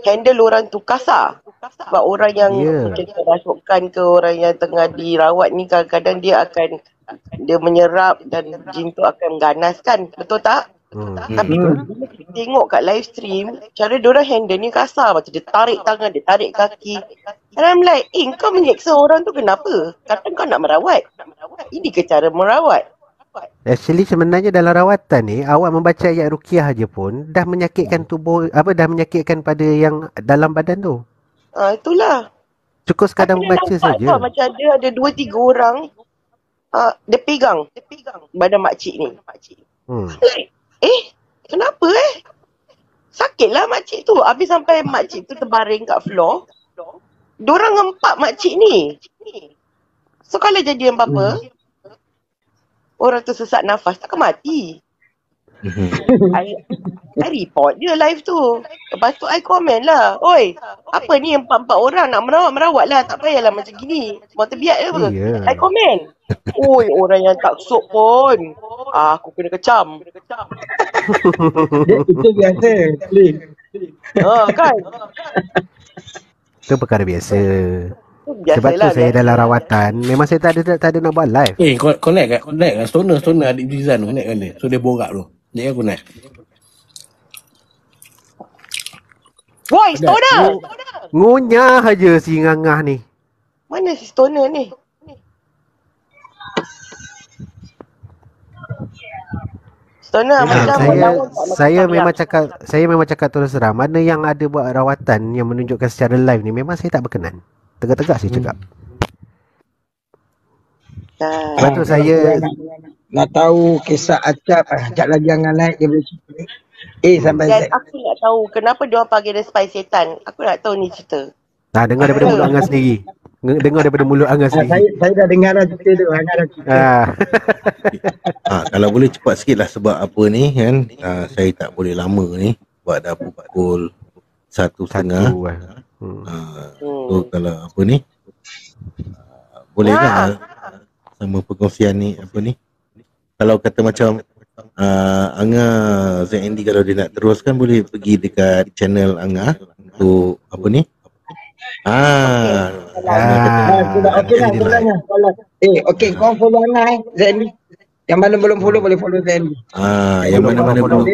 [SPEAKER 5] handle orang tu kasar. Sebab orang yang macam kerasukan ke orang yang tengah dirawat ni, kadang-kadang dia menyerap dan jin tu akan ganaskan. Betul tak? Tapi bila kita tengok kat live stream, cara diorang handle ni kasar. Macam dia tarik tangan, dia tarik kaki. And I'm like, kau menyeksa orang tu kenapa? Kata kau nak merawat. Ini ke cara merawat?
[SPEAKER 6] Actually sebenarnya dalam rawatan ni, awak membaca ayat ruqyah je pun dah menyakitkan tubuh, dah menyakitkan pada yang dalam badan tu.
[SPEAKER 5] Itulah.
[SPEAKER 6] Cukup sekadar membaca saja.
[SPEAKER 5] Macam dia ada 2-3 orang, dia pegang badan makcik ni. Like, kenapa sakitlah makcik tu. Habis sampai makcik tu terbaring kat floor, diorang empat makcik ni. So kalau jadi apa-apa, orang tu sesak nafas, takkan mati. I report dia live tu. Lepas tu I komen lah, oi, apa ni 4 orang nak merawat lah, tak payahlah macam gini, mau terbiak je apa. I komen, oi, orang yang tak sok pun aku kena kecam.
[SPEAKER 7] Itu biasa.
[SPEAKER 5] Kan,
[SPEAKER 6] itu perkara biasa. Sebab tu saya dalam rawatan memang saya tak ada nak buat live.
[SPEAKER 8] Connect kat stoner Adib Zizan tu, connect kan dia. So dia borak tu. Jadi aku connect.
[SPEAKER 5] Boy, stoner.
[SPEAKER 6] Ngunyah aja si ngangah ni.
[SPEAKER 5] Mana si stoner ni? Stoner macam
[SPEAKER 6] saya memang cakap terus terang, mana yang ada buat rawatan yang menunjukkan secara live ni memang saya tak berkenan. Tegak-tegak saya cakap. Lepas tu saya
[SPEAKER 7] nak tahu kisah acap, sekejap lagi jangan naik dia boleh cerita. Sampai
[SPEAKER 5] dan aku nak tahu kenapa diorang panggil dia spy setan. Aku nak tahu ni cerita.
[SPEAKER 6] Dengar daripada mulut Angah sendiri.
[SPEAKER 7] Saya dah dengar dah cerita tu. Angah dah cerita.
[SPEAKER 1] Kalau boleh cepat sikit lah, sebab apa ni kan, saya tak boleh lama ni. Sebab dah pukul 1:30. So kalau apa ni, boleh tak sama perkongsian ni apa ni, kalau kata macam Anga ZND kalau dia nak teruskan boleh pergi dekat channel Anga untuk apa ni,
[SPEAKER 7] Okey lah sebenarnya. Okey, kau follow Anga ZND. Yang mana belum follow boleh follow ZND.
[SPEAKER 1] Yang mana-mana belum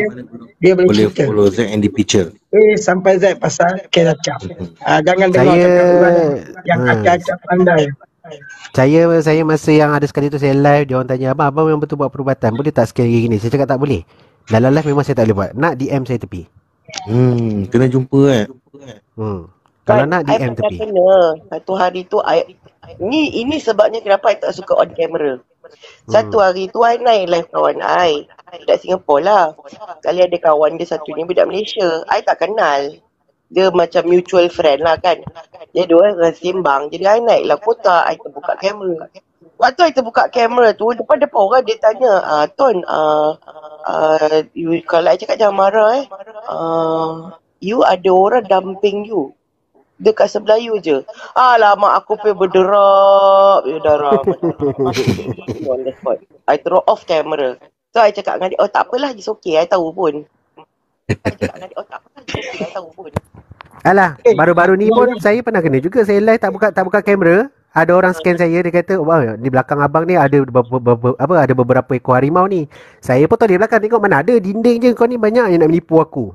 [SPEAKER 7] dia boleh
[SPEAKER 1] boleh
[SPEAKER 7] cerita.
[SPEAKER 1] follow ZND Picture.
[SPEAKER 7] Sampai Z pasal kecap. Jangan dengar cakap orang yang acak-acak pandai.
[SPEAKER 6] Saya masa yang ada sekali tu saya live, dia orang tanya, abang yang betul buat perubatan, boleh tak scan gini? Saya cakap tak boleh. Dalam live memang saya tak boleh buat. Nak DM saya tepi.
[SPEAKER 1] Kena jumpa
[SPEAKER 6] Kalau nak DM tepi.
[SPEAKER 5] Kena. Satu hari tu ini sebabnya kenapa I tak suka on camera. Satu hari tu I naik live kawan I. Budak Singapura lah. Sekali ada kawan dia satu ni budak Malaysia. I tak kenal. Dia macam mutual friend lah kan. Dia dua orang sembang. Jadi I naik lah kota. I terbuka kamera. Waktu I terbuka kamera tu, depan-depan orang dia tanya, Ton, kalau I cakap jangan marah you ada orang dumping you dekat sebelah you je. Alamak, aku pergi berderap. Darah on the spot. I throw off camera. So I cakap dengan dia, tak apalah, it's okay, I tahu pun.
[SPEAKER 6] Alah, baru-baru ni pun saya pernah kena juga. Saya live tak buka kamera. Ada orang scan saya, dia kata, wah, di belakang abang ni ada ada beberapa ekor harimau ni. Saya pun tahu di belakang, tengok mana ada dinding je, kau ni banyak yang nak menipu aku.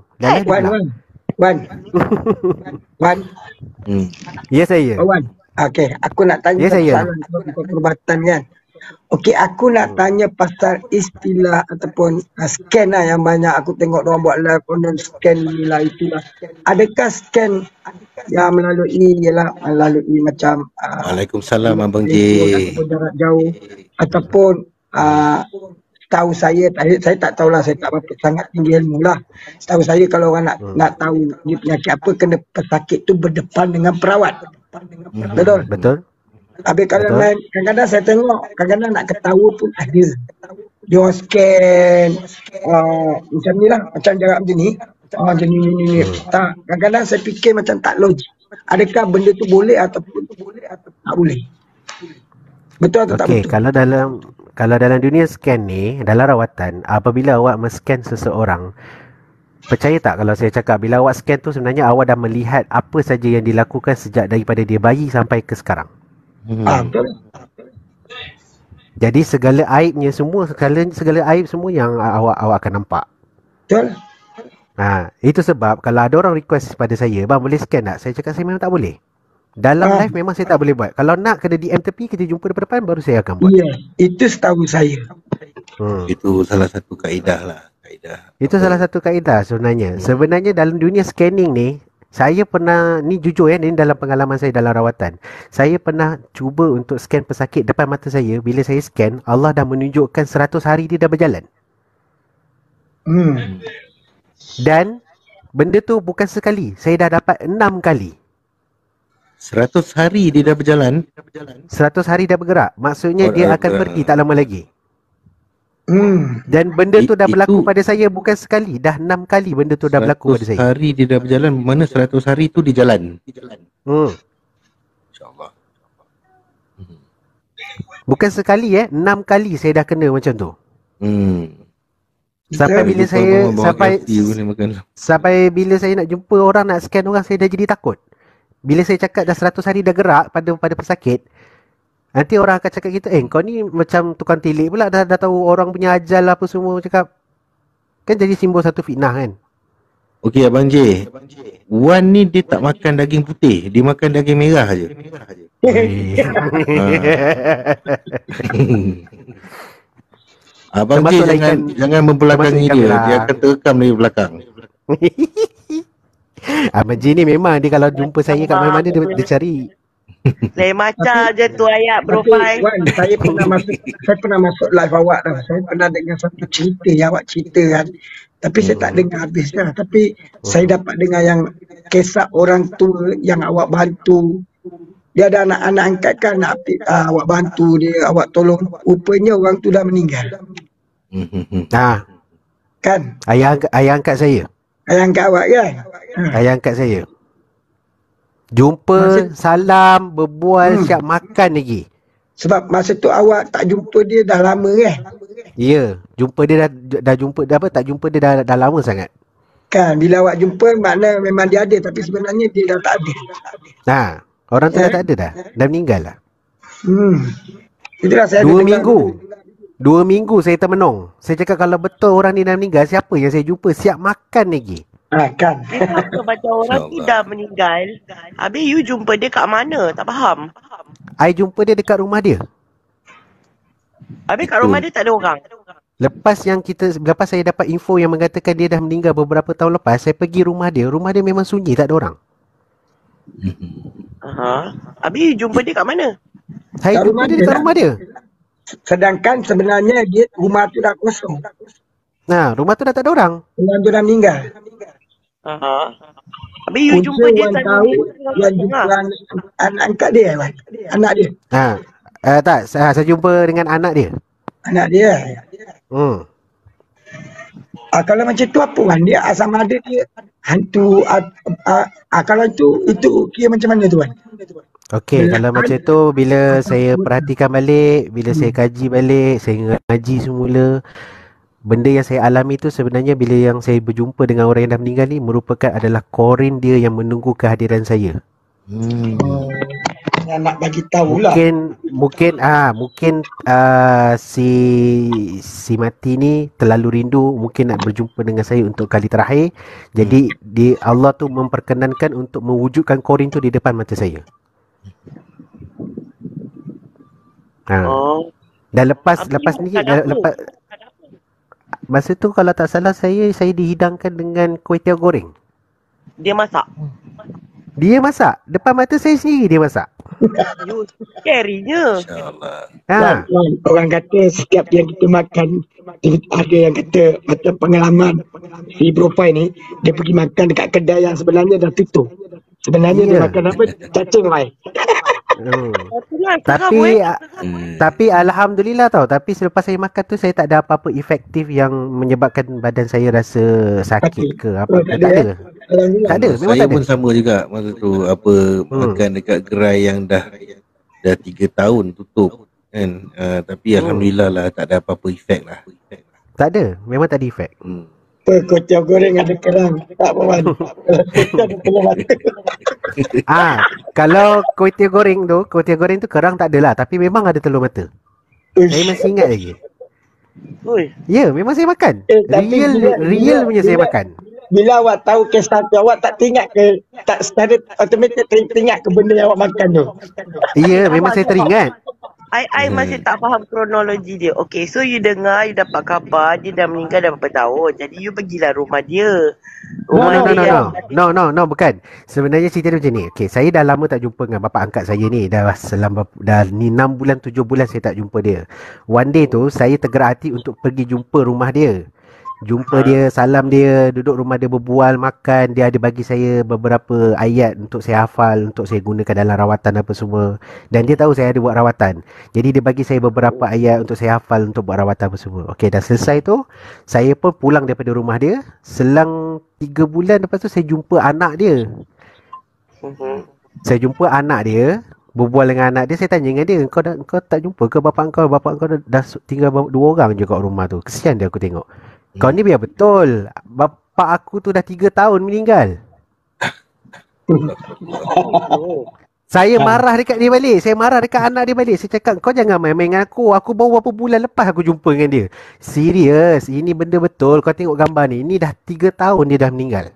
[SPEAKER 7] Wan.
[SPEAKER 6] Ya saya.
[SPEAKER 7] Wan. Okey, aku nak tanya pasal perubatan kan. Okey, aku nak tanya pasal istilah ataupun scan lah yang banyak aku tengok orang buat live on scan ni lah itulah. Adakah scan yang melalui macam
[SPEAKER 1] Waalaikumsalam Abang J.
[SPEAKER 7] Jarak jauh ataupun tahu saya tak tahulah, saya tak berapa sangat tinggi ilmu lah. Setahu saya kalau orang nak tahu dia penyakit apa, kena pesakit tu berdepan dengan perawat.
[SPEAKER 6] Betul.
[SPEAKER 7] Habis kadang-kadang saya tengok, kadang-kadang nak ketawa pun ada. Dia orang scan macam ni lah, macam jarak macam ni. Macam ni. Tak, kadang-kadang saya fikir macam tak logik. Adakah benda tu boleh ataupun tak boleh? Betul atau tak betul?
[SPEAKER 6] Kalau dalam dunia scan ni, dalam rawatan, apabila awak men-scan seseorang, percaya tak kalau saya cakap, bila awak scan tu sebenarnya awak dah melihat apa saja yang dilakukan sejak daripada dia bayi sampai ke sekarang.
[SPEAKER 7] Betul.
[SPEAKER 6] Jadi segala aibnya semua, segala aib semua yang awak akan nampak.
[SPEAKER 7] Betul.
[SPEAKER 6] Itu sebab kalau ada orang request pada saya, bang boleh scan tak? Saya cakap saya memang tak boleh. Dalam live memang saya tak boleh buat. Kalau nak kena DM tepi, kita jumpa depan-depan, baru saya akan buat.
[SPEAKER 7] Ya, itu setahu saya.
[SPEAKER 1] Itu salah satu kaedah lah.
[SPEAKER 6] Itu salah satu kaedah sebenarnya. Sebenarnya dalam dunia scanning ni, saya pernah, ni jujur ni dalam pengalaman saya dalam rawatan, saya pernah cuba untuk scan pesakit depan mata saya. Bila saya scan, Allah dah menunjukkan 100 hari dia dah berjalan. Dan benda tu bukan sekali, saya dah dapat 6 kali.
[SPEAKER 1] 100 hari dia dah berjalan.
[SPEAKER 6] 100 hari dah bergerak. Maksudnya dia akan pergi tak lama lagi. Dan benda tu dah berlaku pada saya bukan sekali, dah 6 kali benda tu dah berlaku pada saya.
[SPEAKER 1] 100 hari dia dah berjalan, mana 100 hari tu dia jalan. InsyaAllah.
[SPEAKER 6] Bukan sekali 6 kali saya dah kena macam tu. Sampai bila saya sampai bila saya nak jumpa orang, nak scan orang, saya dah jadi takut. Bila saya cakap dah 100 hari dah gerak pada pesakit, nanti orang akan cakap kita, kau ni macam tukang tilik pula, dah tahu orang punya ajal apa semua, cakap. Kan jadi simbol satu fitnah kan.
[SPEAKER 1] Okey Abang J, Wan ni dia tak makan daging putih, dia makan daging merah je. Abang J jangan membelakangi dia akan terekam dari belakang.
[SPEAKER 6] Abang J ni memang dia kalau jumpa saya kat mana-mana dia cari.
[SPEAKER 5] Lain macam je tu ayat profile.
[SPEAKER 7] Wan, saya pernah masuk live awak dah. Saya pernah dengar satu cerita yang awak cerita kan. Tapi saya tak dengar habis lah. Tapi saya dapat dengar yang kisah orang tua yang awak bantu. Dia ada anak-anak angkat kan, awak bantu dia, awak tolong. Rupanya orang tu dah meninggal. Kan?
[SPEAKER 6] Ayah angkat saya.
[SPEAKER 7] Ayah angkat awak kan?
[SPEAKER 6] Ayah angkat saya. Jumpa, salam, berbual, siap makan lagi.
[SPEAKER 7] Sebab masa tu awak tak jumpa dia dah lama
[SPEAKER 6] Ya, jumpa dia dah jumpa dah apa, tak jumpa dia dah lama sangat.
[SPEAKER 7] Kan, bila awak jumpa makna memang dia ada tapi sebenarnya dia dah tak ada.
[SPEAKER 6] Nah, orang tu dah tak ada dah meninggal lah.
[SPEAKER 7] Itulah saya
[SPEAKER 6] 2 minggu saya termenung. Saya cakap kalau betul orang ni dah meninggal, siapa yang saya jumpa siap makan lagi?
[SPEAKER 7] Kan.
[SPEAKER 5] Dia sangka macam orang tu dah meninggal. Habis you jumpa dia kat mana? Tak faham.
[SPEAKER 6] I jumpa dia dekat rumah dia.
[SPEAKER 5] Habis kat rumah dia tak ada orang.
[SPEAKER 6] Lepas saya dapat info yang mengatakan dia dah meninggal beberapa tahun lepas, saya pergi rumah dia memang sunyi, tak ada orang.
[SPEAKER 5] Habis you jumpa dia kat mana?
[SPEAKER 6] Saya jumpa dia dekat rumah dia.
[SPEAKER 7] Sedangkan sebenarnya dia rumah tu dah kosong.
[SPEAKER 6] Nah, rumah tu dah tak ada orang.
[SPEAKER 7] Orang tu dah meninggal.
[SPEAKER 5] Habis you jumpa dia
[SPEAKER 7] Wan tahu yang jumpa anak angkat dia, Wan. Anak dia.
[SPEAKER 6] Tak, saya jumpa dengan anak dia.
[SPEAKER 7] Anak dia. Kalau macam tu apa, Wan? Dia sama ada dia hantu. Kalau itu kira macam mana tu, Wan?
[SPEAKER 6] Okey, kalau macam tu bila saya perhatikan balik, bila saya kaji balik, saya ngaji semula, benda yang saya alami tu sebenarnya bila yang saya berjumpa dengan orang yang dah meninggal ni merupakan adalah korin dia yang menunggu kehadiran saya.
[SPEAKER 7] Nak bagi tahu lah.
[SPEAKER 6] Mungkin si mati ni terlalu rindu, mungkin nak berjumpa dengan saya untuk kali terakhir. Jadi Allah tu memperkenankan untuk mewujudkan korin tu di depan mata saya. Dan lepas ni masa tu kalau tak salah saya dihidangkan dengan kuih tiaw goreng.
[SPEAKER 5] Dia masak.
[SPEAKER 6] Dia masak depan mata saya sendiri, dia masak.
[SPEAKER 5] You scary-nya.
[SPEAKER 7] InsyaAllah. Orang kata setiap yang kita makan, ada yang kata macam pengalaman si Profile ni, dia pergi makan dekat kedai yang sebenarnya dah tutup. Sebenarnya dia makan apa? Cacing mai.
[SPEAKER 6] Tapi alhamdulillah tau, tapi selepas saya makan tu saya tak ada apa-apa efektif yang menyebabkan badan saya rasa sakit ke apa. Tak ada.
[SPEAKER 1] Saya pun sama juga masa tu makan dekat gerai yang dah 3 tahun tutup kan. Tapi alhamdulillah lah tak ada apa-apa efek lah.
[SPEAKER 6] Tak ada, memang tak ada efek.
[SPEAKER 7] Kocok goreng ada kerang. Tak apa-apa.
[SPEAKER 6] Kalau kuih tiaw goreng tu kerang tak adalah, tapi memang ada telur mata. Saya masih ingat lagi. Ya, memang saya makan. Real punya saya makan.
[SPEAKER 7] Bila awak tahu kisah tu, awak tak teringat ke, tak secara automatik teringat ke benda yang awak makan tu?
[SPEAKER 6] Ya, memang saya teringat.
[SPEAKER 5] I masih tak faham kronologi dia. Okay, so you dengar, you dapat khabar dia dah meninggal dah berapa tahun. Jadi you pergilah rumah dia. No, bukan. Sebenarnya cerita dia macam ni. Okay, saya dah lama tak jumpa dengan bapa angkat saya ni. Dah ni 6 bulan, 7 bulan saya tak jumpa dia. One day tu, saya tergerak hati untuk pergi jumpa rumah dia. Jumpa dia, salam dia, duduk rumah dia berbual, makan. Dia ada bagi saya beberapa ayat untuk saya hafal, untuk saya gunakan dalam rawatan apa semua. Dan dia tahu saya ada buat rawatan. Jadi dia bagi saya beberapa ayat untuk saya hafal, untuk buat rawatan apa semua. Okey, dah selesai tu, saya pun pulang daripada rumah dia. Selang 3 bulan lepas tu saya jumpa anak dia. Saya jumpa anak dia, berbual dengan anak dia. Saya tanya dengan dia, kau tak jumpa ke bapak kau? Bapak kau dah tinggal 2 orang je kat rumah tu. Kesian dia aku tengok. Kau ni biar betul. Bapak aku tu dah 3 tahun meninggal. Saya marah dekat dia balik. Saya marah dekat anak dia balik. Saya cakap, kau jangan main-main dengan aku. Aku baru berapa bulan lepas aku jumpa dengan dia. Serius, ini benda betul. Kau tengok gambar ni. Ini dah 3 tahun dia dah meninggal.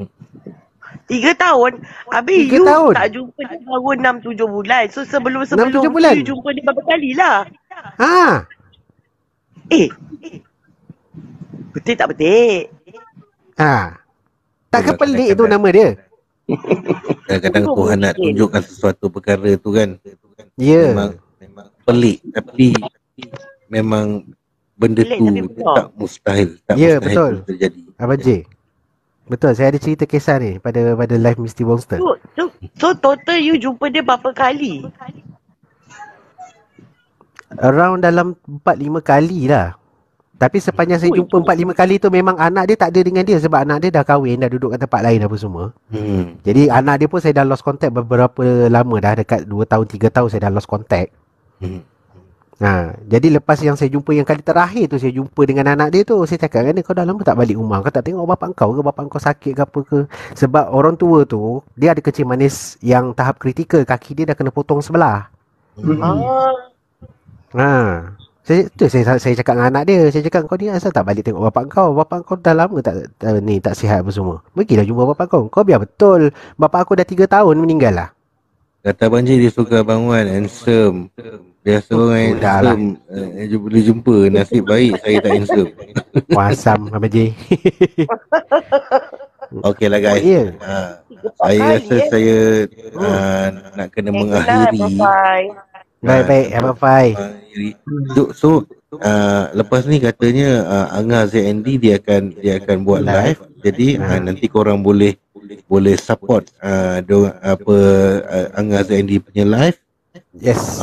[SPEAKER 5] 3 tahun? Habis you tak jumpa dia baru 6-7 bulan. So sebelum you jumpa dia berapa kali lah. Betul tak betul?
[SPEAKER 6] Takkan pelik tu nama dia.
[SPEAKER 1] Kadang-kadang Tuhan nak tunjukkan sesuatu perkara tu kan.
[SPEAKER 6] Ya.
[SPEAKER 1] Memang pelik, tapi memang benda tu tak mustahil.
[SPEAKER 6] Ya, betul terjadi. Abang J, betul, saya ada cerita kisah ni pada live Misty Monster.
[SPEAKER 5] So total you jumpa dia berapa kali?
[SPEAKER 6] Around dalam 4-5 kali lah. Tapi sepanjang saya jumpa 4-5 kali tu memang anak dia tak ada dengan dia sebab anak dia dah kahwin, dah duduk kat tempat lain apa semua. Jadi anak dia pun saya dah lost contact beberapa lama dah, dekat 2 tahun 3 tahun saya dah lost contact. Jadi lepas yang saya jumpa yang kali terakhir tu, saya jumpa dengan anak dia tu, saya cakap kan, kau dah lama tak balik rumah, kau tak tengok bapak kau ke, bapak kau sakit ke apa ke? Sebab orang tua tu dia ada kencing manis yang tahap kritikal, kaki dia dah kena potong sebelah. Saya cakap dengan anak dia, saya cakap, kau ni asal tak balik tengok bapak kau dah lama tak sihat apa semua, pergilah jumpa bapak kau biar betul, bapak aku dah 3 tahun meninggal lah.
[SPEAKER 1] Kata Abang J, dia suka Abang Wan, handsome. Biasa orang handsome boleh jumpa. Nasib baik saya tak handsome.
[SPEAKER 6] Wasam Abang J.
[SPEAKER 1] Okey lah guys. Saya rasa saya nak kena mengakhiri.
[SPEAKER 6] Baik Abang Fai.
[SPEAKER 1] So lepas ni katanya Angah ZND dia akan buat live. Jadi nanti korang boleh support Angah ZND punya live.
[SPEAKER 6] Yes.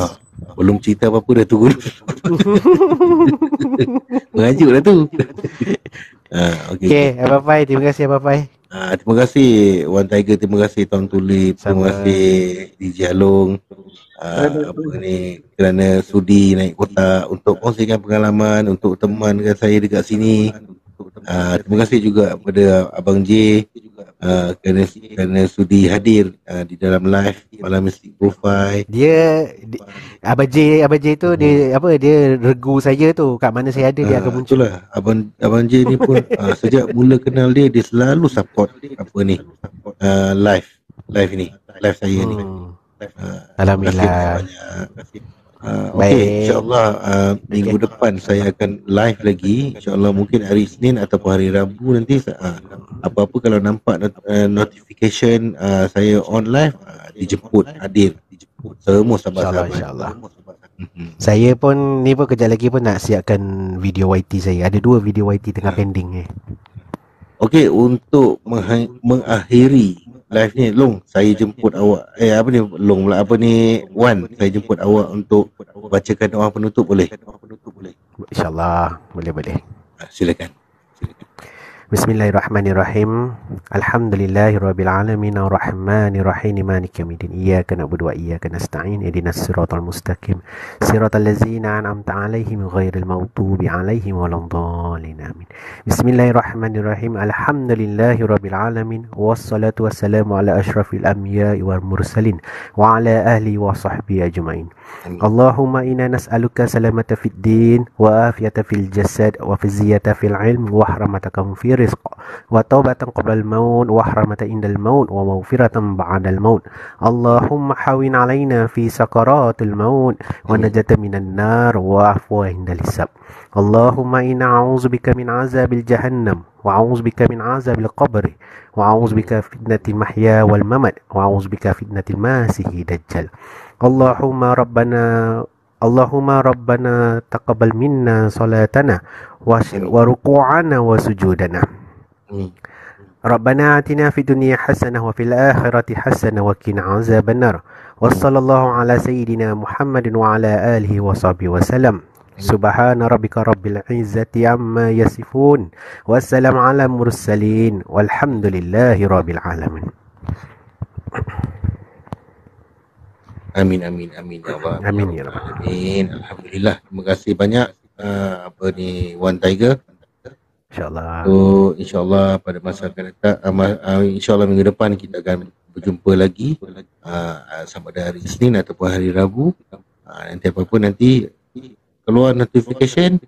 [SPEAKER 1] Belum cerita apa-apa dah tunggu. Mengajuk dah tu.
[SPEAKER 6] Okay, Abang Fai, terima kasih Abang Fai.
[SPEAKER 1] Terima kasih Wan Tiger, terima kasih Tuan Tulip, terima kasih DJ Along. Kerana sudi naik kotak untuk kongsikan pengalaman, untuk temankan saya dekat sini. Terima kasih juga kepada Abang J kerana sudi hadir di dalam live Malam Mistik Profile.
[SPEAKER 6] Abang J tu dia regu saya tu, kat mana saya ada dia akan muncul.
[SPEAKER 1] Itulah Abang J ni pun sejak mula kenal dia selalu support live ni, live saya ni.
[SPEAKER 6] Alhamdulillah.
[SPEAKER 1] Okey, insya-Allah minggu depan saya akan live lagi, insya-Allah mungkin hari Isnin ataupun hari Rabu nanti. Apa-apa kalau nampak notification saya on live, dijemput hadir, semua sahabat-sahabat,
[SPEAKER 6] insya-Allah. Saya pun kejap lagi pun nak siapkan video YT saya. Ada 2 video YT tengah pending .
[SPEAKER 1] Okey, untuk mengakhiri live ni, Long, saya jemput awak. Long pula, Wan, saya jemput awak untuk bacakan doa penutup, boleh?
[SPEAKER 6] InsyaAllah, boleh.
[SPEAKER 1] Silakan.
[SPEAKER 6] Bismillahirrahmanirrahim. Alhamdulillahirrabbilalamin arrahmanirrahim maliki yaumiddin. Iyyaka na'budu wa iyyaka nasta'in. Ihdinas siratal mustaqim. Siratal ladzina an'amta 'alaihim ghairil maghdubi 'alaihim waladdallin. Amin. Bismillahirrahmanirrahim. Alhamdulillahirabbil alamin wassalatu wassalamu ala asyrafil anbiya'i wal mursalin wa ala ahli wa sahbihi ajmain. Allahumma inna nas'aluka salamata fid din wa afiyata fil jasad wa fiziyata fil ilm wa rahmataka fi rizq wa taubatan qabla al-maut wa rahmatan indal maut wa maghfiratan ba'da al-maut. Allahumma hawin alaina fi sakaratil maut wa najatan minan nar wa afwa indal hisab. Allahumma inna a'udzubika min azabil jahannam wa a'udzubika min azabil qabr wa a'udzubika fitnatil mahya wal mamat wa a'udzubika fitnatil masiihid dajjal. Allahumma rabbana taqabbal minna salatana wa ruku'ana wa sujudana. Rabbana atina fid dunya hasanah wa fil akhirati hasanah wa qina azabannar. Wa sallallahu ala sayyidina Muhammadin wa ala alihi wa sahbihi wa sallam. Subhana rabbika rabbil izzati amma yasifun. Wassalamu ala mursalin walhamdulillahi rabbil alamin.
[SPEAKER 1] Amin ya Allah.
[SPEAKER 6] Amin ya Rabbal
[SPEAKER 1] Alamin. Alhamdulillah. Terima kasih banyak Wan Tiger.
[SPEAKER 6] InsyaAllah.
[SPEAKER 1] So insyaAllah pada masa akan datang, insyaAllah minggu depan kita akan berjumpa lagi sama ada hari Isnin ataupun hari Rabu. Nanti apa-apa nanti keluar notification,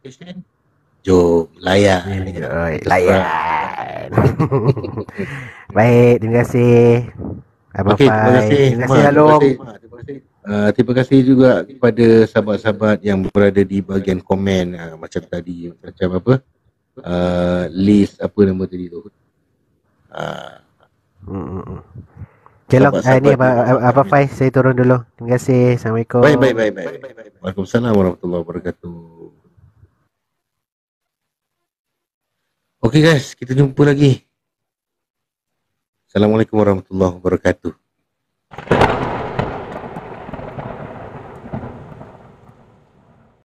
[SPEAKER 1] jom layan. Baik, terima kasih. Okey, terima kasih.
[SPEAKER 6] Terima kasih Along.
[SPEAKER 1] Terima kasih juga kepada sahabat-sahabat yang berada di bahagian komen, macam tadi, macam apa, list apa nama tadi tu.
[SPEAKER 6] Okay, Long. Ni apa Faiz, saya turun dulu. Terima kasih. Assalamualaikum.
[SPEAKER 1] Baik. Waalaikumsalam warahmatullahi wabarakatuh. Okey guys, kita jumpa lagi. Assalamualaikum warahmatullahi wabarakatuh.